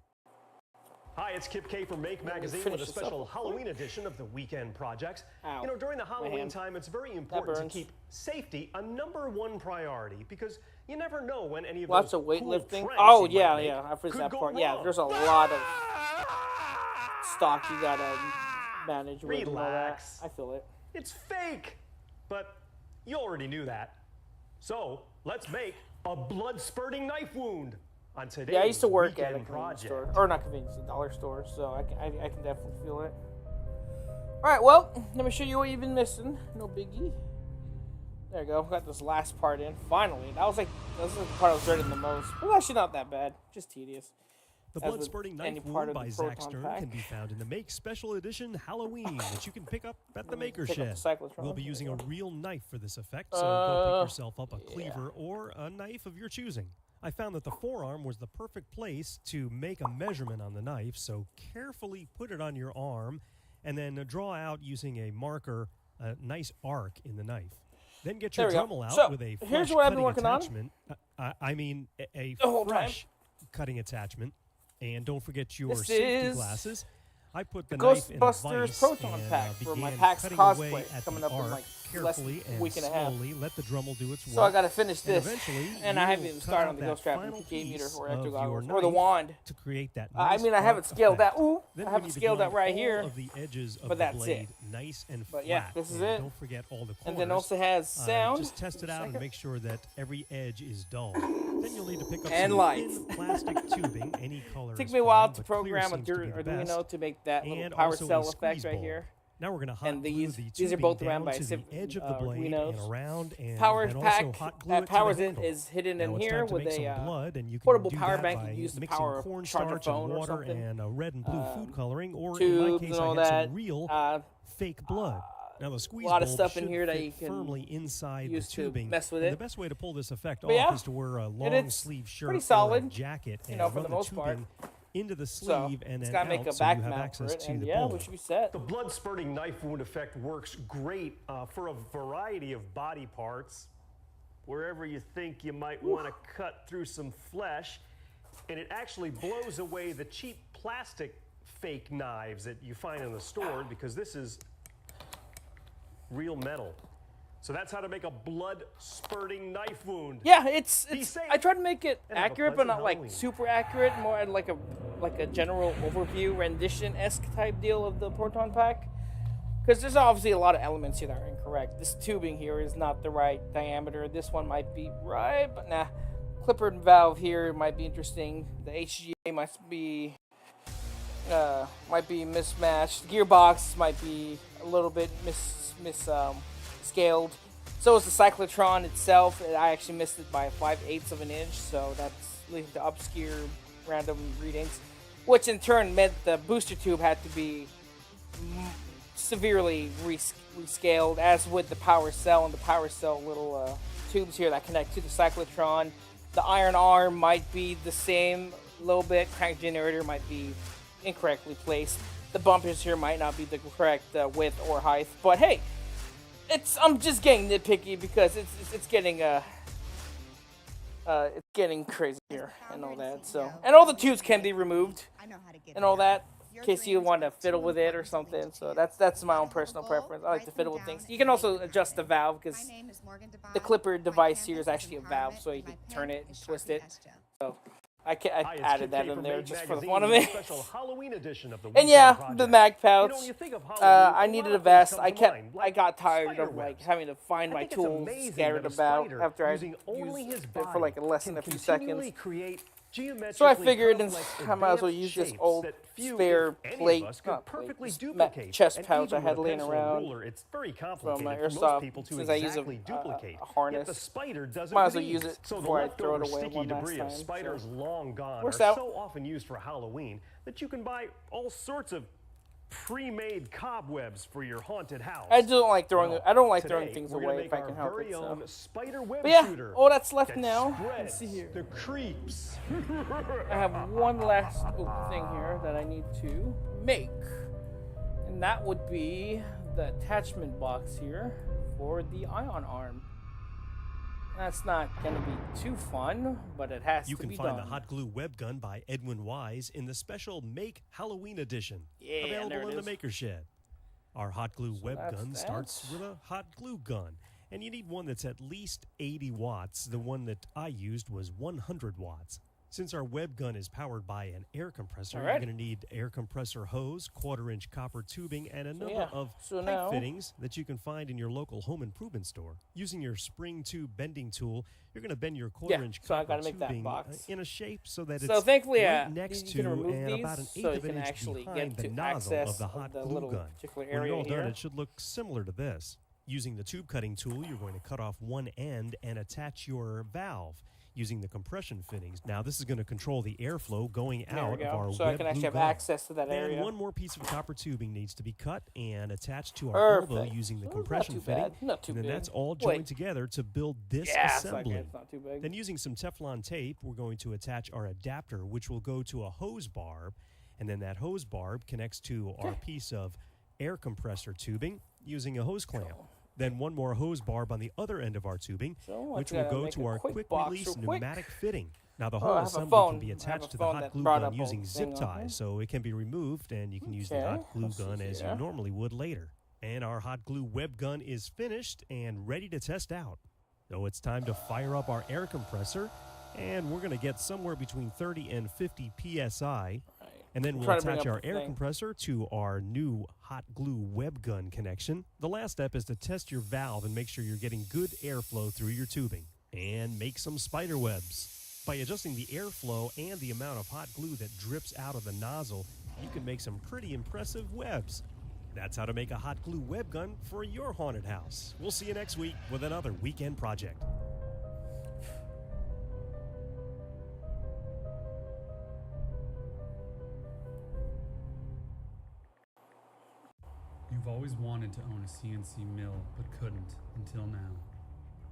Speaker 12: Hi, it's Kip K from Make Magazine
Speaker 2: finish
Speaker 12: with a
Speaker 2: this
Speaker 12: special
Speaker 2: up.
Speaker 12: Halloween edition of the Weekend Projects.
Speaker 2: Ow.
Speaker 12: You know, during the Halloween
Speaker 2: hand.
Speaker 12: time, it's very important to
Speaker 2: burns.
Speaker 12: keep safety a #1 priority because you never know when any of
Speaker 2: lots
Speaker 12: those
Speaker 2: of
Speaker 12: cool
Speaker 2: weightlifting.
Speaker 12: pranks
Speaker 2: Oh
Speaker 12: you might make
Speaker 2: yeah, I forgot
Speaker 12: could
Speaker 2: that
Speaker 12: go
Speaker 2: part. Yeah,
Speaker 12: wrong.
Speaker 2: there's a lot of stock you gotta manage with and all that.
Speaker 12: Relax.
Speaker 2: I feel it.
Speaker 12: It's fake, but you already knew that. So let's make a blood-spurting knife wound on today's
Speaker 2: Yeah, I used to work at a
Speaker 12: Weekend
Speaker 2: convenience
Speaker 12: Project.
Speaker 2: store, or not convenience, a dollar store, so I can definitely feel it. All right, well, let me show you what you've been missing. No biggie. There you go. Got this last part in. Finally, that was the part I was dreading the most. Well, actually, not that bad. Just tedious.
Speaker 11: The
Speaker 2: As with
Speaker 11: blood-spurting
Speaker 2: any
Speaker 11: knife
Speaker 2: part
Speaker 11: wound
Speaker 2: of
Speaker 11: by
Speaker 2: the
Speaker 11: Zach
Speaker 2: Proton
Speaker 11: Stern
Speaker 2: pack.
Speaker 11: can be found in the Make Special Edition Halloween that you can pick up at the Maker
Speaker 2: Pick up
Speaker 11: Shed.
Speaker 2: the cyclotron.
Speaker 11: We'll be
Speaker 2: There
Speaker 11: using
Speaker 2: you
Speaker 11: a
Speaker 2: go.
Speaker 11: real knife for this effect, so go pick yourself up a cleaver or a knife of your choosing. I found that the forearm was the perfect place to make a measurement on the knife, so carefully put it on your arm and then draw out using a marker a nice arc in the knife. Then get your
Speaker 2: There we go.
Speaker 11: Dremel out
Speaker 2: So,
Speaker 11: with a
Speaker 2: here's
Speaker 11: flush
Speaker 2: what I've been
Speaker 11: cutting
Speaker 2: working on.
Speaker 11: attachment. I mean, a
Speaker 2: The whole time.
Speaker 11: fresh cutting attachment. And don't forget your
Speaker 2: This
Speaker 11: safety
Speaker 2: is
Speaker 11: glasses. I put the
Speaker 2: the
Speaker 11: knife in a
Speaker 2: Ghostbusters
Speaker 11: vise
Speaker 2: Proton
Speaker 11: and,
Speaker 2: pack for my
Speaker 11: began
Speaker 2: PAX
Speaker 11: cutting
Speaker 2: cosplay
Speaker 11: away at
Speaker 2: coming
Speaker 11: the
Speaker 2: up in,
Speaker 11: arc
Speaker 2: like,
Speaker 11: carefully
Speaker 2: less than a
Speaker 11: and
Speaker 2: week and a half.
Speaker 11: slowly let the Dremel do its work.
Speaker 2: So I got to finish
Speaker 11: And
Speaker 2: this,
Speaker 11: eventually
Speaker 2: and I haven't
Speaker 11: you'll
Speaker 2: even
Speaker 11: cut
Speaker 2: started
Speaker 11: out
Speaker 2: on the
Speaker 11: that
Speaker 2: Ghost Trap
Speaker 11: final
Speaker 2: and PK meter
Speaker 11: piece
Speaker 2: or
Speaker 11: of
Speaker 2: electro
Speaker 11: your
Speaker 2: goggles or the
Speaker 11: knife
Speaker 2: wand.
Speaker 11: to create that
Speaker 2: I
Speaker 11: nice
Speaker 2: mean, I have
Speaker 11: arc
Speaker 2: it scaled
Speaker 11: effect.
Speaker 2: out. Ooh,
Speaker 11: Then
Speaker 2: I
Speaker 11: we
Speaker 2: have it
Speaker 11: need to
Speaker 2: scaled out
Speaker 11: grind
Speaker 2: right
Speaker 11: all
Speaker 2: here.
Speaker 11: of the edges of
Speaker 2: but
Speaker 11: the
Speaker 2: that's
Speaker 11: blade
Speaker 2: it.
Speaker 11: nice and
Speaker 2: But
Speaker 11: flat.
Speaker 2: yeah, this is
Speaker 11: and
Speaker 2: it.
Speaker 11: Don't forget all the corners.
Speaker 2: And then also has sound.
Speaker 11: Just test it out and make sure that every edge is dull. Then you'll need to pick up
Speaker 2: And
Speaker 11: some
Speaker 2: lights.
Speaker 11: thin plastic tubing, any color.
Speaker 2: Took
Speaker 11: is
Speaker 2: me a while
Speaker 11: fine,
Speaker 2: to
Speaker 11: but clear
Speaker 2: program
Speaker 11: seems to be the
Speaker 2: Arduino
Speaker 11: best.
Speaker 2: to make that little
Speaker 11: And
Speaker 2: power
Speaker 11: also a
Speaker 2: cell effect
Speaker 11: squeeze
Speaker 2: right
Speaker 11: bowl.
Speaker 2: here.
Speaker 11: Now we're going to hot
Speaker 2: And
Speaker 11: glue
Speaker 2: these
Speaker 11: the
Speaker 2: are
Speaker 11: tubing
Speaker 2: both ran
Speaker 11: down
Speaker 2: by
Speaker 11: to the edge of the blade
Speaker 2: Arduinos.
Speaker 11: and around, and
Speaker 2: Power
Speaker 11: then
Speaker 2: pack
Speaker 11: also hot glue
Speaker 2: that
Speaker 11: it to the
Speaker 2: powers it
Speaker 11: handle.
Speaker 2: is hidden
Speaker 11: Now
Speaker 2: in
Speaker 11: it's
Speaker 2: here
Speaker 11: time to
Speaker 2: with
Speaker 11: make some
Speaker 2: a
Speaker 11: blood, and you can
Speaker 2: portable
Speaker 11: do
Speaker 2: power
Speaker 11: that
Speaker 2: bank
Speaker 11: by
Speaker 2: you can use to
Speaker 11: mixing
Speaker 2: power charge your
Speaker 11: cornstarch
Speaker 2: phone
Speaker 11: and
Speaker 2: or
Speaker 11: water
Speaker 2: something.
Speaker 11: and red and blue food coloring, or in my
Speaker 2: Tubes
Speaker 11: case,
Speaker 2: and all
Speaker 11: I had
Speaker 2: that.
Speaker 11: some real fake blood. Now the squeeze
Speaker 2: a lot of
Speaker 11: bulb
Speaker 2: stuff in
Speaker 11: should
Speaker 2: here that
Speaker 11: fit
Speaker 2: you can
Speaker 11: firmly inside
Speaker 2: use
Speaker 11: the
Speaker 2: to
Speaker 11: tubing.
Speaker 2: mess with
Speaker 11: and
Speaker 2: it.
Speaker 11: the best way to pull this effect
Speaker 2: But
Speaker 11: off
Speaker 2: yeah,
Speaker 11: is to wear a
Speaker 2: and
Speaker 11: long
Speaker 2: it's
Speaker 11: sleeve shirt
Speaker 2: pretty
Speaker 11: or a
Speaker 2: solid,
Speaker 11: jacket and
Speaker 2: for
Speaker 11: run
Speaker 2: the
Speaker 11: the
Speaker 2: most part.
Speaker 11: tubing into the
Speaker 2: So
Speaker 11: sleeve and
Speaker 2: it's
Speaker 11: then
Speaker 2: got to make
Speaker 11: out
Speaker 2: a
Speaker 11: so
Speaker 2: back
Speaker 11: you have
Speaker 2: mount for
Speaker 11: access
Speaker 2: it,
Speaker 11: to
Speaker 2: and
Speaker 11: the
Speaker 2: yeah,
Speaker 11: bulb.
Speaker 2: we should be set.
Speaker 12: The blood-spurting knife wound effect works great for a variety of body parts. Wherever you think you might want to cut through some flesh, and it actually blows away the cheap plastic fake knives that you find in the store because this is real metal. So that's how to make a blood-spurting knife wound.
Speaker 2: Yeah,
Speaker 12: Be
Speaker 2: it's.
Speaker 12: safe
Speaker 2: I tried to make it
Speaker 12: and have a
Speaker 2: accurate, but
Speaker 12: pleasant
Speaker 2: not like
Speaker 12: Halloween.
Speaker 2: super accurate. More like a general overview rendition-esque type deal of the Proton pack. Because there's obviously a lot of elements here that are incorrect. This tubing here is not the right diameter. This one might be right, but nah. Clipper valve here might be interesting. The HGA might be mismatched. Gearbox might be a little bit scaled. So is the cyclotron itself. I actually missed it by 5/8 of an inch, so that's leading to obscure random readings, which in turn meant the booster tube had to be severely rescaled, as with the power cell and the power cell little tubes here that connect to the cyclotron. The iron arm might be the same a little bit. Crank generator might be incorrectly placed. The bumpers here might not be the correct width or height. But hey, I'm just getting nitpicky because it's getting crazy here and all that. So, and all the tubes can be removed and all that, in case you want to fiddle with it or something. So that's my own personal preference. I like to fiddle with things. You can also adjust the valve because the clipper device here is actually a valve, so you can turn it and twist it. So I added that in there just for the fun of it. And yeah, the mag pouch. I needed a vest. I got tired of like having to find my tools scattered about after I used it for like less than a few seconds. So I figured I might as well use this old spare plate, chest pouch I had laying around from my airsoft, since I use a harness. Might as well use it before I throw it away one last time.
Speaker 12: Spiders long gone
Speaker 2: works
Speaker 12: are
Speaker 2: out.
Speaker 12: so often used for Halloween that you can buy all sorts of pre-made cobwebs for your haunted house.
Speaker 2: I don't like throwing things away if I can help it. So.
Speaker 12: Spider web
Speaker 2: But yeah,
Speaker 12: shooter
Speaker 2: all that's left now. Let's see here.
Speaker 12: the creeps.
Speaker 2: I have one last thing here that I need to make, and that would be the attachment box here for the ion arm. That's not going to be too fun, but it has to be done.
Speaker 11: You can find the hot glue web gun by Edwin Wise in the special Make Halloween edition, available in the Maker Shed. Our hot glue web gun starts with a hot glue gun, and you need one that's at least 80 watts. The one that I used was 100 watts. Since our web gun is powered by an air compressor, you're going to need air compressor hose, 1/4-inch copper tubing, and a number of pipe fittings that you can find in your local home improvement store. Using your spring tube bending tool, you're going to bend your 1/4-inch copper tubing in a shape so that it's
Speaker 2: thankfully,
Speaker 11: right next
Speaker 2: you can
Speaker 11: to
Speaker 2: remove
Speaker 11: and
Speaker 2: these
Speaker 11: about an eighth
Speaker 2: so you
Speaker 11: of an
Speaker 2: can
Speaker 11: inch
Speaker 2: actually
Speaker 11: behind
Speaker 2: get
Speaker 11: the
Speaker 2: to
Speaker 11: nozzle
Speaker 2: access
Speaker 11: of the hot glue
Speaker 2: little
Speaker 11: gun.
Speaker 2: particular
Speaker 11: When you're
Speaker 2: area
Speaker 11: all done,
Speaker 2: here.
Speaker 11: it should look similar to this. Using the tube cutting tool, you're going to cut off one end and attach your valve using the compression fittings. Now, this is going to control the airflow going out of our
Speaker 2: so I can actually have access to that area.
Speaker 11: And one more piece of copper tubing needs to be cut and attached to our elbow using the compression fitting.
Speaker 2: Not too
Speaker 11: and then
Speaker 2: big.
Speaker 11: that's all joined together to build this assembly.
Speaker 2: It's not too big.
Speaker 11: Then using some Teflon tape, we're going to attach our adapter, which will go to a hose barb, and then that hose barb connects to our piece of air compressor tubing using a hose clamp. Then one more hose barb on the other end of our tubing, which will go to our quick-release pneumatic fitting. Now, the whole assembly can be attached to the hot glue gun using zip ties, so it can be removed, and you can use the hot glue gun as you normally would later. And our hot glue web gun is finished and ready to test out. So it's time to fire up our air compressor, and we're going to get somewhere between 30 and 50 PSI. And then we'll attach our air compressor to our new hot glue web gun connection. The last step is to test your valve and make sure you're getting good airflow through your tubing. And make some spider webs. By adjusting the airflow and the amount of hot glue that drips out of the nozzle, you can make some pretty impressive webs. That's how to make a hot glue web gun for your haunted house. We'll see you next week with another weekend project.
Speaker 10: You've always wanted to own a CNC mill, but couldn't until now.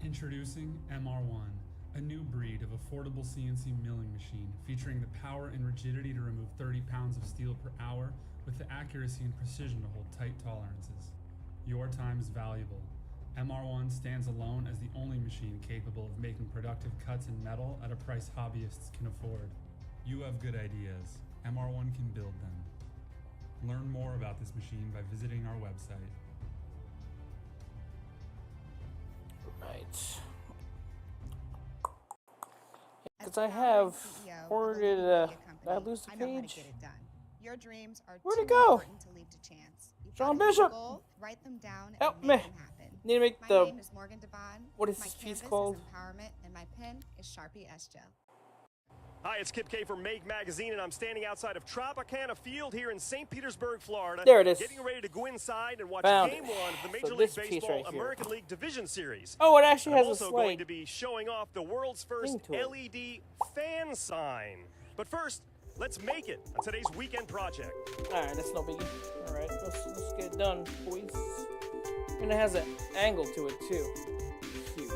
Speaker 10: Introducing MR1, a new breed of affordable CNC milling machine featuring the power and rigidity to remove 30 pounds of steel per hour with the accuracy and precision to hold tight tolerances. Your time is valuable. MR1 stands alone as the only machine capable of making productive cuts in metal at a price hobbyists can afford. You have good ideas. MR1 can build them. Learn more about this machine by visiting our website.
Speaker 2: Right. Because I have ordered. Did I lose the page?
Speaker 13: Your dreams are
Speaker 2: Where'd it go?
Speaker 13: to leave to chance.
Speaker 2: John Bishop.
Speaker 13: Write them down
Speaker 2: Help me. Need to make the.
Speaker 13: name is Morgan Devon.
Speaker 2: What is
Speaker 13: My
Speaker 2: this piece
Speaker 13: canvas
Speaker 2: called?
Speaker 13: Is empowerment, and my pen is Sharpie S Gel.
Speaker 12: Hi, it's Kip K from Make Magazine, and I'm standing outside of Tropicana Field here in St. Petersburg, Florida.
Speaker 2: There it is.
Speaker 12: Getting ready to go inside and watch
Speaker 2: Found
Speaker 12: Game
Speaker 2: it.
Speaker 12: 1 of the Major
Speaker 2: So
Speaker 12: League
Speaker 2: this piece
Speaker 12: Baseball
Speaker 2: right here.
Speaker 12: American League Division Series.
Speaker 2: Oh, it actually
Speaker 12: I'm
Speaker 2: has a
Speaker 12: also
Speaker 2: slide.
Speaker 12: going to be showing off the world's first
Speaker 2: Thing to it.
Speaker 12: LED fan sign. But first, let's make it on today's weekend project.
Speaker 2: Alright, that's no biggie. Alright, let's get it done, boys. And it has an angle to it, too. Cute.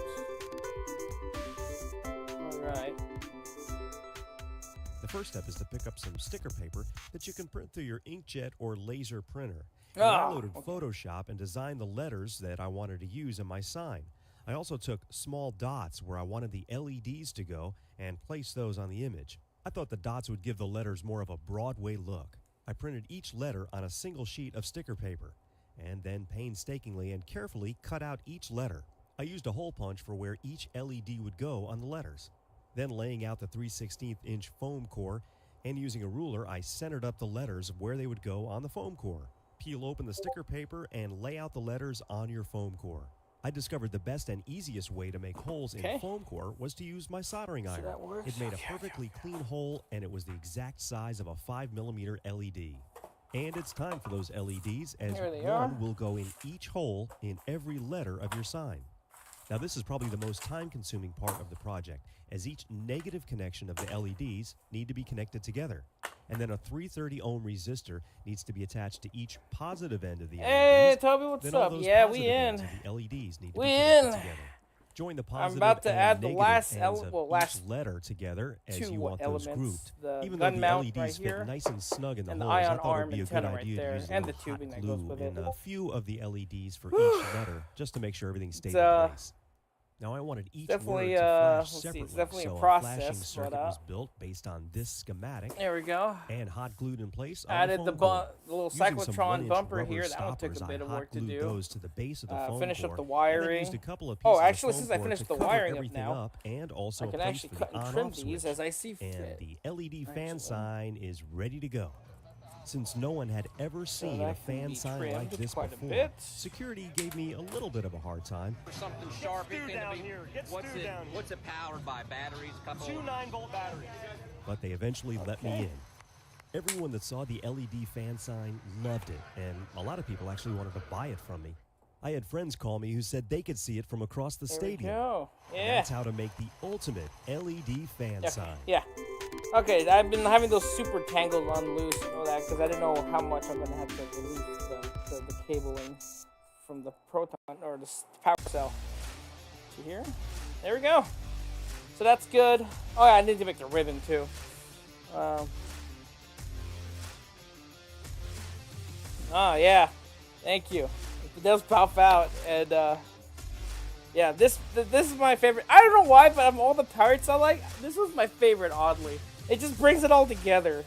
Speaker 11: The first step is to pick up some sticker paper that you can print through your inkjet or laser printer. And I loaded Photoshop and designed the letters that I wanted to use in my sign. I also took small dots where I wanted the LEDs to go and placed those on the image. I thought the dots would give the letters more of a Broadway look. I printed each letter on a single sheet of sticker paper, and then painstakingly and carefully cut out each letter. I used a hole punch for where each LED would go on the letters. Then laying out the 3/16" foam core and using a ruler, I centered up the letters of where they would go on the foam core. Peel open the sticker paper and lay out the letters on your foam core. I discovered the best and easiest way to make holes in foam core was to use my soldering iron. It made a perfectly clean hole, and it was the exact size of a 5mm LED. And it's time for those LEDs, as one will go in each hole in every letter of your sign. Now this is probably the most time-consuming part of the project, as each negative connection of the LEDs need to be connected together. And then a 330 ohm resistor needs to be attached to each positive end of the LEDs.
Speaker 2: Hey, Toby, what's
Speaker 11: then all
Speaker 2: up?
Speaker 11: those
Speaker 2: Yeah,
Speaker 11: positive
Speaker 2: we in.
Speaker 11: ends of the LEDs need to
Speaker 2: We
Speaker 11: be connected
Speaker 2: in.
Speaker 11: together. Join the positive
Speaker 2: I'm about to
Speaker 11: and
Speaker 2: add the
Speaker 11: negative
Speaker 2: last
Speaker 11: ends of
Speaker 2: last
Speaker 11: each letter together as
Speaker 2: two
Speaker 11: you want those
Speaker 2: elements.
Speaker 11: grouped.
Speaker 2: The
Speaker 11: Even
Speaker 2: gun
Speaker 11: though the
Speaker 2: mount
Speaker 11: LEDs
Speaker 2: right
Speaker 11: fit
Speaker 2: here,
Speaker 11: nice and snug in the
Speaker 2: and the
Speaker 11: holes, I
Speaker 2: ion
Speaker 11: thought it
Speaker 2: arm
Speaker 11: would be a good
Speaker 2: antenna right
Speaker 11: idea
Speaker 2: there,
Speaker 11: to use a
Speaker 2: and
Speaker 11: little
Speaker 2: the tubing
Speaker 11: hot
Speaker 2: that goes
Speaker 11: glue
Speaker 2: with
Speaker 11: in
Speaker 2: it.
Speaker 11: a few of the LEDs for each letter, just to make sure everything stayed in place. Now I wanted each
Speaker 2: definitely,
Speaker 11: word to flash
Speaker 2: let's see,
Speaker 11: separately,
Speaker 2: it's definitely
Speaker 11: so
Speaker 2: a
Speaker 11: a
Speaker 2: process,
Speaker 11: flashing
Speaker 2: but,
Speaker 11: circuit was built based on this schematic.
Speaker 2: There we go.
Speaker 11: And hot glued in place.
Speaker 2: Added
Speaker 11: on
Speaker 2: the
Speaker 11: foam core.
Speaker 2: little
Speaker 11: Using some
Speaker 2: cyclotron
Speaker 11: 1-inch
Speaker 2: bumper
Speaker 11: rubber
Speaker 2: here. That one took a
Speaker 11: stoppers,
Speaker 2: bit of
Speaker 11: I
Speaker 2: work to
Speaker 11: hot-glued
Speaker 2: do.
Speaker 11: those to the base of the foam
Speaker 2: Finish
Speaker 11: core,
Speaker 2: up the
Speaker 11: and then
Speaker 2: wiring.
Speaker 11: used a couple of
Speaker 2: Oh,
Speaker 11: pieces
Speaker 2: actually,
Speaker 11: of
Speaker 2: since
Speaker 11: foam
Speaker 2: I
Speaker 11: core
Speaker 2: finished
Speaker 11: to
Speaker 2: the
Speaker 11: cover
Speaker 2: wiring up
Speaker 11: everything
Speaker 2: now,
Speaker 11: up, and also
Speaker 2: I can
Speaker 11: place
Speaker 2: actually
Speaker 11: for
Speaker 2: cut
Speaker 11: the
Speaker 2: and
Speaker 11: on-off
Speaker 2: trim these
Speaker 11: switch.
Speaker 2: as I see fit.
Speaker 11: And the LED fan sign is ready to go. Since no one had ever seen a
Speaker 2: that can
Speaker 11: fan
Speaker 2: be
Speaker 11: sign
Speaker 2: trimmed
Speaker 11: like this
Speaker 2: quite a
Speaker 11: before,
Speaker 2: bit.
Speaker 11: security gave me a little bit of a hard time.
Speaker 14: Something sharp.
Speaker 12: Get Stu down here. Get Stu down here.
Speaker 14: What's it powered by? Batteries? Couple.
Speaker 12: 2 9-volt batteries.
Speaker 11: But they eventually let me in. Everyone that saw the LED fan sign loved it, and a lot of people actually wanted to buy it from me. I had friends call me who said they could see it from across the stadium.
Speaker 2: Go.
Speaker 11: And
Speaker 2: Yeah.
Speaker 11: that's how to make the ultimate LED fan sign.
Speaker 2: Yeah. Okay, I've been having those super tangled on loose, you know that, because I didn't know how much I'm gonna have to release the cabling from the Proton or the power cell to here. There we go. So that's good. Oh yeah, I need to make the ribbon too. Oh yeah, thank you. It does pop out, and yeah, this is my favorite. I don't know why, but of all the parts I like, this was my favorite. Oddly, it just brings it all together,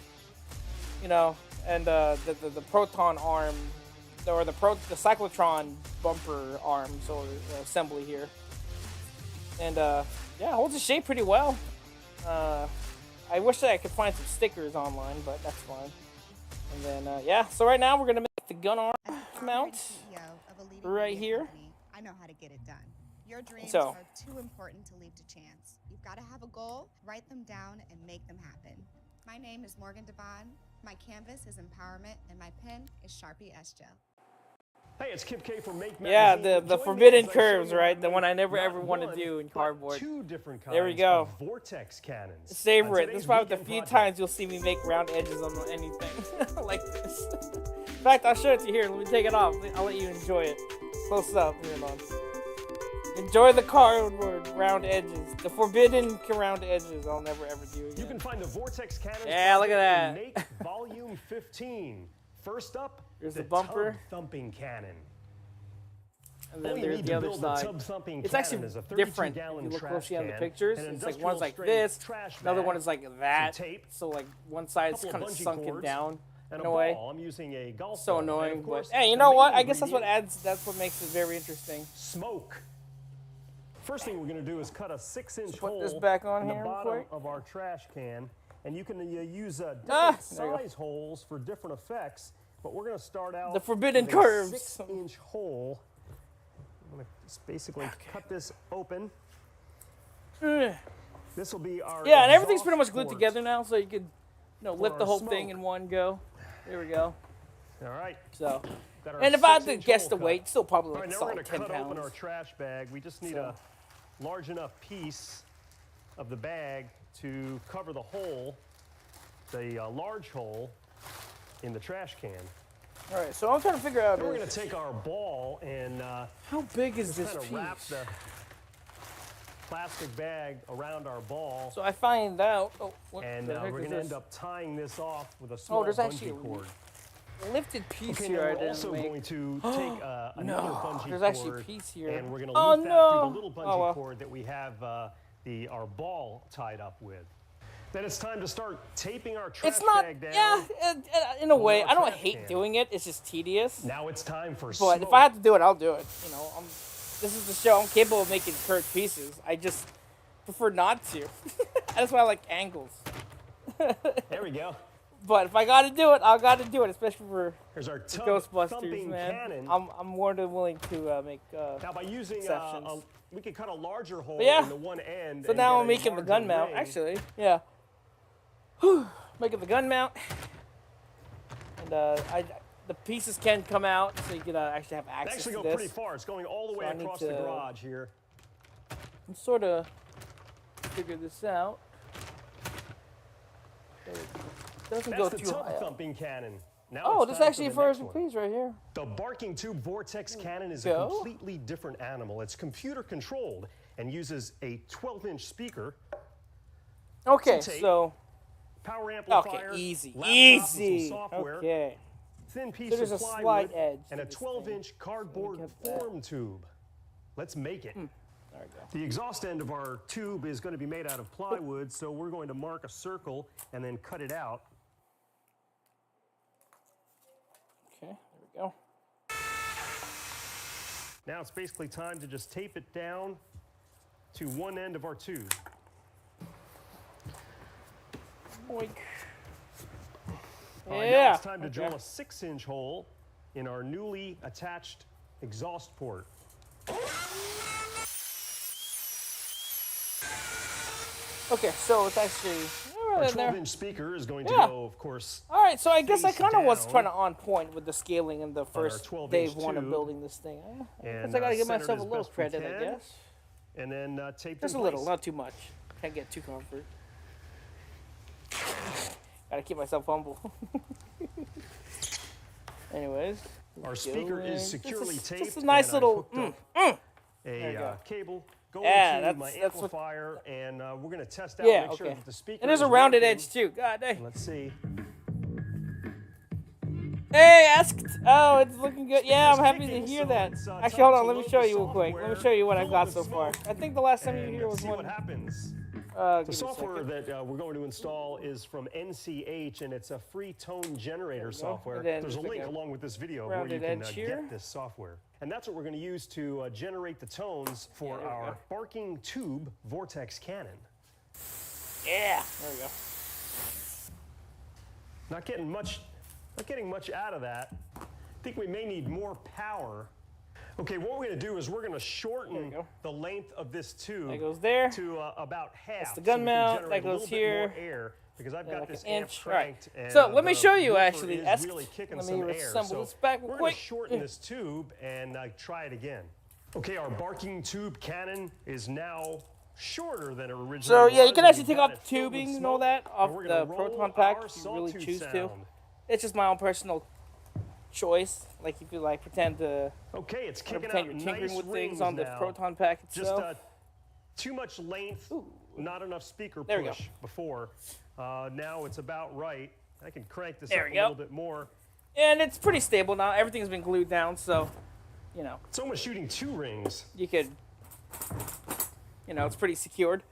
Speaker 2: you know. And the Proton arm, or the cyclotron bumper arms or assembly here, and yeah, it holds the shape pretty well. I wish that I could find some stickers online, but that's fine. And then yeah, so right now we're gonna make the gun arm mount right here.
Speaker 13: I know how to get it done. Your dreams
Speaker 2: So.
Speaker 13: are too important to leave to chance. You've got to have a goal, write them down, and make them happen. My name is Morgan Devon. My canvas is empowerment, and my pen is Sharpie S Gel.
Speaker 12: Hey, it's Kip K from Make
Speaker 2: Yeah,
Speaker 12: Magazine.
Speaker 2: the
Speaker 12: Join me
Speaker 2: forbidden
Speaker 12: as I show
Speaker 2: curves,
Speaker 12: you
Speaker 2: right?
Speaker 12: how
Speaker 2: The
Speaker 12: to
Speaker 2: one I
Speaker 12: make
Speaker 2: never
Speaker 12: not
Speaker 2: ever want to
Speaker 12: one,
Speaker 2: do in
Speaker 12: but
Speaker 2: cardboard.
Speaker 12: 2 different kinds
Speaker 2: There we go.
Speaker 12: of vortex cannons.
Speaker 2: Savor
Speaker 12: On
Speaker 2: it. This is
Speaker 12: today's
Speaker 2: probably the
Speaker 12: weekend
Speaker 2: few
Speaker 12: project.
Speaker 2: times you'll see me make round edges on anything like this. In fact, I'll show it to you here. Let me take it off. I'll let you enjoy it. Close up. Here, hold on. Enjoy the cardboard round edges. The forbidden round edges I'll never ever do again.
Speaker 12: You can find the vortex cannons.
Speaker 2: Yeah, look at that.
Speaker 12: Make Volume 15. First up,
Speaker 2: Here's
Speaker 12: the
Speaker 2: the bumper.
Speaker 12: tub thumping cannon.
Speaker 2: And then
Speaker 12: All you
Speaker 2: there's
Speaker 12: need
Speaker 2: the
Speaker 12: to
Speaker 2: other
Speaker 12: build the
Speaker 2: side.
Speaker 12: tub-thumping
Speaker 2: It's
Speaker 12: cannon
Speaker 2: actually
Speaker 12: is a 32
Speaker 2: different if
Speaker 12: gallon
Speaker 2: you look
Speaker 12: trash
Speaker 2: closely on the
Speaker 12: can,
Speaker 2: pictures.
Speaker 12: an
Speaker 2: It's like
Speaker 12: industrial
Speaker 2: one's like
Speaker 12: strength
Speaker 2: this,
Speaker 12: trash
Speaker 2: another
Speaker 12: bag,
Speaker 2: one is like
Speaker 12: some
Speaker 2: that.
Speaker 12: tape,
Speaker 2: So like one side's
Speaker 12: couple
Speaker 2: kind of
Speaker 12: bungee
Speaker 2: sunken
Speaker 12: cords,
Speaker 2: down
Speaker 12: and
Speaker 2: in
Speaker 12: a
Speaker 2: a way.
Speaker 12: ball. I'm using a golf
Speaker 2: So
Speaker 12: ball. And
Speaker 2: annoying,
Speaker 12: of course,
Speaker 2: but hey, you
Speaker 12: the
Speaker 2: know what?
Speaker 12: main
Speaker 2: I guess that's what
Speaker 12: ingredient,
Speaker 2: that's what makes it very interesting.
Speaker 12: smoke. First thing we're going to do is cut a 6-inch
Speaker 2: Put
Speaker 12: hole
Speaker 2: this back on
Speaker 12: in
Speaker 2: here
Speaker 12: the
Speaker 2: real
Speaker 12: bottom
Speaker 2: quick.
Speaker 12: of our trash can, and you can use different
Speaker 2: there you go.
Speaker 12: size holes for different effects. But we're going to start out
Speaker 2: The forbidden
Speaker 12: with a
Speaker 2: curves.
Speaker 12: 6-inch hole. I'm going to just basically cut this open. This will be our
Speaker 2: Yeah, and everything's
Speaker 12: exhaust
Speaker 2: pretty much glued
Speaker 12: port.
Speaker 2: together now, so you can, lift
Speaker 12: our
Speaker 2: the whole thing
Speaker 12: smoke.
Speaker 2: in one go. There we go.
Speaker 12: All right.
Speaker 2: So,
Speaker 12: Got our
Speaker 2: and if I had to
Speaker 12: 6-inch
Speaker 2: guess
Speaker 12: hole
Speaker 2: the
Speaker 12: cut.
Speaker 2: weight, still probably
Speaker 12: All
Speaker 2: like
Speaker 12: right, now we're
Speaker 2: solid
Speaker 12: going to
Speaker 2: 10
Speaker 12: cut open our
Speaker 2: pounds.
Speaker 12: trash bag. We just need
Speaker 2: So.
Speaker 12: a large enough piece of the bag to cover the hole, the large hole in the trash can.
Speaker 2: All right, so I'm trying to figure out.
Speaker 12: Then we're going to take our ball and
Speaker 2: how big is
Speaker 12: just
Speaker 2: this
Speaker 12: kind of wrap
Speaker 2: piece?
Speaker 12: the plastic bag around our ball.
Speaker 2: So I find out. Oh,
Speaker 12: and
Speaker 2: the heck
Speaker 12: we're
Speaker 2: is
Speaker 12: going to
Speaker 2: this?
Speaker 12: end up tying this off with a small
Speaker 2: there's actually
Speaker 12: bungee cord.
Speaker 2: a lifted piece
Speaker 12: Okay,
Speaker 2: here.
Speaker 12: now
Speaker 2: I
Speaker 12: we're
Speaker 2: didn't
Speaker 12: also
Speaker 2: make.
Speaker 12: going to take another bungee
Speaker 2: there's
Speaker 12: cord.
Speaker 2: actually a piece here.
Speaker 12: And we're going to
Speaker 2: Oh,
Speaker 12: loop that
Speaker 2: no.
Speaker 12: through the little bungee cord that we have our ball tied up with. Then it's time to start taping our trash
Speaker 2: It's not.
Speaker 12: bag down.
Speaker 2: Yeah, in a way,
Speaker 12: our
Speaker 2: I don't
Speaker 12: trash
Speaker 2: hate
Speaker 12: can.
Speaker 2: doing it. It's just tedious.
Speaker 12: Now it's time for
Speaker 2: But
Speaker 12: smoke.
Speaker 2: if I have to do it, I'll do it. You know, this is the show. I'm capable of making curved pieces. I just prefer not to. That's why I like angles.
Speaker 12: There we go.
Speaker 2: But if I gotta do it, I gotta do it, especially for
Speaker 12: Here's our
Speaker 2: the
Speaker 12: tub
Speaker 2: Ghostbusters,
Speaker 12: thumping
Speaker 2: man.
Speaker 12: cannon.
Speaker 2: I'm more than willing to make
Speaker 12: Now by using
Speaker 2: exceptions.
Speaker 12: we could cut a larger hole
Speaker 2: But yeah.
Speaker 12: in the one end.
Speaker 2: So
Speaker 12: and
Speaker 2: now
Speaker 12: get
Speaker 2: I'm
Speaker 12: a
Speaker 2: making the
Speaker 12: larger
Speaker 2: gun mount.
Speaker 12: ring.
Speaker 2: Actually, yeah. Whew. Making the gun mount, and the pieces can come out, so you can actually have
Speaker 12: They
Speaker 2: access
Speaker 12: actually
Speaker 2: to
Speaker 12: go
Speaker 2: this.
Speaker 12: pretty far. It's going all the
Speaker 2: So
Speaker 12: way
Speaker 2: I need
Speaker 12: across the
Speaker 2: to-
Speaker 12: garage here.
Speaker 2: I'm sort of figure this out. It doesn't
Speaker 12: That's
Speaker 2: go
Speaker 12: the
Speaker 2: too
Speaker 12: tub
Speaker 2: high up.
Speaker 12: thumping cannon. Now
Speaker 2: Oh,
Speaker 12: it's
Speaker 2: this
Speaker 12: time
Speaker 2: actually
Speaker 12: for the next
Speaker 2: first
Speaker 12: one.
Speaker 2: piece right here.
Speaker 12: The barking tube vortex cannon is
Speaker 2: Go.
Speaker 12: a completely different animal. It's computer controlled and uses a 12-inch speaker.
Speaker 2: Okay,
Speaker 12: some tape,
Speaker 2: so
Speaker 12: power amplifier,
Speaker 2: okay, easy,
Speaker 12: laptop, and some
Speaker 2: easy.
Speaker 12: software,
Speaker 2: Okay.
Speaker 12: thin piece
Speaker 2: So there's
Speaker 12: of
Speaker 2: a slight
Speaker 12: plywood,
Speaker 2: edge
Speaker 12: and
Speaker 2: to
Speaker 12: a
Speaker 2: this
Speaker 12: 12-inch cardboard
Speaker 2: get that.
Speaker 12: form tube. Let's make it.
Speaker 2: There we go.
Speaker 12: The exhaust end of our tube is going to be made out of plywood, so we're going to mark a circle and then cut it out.
Speaker 2: Okay, there we go.
Speaker 12: Now it's basically time to just tape it down to one end of our tube.
Speaker 2: Boink.
Speaker 12: Now
Speaker 2: Yeah.
Speaker 12: it's time to drill a 6-inch hole in our newly attached exhaust port.
Speaker 2: Okay, so it's actually
Speaker 12: Our
Speaker 2: right in there.
Speaker 12: 12-inch speaker is going to
Speaker 2: Yeah.
Speaker 12: go, of course.
Speaker 2: All right, so I guess I
Speaker 12: face
Speaker 2: kind of was
Speaker 12: down
Speaker 2: trying to on point with the scaling in the first
Speaker 12: 12-inch
Speaker 2: day one of
Speaker 12: tube.
Speaker 2: building this thing. I
Speaker 12: And,
Speaker 2: guess I gotta give
Speaker 12: center it
Speaker 2: myself a
Speaker 12: as
Speaker 2: little
Speaker 12: best we
Speaker 2: credit, I
Speaker 12: can,
Speaker 2: guess.
Speaker 12: And then tape
Speaker 2: Just a
Speaker 12: in
Speaker 2: little,
Speaker 12: place.
Speaker 2: not too much. Can't get too comfort. Gotta keep myself humble. Anyways.
Speaker 12: Our speaker
Speaker 2: going.
Speaker 12: is securely
Speaker 2: Just
Speaker 12: taped.
Speaker 2: a nice
Speaker 12: and I've
Speaker 2: little.
Speaker 12: hooked up
Speaker 2: There you go.
Speaker 12: a cable going
Speaker 2: Yeah,
Speaker 12: to
Speaker 2: that's-
Speaker 12: my
Speaker 2: that's what-
Speaker 12: amplifier, and we're going to test out,
Speaker 2: Yeah,
Speaker 12: make sure
Speaker 2: okay.
Speaker 12: that the speaker
Speaker 2: And there's a
Speaker 12: is
Speaker 2: rounded
Speaker 12: working.
Speaker 2: edge too. God dang.
Speaker 12: Let's see.
Speaker 2: Hey, asked. Oh, it's looking good. Yeah, I'm
Speaker 12: Speaker's
Speaker 2: happy to
Speaker 12: kicking,
Speaker 2: hear
Speaker 12: so
Speaker 2: that.
Speaker 12: it's,
Speaker 2: Actually,
Speaker 12: time
Speaker 2: hold
Speaker 12: to
Speaker 2: on. Let me
Speaker 12: load
Speaker 2: show
Speaker 12: the
Speaker 2: you real quick. Let me
Speaker 12: software
Speaker 2: show you what I've
Speaker 12: full
Speaker 2: got
Speaker 12: of
Speaker 2: so far.
Speaker 12: smoke
Speaker 2: I think the last time you were
Speaker 12: and
Speaker 2: here was
Speaker 12: see
Speaker 2: one.
Speaker 12: what happens.
Speaker 2: Give
Speaker 12: The
Speaker 2: me a
Speaker 12: software
Speaker 2: second.
Speaker 12: that we're going to install is from NCH, and it's a free tone generator software.
Speaker 2: And then
Speaker 12: There's a
Speaker 2: just like
Speaker 12: link
Speaker 2: a
Speaker 12: along with this video where you
Speaker 2: rounded
Speaker 12: can
Speaker 2: edge here.
Speaker 12: get this software. And that's what we're going to use to generate the tones for
Speaker 2: there we
Speaker 12: our
Speaker 2: go.
Speaker 12: barking tube vortex cannon.
Speaker 2: Yeah. There we go.
Speaker 12: Not getting much out of that. I think we may need more power. Okay, what we're going to do is we're going to shorten the length of this tube
Speaker 2: That goes there.
Speaker 12: to about half.
Speaker 2: That's the gun
Speaker 12: so we can
Speaker 2: mount.
Speaker 12: generate
Speaker 2: That
Speaker 12: a
Speaker 2: goes
Speaker 12: little bit
Speaker 2: here.
Speaker 12: more air because I've
Speaker 2: Yeah,
Speaker 12: got
Speaker 2: like
Speaker 12: this
Speaker 2: an
Speaker 12: amp
Speaker 2: inch. All right.
Speaker 12: cranked. And,
Speaker 2: So let me
Speaker 12: the
Speaker 2: show you
Speaker 12: woofer
Speaker 2: actually.
Speaker 12: is really kicking
Speaker 2: Let me
Speaker 12: some air.
Speaker 2: reassemble
Speaker 12: So
Speaker 2: this back real
Speaker 12: we're going
Speaker 2: quick.
Speaker 12: to shorten this tube and try it again. Okay, our barking tube cannon is now shorter than it originally
Speaker 2: So
Speaker 12: was.
Speaker 2: yeah, you can
Speaker 12: and
Speaker 2: actually
Speaker 12: we've
Speaker 2: take
Speaker 12: got
Speaker 2: off
Speaker 12: it
Speaker 2: the
Speaker 12: filled with
Speaker 2: tubing and all
Speaker 12: smoke,
Speaker 2: that off
Speaker 12: and we're
Speaker 2: the
Speaker 12: gonna roll
Speaker 2: Proton pack
Speaker 12: our
Speaker 2: if you really
Speaker 12: sawtooth
Speaker 2: choose to.
Speaker 12: sound.
Speaker 2: It's just my own personal choice. Like if you like pretend to.
Speaker 12: Okay, it's
Speaker 2: or
Speaker 12: kicking
Speaker 2: pretend
Speaker 12: out
Speaker 2: you're tinkering
Speaker 12: nice
Speaker 2: with things
Speaker 12: rings
Speaker 2: on the
Speaker 12: now.
Speaker 2: Proton pack
Speaker 12: Just
Speaker 2: itself.
Speaker 12: too much length, not enough speaker
Speaker 2: There we go.
Speaker 12: push before. Now it's about right. I can crank this
Speaker 2: There
Speaker 12: up
Speaker 2: we
Speaker 12: a
Speaker 2: go.
Speaker 12: little bit more.
Speaker 2: And it's pretty stable now. Everything's been glued down, so you know.
Speaker 12: It's almost shooting 2 rings.
Speaker 2: You could, it's pretty secured.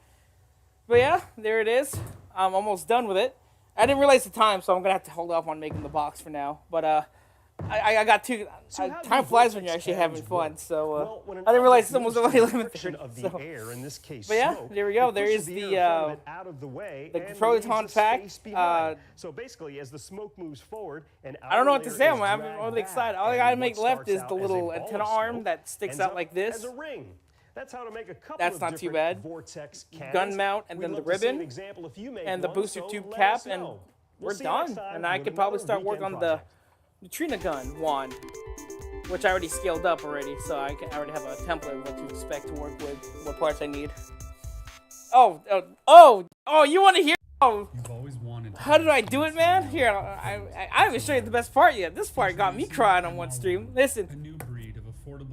Speaker 2: But yeah, there it is. I'm almost done with it. I didn't realize the time, so I'm gonna have to hold off on making the box for now. But I got two.
Speaker 12: So how do
Speaker 2: Time
Speaker 12: the
Speaker 2: flies when
Speaker 12: vortex
Speaker 2: you're actually having
Speaker 12: cannons
Speaker 2: fun.
Speaker 12: work?
Speaker 2: So
Speaker 12: Well, when an
Speaker 2: I didn't realize
Speaker 12: object
Speaker 2: someone was
Speaker 12: moves
Speaker 2: only
Speaker 12: through the
Speaker 2: 11:30.
Speaker 12: friction of the
Speaker 2: So.
Speaker 12: air, in this case
Speaker 2: But yeah,
Speaker 12: smoke,
Speaker 2: there we go.
Speaker 12: it
Speaker 2: There
Speaker 12: pushes
Speaker 2: is
Speaker 12: the
Speaker 2: the,
Speaker 12: air from it out of the way
Speaker 2: the
Speaker 12: and
Speaker 2: Proton
Speaker 12: leaves the
Speaker 2: pack,
Speaker 12: space behind. So basically, as the smoke moves forward, and
Speaker 2: I don't know what to
Speaker 12: outer
Speaker 2: say.
Speaker 12: layer
Speaker 2: I'm
Speaker 12: is dragged
Speaker 2: really
Speaker 12: back,
Speaker 2: excited. All I
Speaker 12: and
Speaker 2: gotta
Speaker 12: what
Speaker 2: make left
Speaker 12: starts
Speaker 2: is
Speaker 12: out
Speaker 2: the
Speaker 12: as a
Speaker 2: little
Speaker 12: ball of
Speaker 2: antenna arm
Speaker 12: smoke
Speaker 2: that sticks
Speaker 12: ends
Speaker 2: out
Speaker 12: up
Speaker 2: like this.
Speaker 12: as a ring. That's how to make a couple
Speaker 2: That's
Speaker 12: of
Speaker 2: not too
Speaker 12: different
Speaker 2: bad.
Speaker 12: vortex cannons.
Speaker 2: Gun mount and
Speaker 12: We'd
Speaker 2: then the
Speaker 12: love to see an
Speaker 2: ribbon
Speaker 12: example if you make
Speaker 2: and the
Speaker 12: one,
Speaker 2: booster
Speaker 12: so
Speaker 2: tube
Speaker 12: let
Speaker 2: cap,
Speaker 12: us
Speaker 2: and
Speaker 12: know.
Speaker 2: we're
Speaker 12: We'll see you next
Speaker 2: done.
Speaker 12: time
Speaker 2: And I
Speaker 12: with
Speaker 2: could probably
Speaker 12: another
Speaker 2: start working
Speaker 12: weekend
Speaker 2: on
Speaker 12: project.
Speaker 2: the neutrino gun wand, which I already scaled up already, so I already have a template of what to expect to work with, what parts I need. Oh! You want to hear? Oh,
Speaker 10: You've always wanted.
Speaker 2: how did I do it, man? Here, I haven't shown you the best part yet. This part got me crying on one stream. Listen.
Speaker 10: A new breed of affordable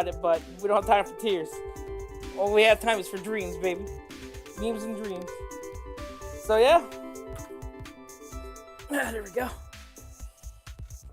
Speaker 2: about it, but we don't have time for tears. All we have time is for dreams, baby. Memes and dreams. So yeah. There we go.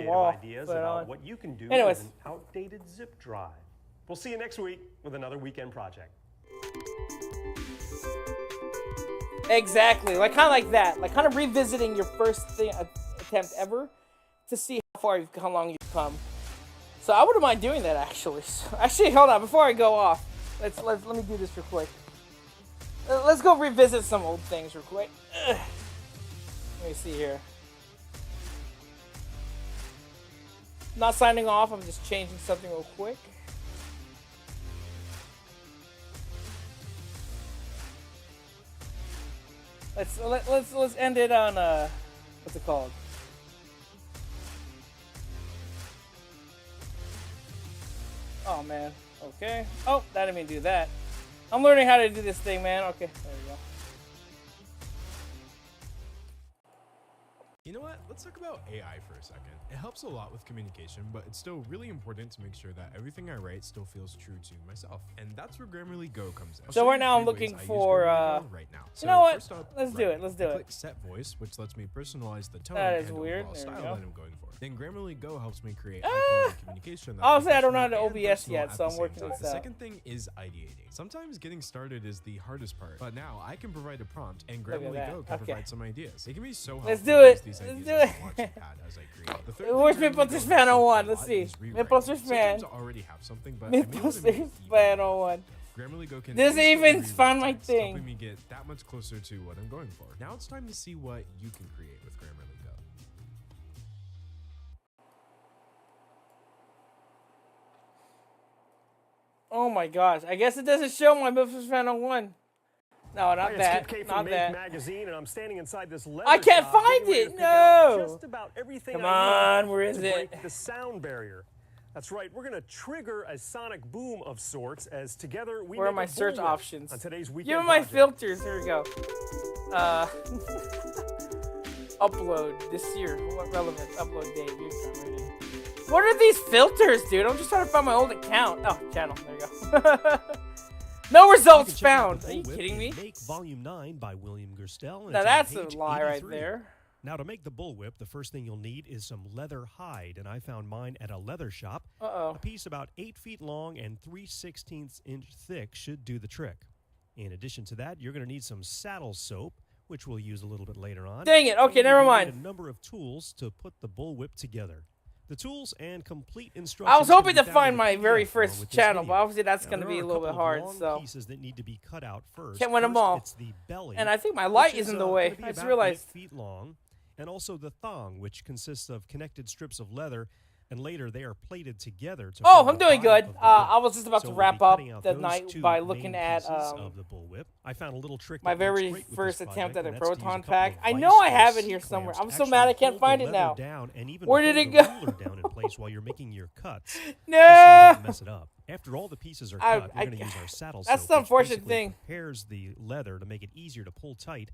Speaker 2: the
Speaker 12: creative
Speaker 2: wall.
Speaker 12: ideas
Speaker 2: Put it
Speaker 12: about
Speaker 2: on.
Speaker 12: what you can do
Speaker 2: Anyways.
Speaker 12: with an outdated zip drive. We'll see you next week with another weekend project.
Speaker 2: Exactly, like kind of like that, like kind of revisiting your first attempt ever to see how long you've come. So I wouldn't mind doing that actually. So, actually, hold on, before I go off, let me do this real quick. Let's go revisit some old things real quick. Ugh. Let me see here. Not signing off. I'm just changing something real quick. Let's end it on what's it called? Oh man. Okay. Oh, that didn't mean to do that. I'm learning how to do this thing, man. Okay. There we go.
Speaker 15: You know what? Let's talk about AI for a second. It helps a lot with communication, but it's still really important to make sure that everything I write still feels true to myself. And that's where Grammarly Go comes in.
Speaker 2: So right now I'm looking for
Speaker 15: right now.
Speaker 2: you know what?
Speaker 15: First up,
Speaker 2: Let's do it. Let's do it.
Speaker 15: Click Set Voice, which lets me personalize the tone
Speaker 2: That
Speaker 15: and
Speaker 2: is weird.
Speaker 15: overall
Speaker 2: There we
Speaker 15: style
Speaker 2: go.
Speaker 15: that I'm going for. Then Grammarly Go helps me create high-quality communication.
Speaker 2: Obviously, I don't know how to
Speaker 15: professional and
Speaker 2: OBS
Speaker 15: personal
Speaker 2: yet,
Speaker 15: at
Speaker 2: so
Speaker 15: the
Speaker 2: I'm
Speaker 15: same
Speaker 2: working
Speaker 15: time.
Speaker 2: this
Speaker 15: The
Speaker 2: out.
Speaker 15: second thing is ideating. Sometimes getting started is the hardest part, but now I can provide a prompt, and
Speaker 2: Look at
Speaker 15: Grammarly
Speaker 2: that.
Speaker 15: Go can
Speaker 2: Okay.
Speaker 15: provide some ideas. It can be so helpful
Speaker 2: Let's
Speaker 15: to
Speaker 2: do it.
Speaker 15: use these
Speaker 2: Let's
Speaker 15: ideas
Speaker 2: do
Speaker 15: as a
Speaker 2: it.
Speaker 15: launching pad as I create. The third
Speaker 2: Where's
Speaker 15: thing Grammarly
Speaker 2: Mythbusters
Speaker 15: Go
Speaker 2: Fan
Speaker 15: helps me
Speaker 2: 01?
Speaker 15: a
Speaker 2: Let's
Speaker 15: lot
Speaker 2: see.
Speaker 15: is rewriting.
Speaker 2: Mythbusters Fan.
Speaker 15: Sometimes I already have something, but I may want to make it
Speaker 2: Mythbusters
Speaker 15: even
Speaker 2: Fan
Speaker 15: better.
Speaker 2: 01.
Speaker 15: Grammarly Go can
Speaker 2: This
Speaker 15: instantly
Speaker 2: even
Speaker 15: rewrite
Speaker 2: found my
Speaker 15: text,
Speaker 2: thing.
Speaker 15: helping me get that much closer to what I'm going for. Now it's time to see what you can create with Grammarly Go.
Speaker 2: Oh my gosh. I guess it doesn't show my Mythbusters Fan 01. No, not
Speaker 12: Hi, it's
Speaker 2: that.
Speaker 12: Skip K
Speaker 2: Not
Speaker 12: from Make
Speaker 2: that.
Speaker 12: Magazine, and I'm standing inside this leather
Speaker 2: I can't
Speaker 12: shop,
Speaker 2: find
Speaker 12: getting ready
Speaker 2: it.
Speaker 12: to pick out
Speaker 2: No.
Speaker 12: Just about everything
Speaker 2: Come
Speaker 12: I
Speaker 2: on,
Speaker 12: need
Speaker 2: where is
Speaker 12: to
Speaker 2: it?
Speaker 12: break the sound barrier. That's right. We're going to trigger a sonic boom of sorts as together we
Speaker 2: Where are
Speaker 12: make
Speaker 2: my
Speaker 12: a
Speaker 2: search
Speaker 12: bullwhip
Speaker 2: options?
Speaker 12: on today's
Speaker 2: Give
Speaker 12: weekend
Speaker 2: me my
Speaker 12: project.
Speaker 2: filters. Here we go. Upload this year. What relevant? Upload date. View's not ready. What are these filters, dude? I'm just trying to find my old account. Oh, channel. There you go. No results found. Are you kidding me?
Speaker 11: Make Volume 9 by William Gerstel. and
Speaker 2: Now
Speaker 11: it's on
Speaker 2: that's a
Speaker 11: page
Speaker 2: lie right
Speaker 11: 83.
Speaker 2: there.
Speaker 11: Now to make the bullwhip, the first thing you'll need is some leather hide, and I found mine at a leather shop.
Speaker 2: Uh-oh.
Speaker 11: A piece about 8 feet long and 3/16 inch thick should do the trick. In addition to that, you're going to need some saddle soap, which we'll use a little bit later on.
Speaker 2: Dang it. Okay,
Speaker 11: And
Speaker 2: never
Speaker 11: you're gonna
Speaker 2: mind.
Speaker 11: need a number of tools to put the bullwhip together. The tools and complete instructions.
Speaker 2: I was hoping
Speaker 11: can
Speaker 2: to
Speaker 11: be found
Speaker 2: find
Speaker 11: in
Speaker 2: my
Speaker 11: the
Speaker 2: very
Speaker 11: PDF along
Speaker 2: first
Speaker 11: with this
Speaker 2: channel,
Speaker 11: video.
Speaker 2: but obviously that's
Speaker 11: Now,
Speaker 2: going to
Speaker 11: there
Speaker 2: be
Speaker 11: are
Speaker 2: a little
Speaker 11: couple
Speaker 2: bit
Speaker 11: of
Speaker 2: hard,
Speaker 11: long
Speaker 2: so.
Speaker 11: pieces that need to be cut out first.
Speaker 2: Can't win 'em
Speaker 11: First,
Speaker 2: all.
Speaker 11: It's the belly,
Speaker 2: And I think my light
Speaker 11: which
Speaker 2: is in
Speaker 11: is,
Speaker 2: the
Speaker 11: gonna
Speaker 2: way.
Speaker 11: be
Speaker 2: I just
Speaker 11: about
Speaker 2: realized.
Speaker 11: 8 feet long, and also the thong, which consists of connected strips of leather, and later they are plated together to
Speaker 2: Oh,
Speaker 11: form
Speaker 2: I'm
Speaker 11: the
Speaker 2: doing
Speaker 11: body
Speaker 2: good.
Speaker 11: of the whip.
Speaker 2: I was just about
Speaker 11: So
Speaker 2: to
Speaker 11: we'll
Speaker 2: wrap
Speaker 11: be
Speaker 2: up
Speaker 11: cutting out
Speaker 2: the
Speaker 11: those
Speaker 2: night
Speaker 11: two
Speaker 2: by
Speaker 11: main
Speaker 2: looking at
Speaker 11: pieces of the bullwhip. I found a little trick
Speaker 2: my
Speaker 11: that works
Speaker 2: very
Speaker 11: great with
Speaker 2: first
Speaker 11: this
Speaker 2: attempt
Speaker 11: project,
Speaker 2: at a
Speaker 11: and that's to use
Speaker 2: Proton
Speaker 11: couple
Speaker 2: pack.
Speaker 11: of
Speaker 2: I
Speaker 11: vice
Speaker 2: know I
Speaker 11: or
Speaker 2: have it here
Speaker 11: C
Speaker 2: somewhere.
Speaker 11: clamps
Speaker 2: I'm so
Speaker 11: to
Speaker 2: mad I
Speaker 11: actually
Speaker 2: can't
Speaker 11: hold
Speaker 2: find
Speaker 11: the
Speaker 2: it
Speaker 11: leather
Speaker 2: now.
Speaker 11: down and even
Speaker 2: Where did
Speaker 11: hold
Speaker 2: it
Speaker 11: the
Speaker 2: go?
Speaker 11: ruler down in place while you're making your cuts. just so you
Speaker 2: No.
Speaker 11: don't mess it up. After all the pieces are
Speaker 2: I-
Speaker 11: cut, we're
Speaker 2: I-
Speaker 11: going to use our saddle
Speaker 2: that's
Speaker 11: soap,
Speaker 2: the
Speaker 11: which
Speaker 2: unfortunate
Speaker 11: basically
Speaker 2: thing.
Speaker 11: prepares the leather to make it easier to pull tight,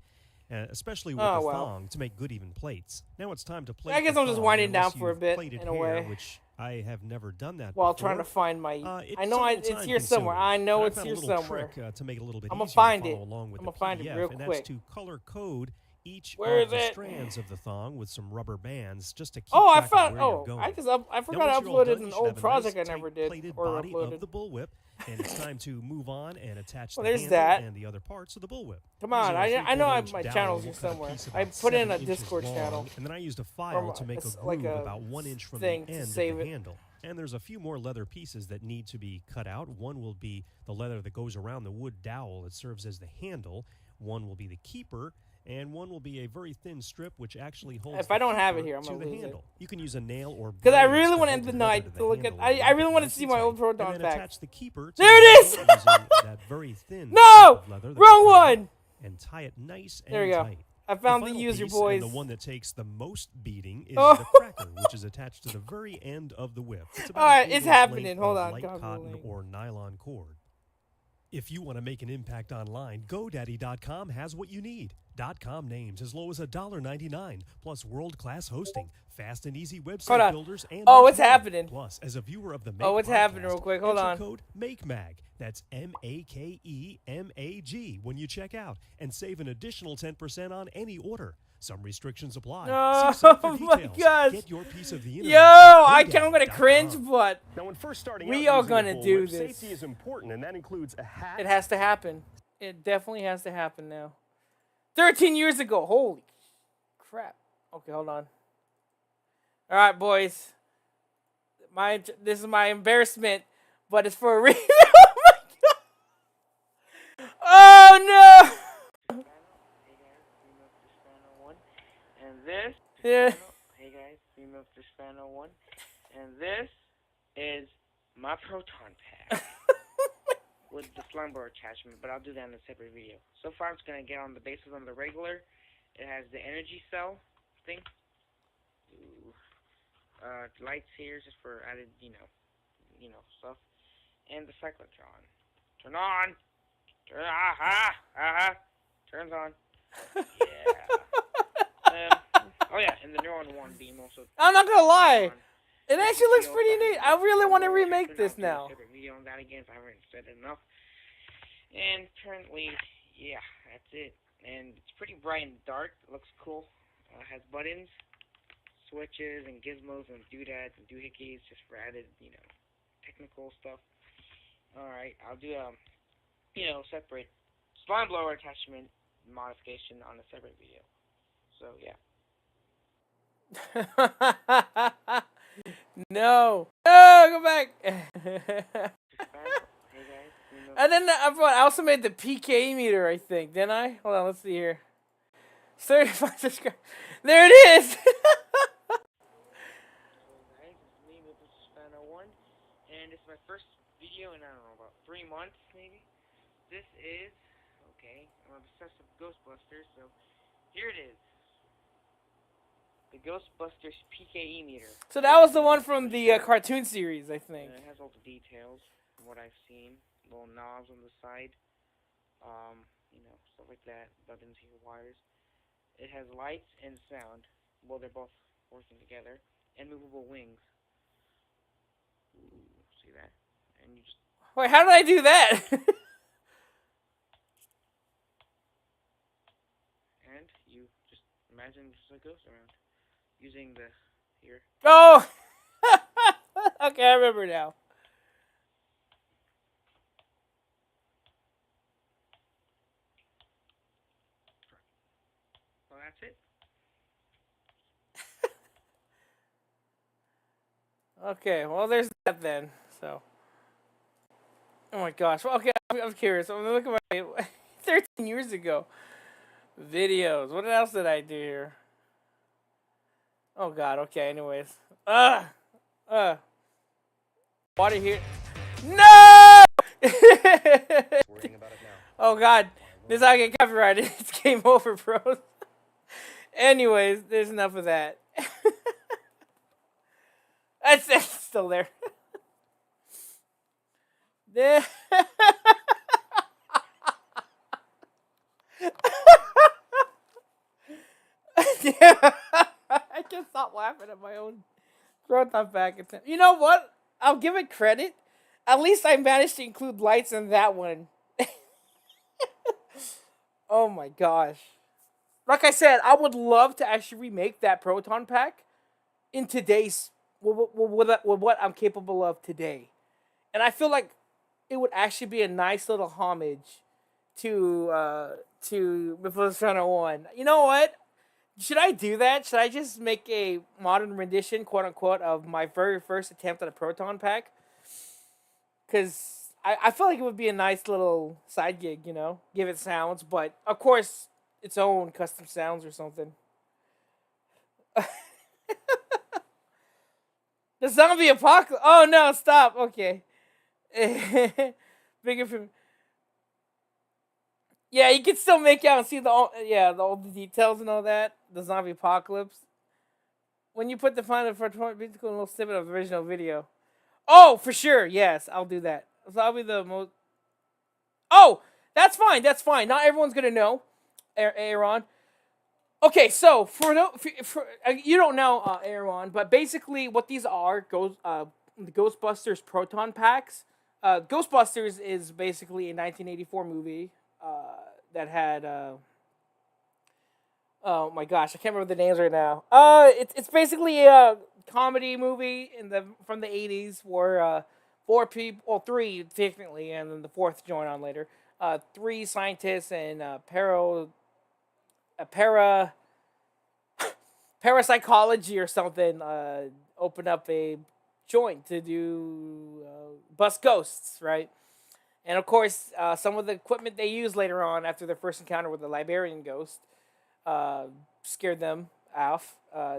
Speaker 11: especially with
Speaker 2: Oh,
Speaker 11: the
Speaker 2: well.
Speaker 11: thong to make good even plates. Now it's time to plate
Speaker 2: I guess
Speaker 11: the
Speaker 2: I'm just
Speaker 11: thong,
Speaker 2: winding down
Speaker 11: unless
Speaker 2: for a
Speaker 11: you've
Speaker 2: bit,
Speaker 11: plaited
Speaker 2: in a
Speaker 11: hair,
Speaker 2: way.
Speaker 11: which I have never done that
Speaker 2: While
Speaker 11: before.
Speaker 2: trying to find my.
Speaker 11: It's
Speaker 2: I know it's
Speaker 11: somewhat
Speaker 2: here somewhere. I
Speaker 11: time-consuming,
Speaker 2: know
Speaker 11: but
Speaker 2: it's
Speaker 11: found
Speaker 2: here
Speaker 11: a little
Speaker 2: somewhere.
Speaker 11: trick, to make it a little bit
Speaker 2: I'ma
Speaker 11: easier
Speaker 2: find
Speaker 11: to
Speaker 2: it.
Speaker 11: follow along with
Speaker 2: I'ma
Speaker 11: the
Speaker 2: find it
Speaker 11: PDF,
Speaker 2: real
Speaker 11: and
Speaker 2: quick.
Speaker 11: that's to color code each
Speaker 2: Where
Speaker 11: of
Speaker 2: is
Speaker 11: the
Speaker 2: it?
Speaker 11: strands of the thong with some rubber bands just to keep
Speaker 2: Oh, I
Speaker 11: track
Speaker 2: found.
Speaker 11: of where you're
Speaker 2: Oh,
Speaker 11: going.
Speaker 2: I just. I
Speaker 11: Now,
Speaker 2: forgot I
Speaker 11: once you're all
Speaker 2: uploaded
Speaker 11: done,
Speaker 2: an
Speaker 11: you should
Speaker 2: old
Speaker 11: have a
Speaker 2: project
Speaker 11: nice,
Speaker 2: I never
Speaker 11: tight
Speaker 2: did
Speaker 11: plated
Speaker 2: or
Speaker 11: body
Speaker 2: uploaded.
Speaker 11: of the bullwhip, and it's time to move on and attach
Speaker 2: Well,
Speaker 11: the
Speaker 2: there's
Speaker 11: handle
Speaker 2: that.
Speaker 11: and the other parts of the bullwhip.
Speaker 2: Come on,
Speaker 11: Using a
Speaker 2: I know I have
Speaker 11: 3/4
Speaker 2: my
Speaker 11: inch
Speaker 2: channels
Speaker 11: dowel,
Speaker 2: here
Speaker 11: we'll cut a
Speaker 2: somewhere.
Speaker 11: piece
Speaker 2: I
Speaker 11: about
Speaker 2: put in
Speaker 11: 7
Speaker 2: a
Speaker 11: inches
Speaker 2: Discord
Speaker 11: long,
Speaker 2: channel.
Speaker 11: and then I used a file to make a
Speaker 2: it's
Speaker 11: groove
Speaker 2: like a
Speaker 11: about 1 inch from the
Speaker 2: thing to
Speaker 11: end of
Speaker 2: save
Speaker 11: the
Speaker 2: it.
Speaker 11: handle. And there's a few more leather pieces that need to be cut out. One will be the leather that goes around the wood dowel that serves as the handle. One will be the keeper, and one will be a very thin strip which actually holds
Speaker 2: If I don't have it
Speaker 11: keeper
Speaker 2: here, I'm
Speaker 11: to
Speaker 2: gonna
Speaker 11: the
Speaker 2: lose it.
Speaker 11: handle. You can use a nail or
Speaker 2: Because I
Speaker 11: blades
Speaker 2: really
Speaker 11: to
Speaker 2: want to
Speaker 11: hold
Speaker 2: end the
Speaker 11: leather
Speaker 2: night
Speaker 11: the
Speaker 2: to look at.
Speaker 11: handle
Speaker 2: I
Speaker 11: and
Speaker 2: really
Speaker 11: lock it
Speaker 2: want to
Speaker 11: nice
Speaker 2: see
Speaker 11: and
Speaker 2: my
Speaker 11: tight.
Speaker 2: old Proton
Speaker 11: And then
Speaker 2: pack.
Speaker 11: attach the keeper to
Speaker 2: There
Speaker 11: the
Speaker 2: it is!
Speaker 11: handle using that very thin
Speaker 2: No!
Speaker 11: strip of leather that
Speaker 2: Wrong
Speaker 11: we cut out,
Speaker 2: one!
Speaker 11: and tie it nice and
Speaker 2: There we go.
Speaker 11: tight.
Speaker 2: I found the
Speaker 11: final
Speaker 2: user,
Speaker 11: piece,
Speaker 2: boys.
Speaker 11: and the one that takes the most beating is
Speaker 2: Oh.
Speaker 11: the cracker, which is attached to the very end of the whip. It's about
Speaker 2: Alright,
Speaker 11: an
Speaker 2: it's
Speaker 11: 8-inch
Speaker 2: happening.
Speaker 11: length
Speaker 2: Hold
Speaker 11: of
Speaker 2: on.
Speaker 11: light
Speaker 2: God
Speaker 11: cotton
Speaker 2: willing.
Speaker 11: or nylon cord. If you want to make an impact online, GoDaddy.com has what you need. .com names as low as $1.99, plus world-class hosting, fast and easy
Speaker 2: Hold
Speaker 11: website
Speaker 2: on.
Speaker 11: builders, and
Speaker 2: Oh,
Speaker 11: much
Speaker 2: it's
Speaker 11: more.
Speaker 2: happening.
Speaker 11: Plus, as a viewer of the Make
Speaker 2: Oh, it's happening
Speaker 11: podcast,
Speaker 2: real quick. Hold
Speaker 11: enter
Speaker 2: on.
Speaker 11: code MAKEMAG. That's MAKEMAG when you check out, and save an additional 10% on any order. Some restrictions apply.
Speaker 2: No,
Speaker 11: See site for
Speaker 2: oh my
Speaker 11: details.
Speaker 2: gosh.
Speaker 11: Get your piece of the
Speaker 2: Yo,
Speaker 11: internet.
Speaker 2: I'm gonna cringe, but
Speaker 12: Now, when first starting
Speaker 2: we
Speaker 12: out
Speaker 2: are
Speaker 12: using a
Speaker 2: gonna do
Speaker 12: bullwhip,
Speaker 2: this.
Speaker 12: Safety is important, and that includes a hat.
Speaker 2: it has to happen. It definitely has to happen now. 13 years ago. Holy crap. Okay, hold on. All right, boys. This is my embarrassment, but it's for a reason. Oh my god. Oh no.
Speaker 16: And this,
Speaker 2: Yeah.
Speaker 16: hey guys, remove this fan 01, and this is my Proton pack with the slumber attachment, but I'll do that in a separate video. So far, I'm just gonna get on the bases on the regular. It has the energy cell thing. Ooh. Lights here just for added, you know stuff, and the cyclotron. Turn on. Turns on. Yeah. Oh yeah, and
Speaker 2: gonna lie. It actually looks pretty neat. I really want to remake this now.
Speaker 16: A video on that again if I haven't said enough. And currently, yeah, that's it. And it's pretty bright and dark. It looks cool. Has buttons, switches, and gizmos, and doodads and doohickeys, just for added, technical stuff. Alright, I'll do separate slime blower attachment modification on a separate video. So, yeah.
Speaker 2: No, go back. And then I also made the PK meter, I think, didn't I? Hold on, let's see here. 35 subscribers. There it is.
Speaker 16: And it's my first video in, I don't know, about 3 months, maybe. This is, okay, I'm obsessed with Ghostbusters, so here it is. The Ghostbusters PKE meter.
Speaker 2: So that was the one from the cartoon series, I think.
Speaker 16: It has all the details from what I've seen. Little knobs on the side. Stuff like that. Buttons here, wires. It has lights and sound. Well, they're both working together. And movable wings. Ooh, see that? And you just...
Speaker 2: Wait, how did I do that?
Speaker 16: And you just imagine there's a ghost around. Using the... here.
Speaker 2: Oh! Okay, I remember now.
Speaker 16: Well, that's it.
Speaker 2: Okay, well, there's that then. So, oh my gosh. Well, okay, I'm curious. I'm looking at my 13 years ago videos. What else did I do here? Oh God. Okay. Anyways, water here. No! Oh God, this I get copyrighted. It's game over, bros. Anyways, there's enough of that. That's still there. Yeah. I can't stop laughing at my own Proton pack attempt. You know what? I'll give it credit. At least I managed to include lights in that one. Oh my gosh. Like I said, I would love to actually remake that Proton pack in today's with what I'm capable of today. And I feel like it would actually be a nice little homage to Ghostbusters 1. You know what? Should I do that? Should I just make a modern rendition, quote unquote, of my very first attempt at a Proton pack? Because I feel like it would be a nice little side gig, give it sounds, but of course, its own custom sounds or something. The zombie apocalypse. Oh no, stop. Okay. Bigger from. Yeah, you can still make out and see all the details and all that. The zombie apocalypse. When you put the final for a little snippet of the original video. Oh, for sure. Yes, I'll do that. So that'll be the most. Oh, that's fine. That's fine. Not everyone's gonna know, Aaron. Okay, so for you don't know, Aaron, but basically what these are the Ghostbusters Proton packs. Ghostbusters is basically a 1984 movie that had oh my gosh, I can't remember the names right now. It's basically a comedy movie from the 80s where three technically, and then the fourth joined on later. Three scientists and parapsychology or something open up a joint to do bust ghosts, right? And of course, some of the equipment they used later on after their first encounter with the Liberian ghost scared them off.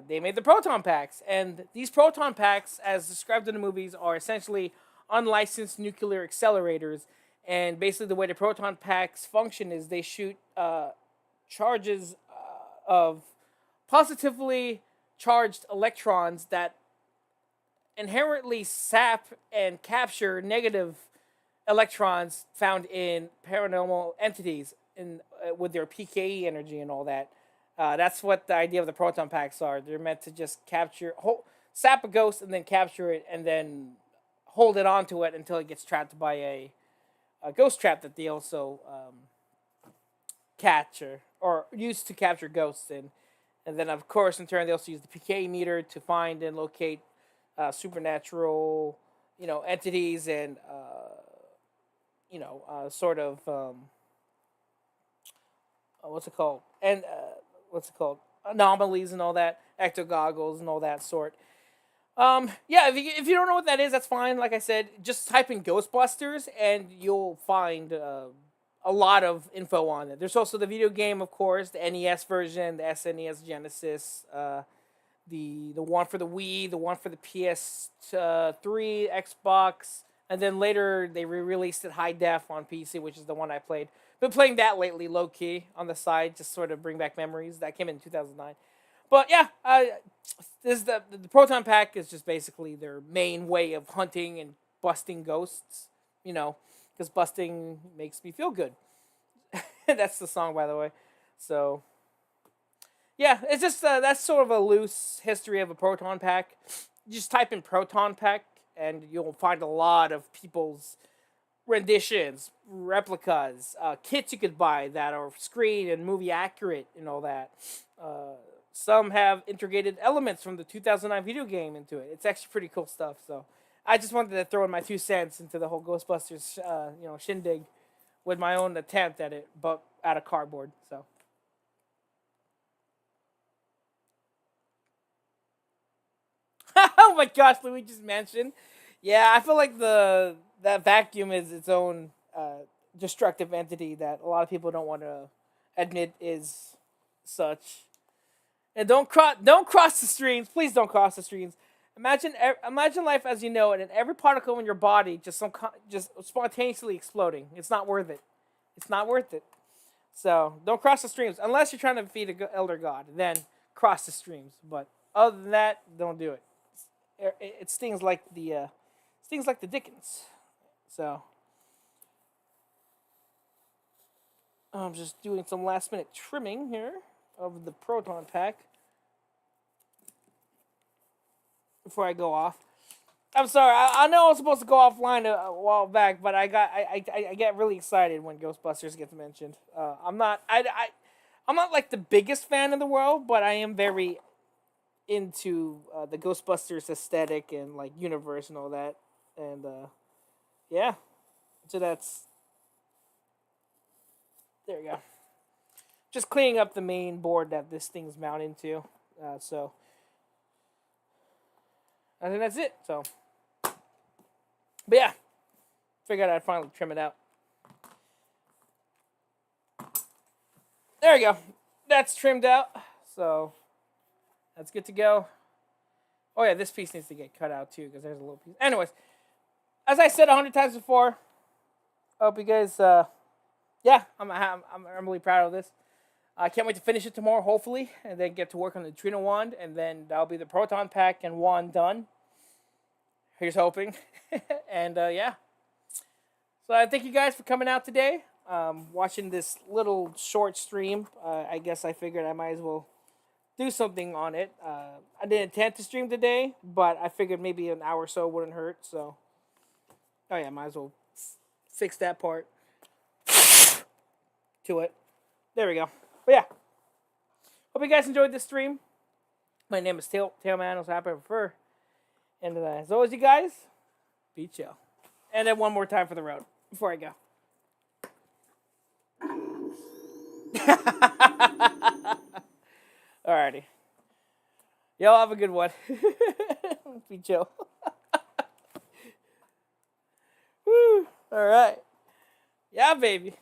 Speaker 2: They made the Proton packs, and these Proton packs, as described in the movies, are essentially unlicensed nuclear accelerators. And basically, the way the Proton packs function is they shoot charges of positively charged electrons that inherently sap and capture negative electrons found in paranormal entities with their PKE energy and all that. That's what the idea of the Proton packs are. They're meant to just capture sap a ghost and then capture it and then hold it onto it until it gets trapped by a ghost trap that they also catch or use to capture ghosts in. And then, of course, in turn, they also use the PK meter to find and locate supernatural, entities and, sort of, what's it called? And, anomalies and all that, ecto goggles and all that sort. Yeah, if you don't know what that is, that's fine. Like I said, just type in Ghostbusters and you'll find a lot of info on it. There's also the video game, of course, the NES version, the SNES Genesis, the one for the Wii, the one for the PS3, Xbox, and then later they re-released it high def on PC, which is the one I played. Been playing that lately, low key on the side, just sort of bring back memories. That came in 2009. But yeah, this the Proton Pack is just basically their main way of hunting and busting ghosts. Because busting makes me feel good. That's the song, by the way. So yeah, it's just that's sort of a loose history of a Proton Pack. You just type in Proton Pack, and you'll find a lot of people's renditions, replicas, kits you could buy that are screen and movie accurate and all that. Some have integrated elements from the 2009 video game into it. It's actually pretty cool stuff. So I just wanted to throw in my 2 cents into the whole Ghostbusters, shindig, with my own attempt at it, but out of cardboard. So. Oh my gosh, Luigi's Mansion. Yeah, I feel like that vacuum is its own destructive entity that a lot of people don't want to admit is such. And don't cross the streams. Please don't cross the streams. Imagine life as you know it, and every particle in your body just spontaneously exploding. It's not worth it. It's not worth it. So don't cross the streams unless you're trying to defeat an elder god. Then cross the streams. But other than that, don't do it. It stings like the Dickens. So I'm just doing some last minute trimming here of the Proton Pack before I go off. I'm sorry. I know I was supposed to go offline a while back, but I get really excited when Ghostbusters gets mentioned. I'm not like the biggest fan in the world, but I am very into the Ghostbusters aesthetic and like universe and all that. And yeah, so there we go. Just cleaning up the main board that this thing's mounted to. So I think that's it. So, but yeah, figured I'd finally trim it out. There we go. That's trimmed out. So that's good to go. Oh yeah, this piece needs to get cut out too because there's a little piece. Anyways, as I said 100 times before, I hope you guys. Yeah, I'm really proud of this. I can't wait to finish it tomorrow, hopefully, and then get to work on the Neutrino Wand, and then that'll be the Proton Pack and Wand done. Here's hoping. And yeah. So I thank you guys for coming out today, watching this little short stream. I guess I figured I might as well do something on it. I didn't intend to stream today, but I figured maybe an hour or so wouldn't hurt, so. Oh yeah, might as well fix that part to it. There we go. But yeah, hope you guys enjoyed this stream. My name is Tailman. I was happy to refer. And as always, you guys, be chill. And then one more time for the road before I go. Alrighty. Y'all have a good one. Be chill. Woo. Alright. Yeah, baby.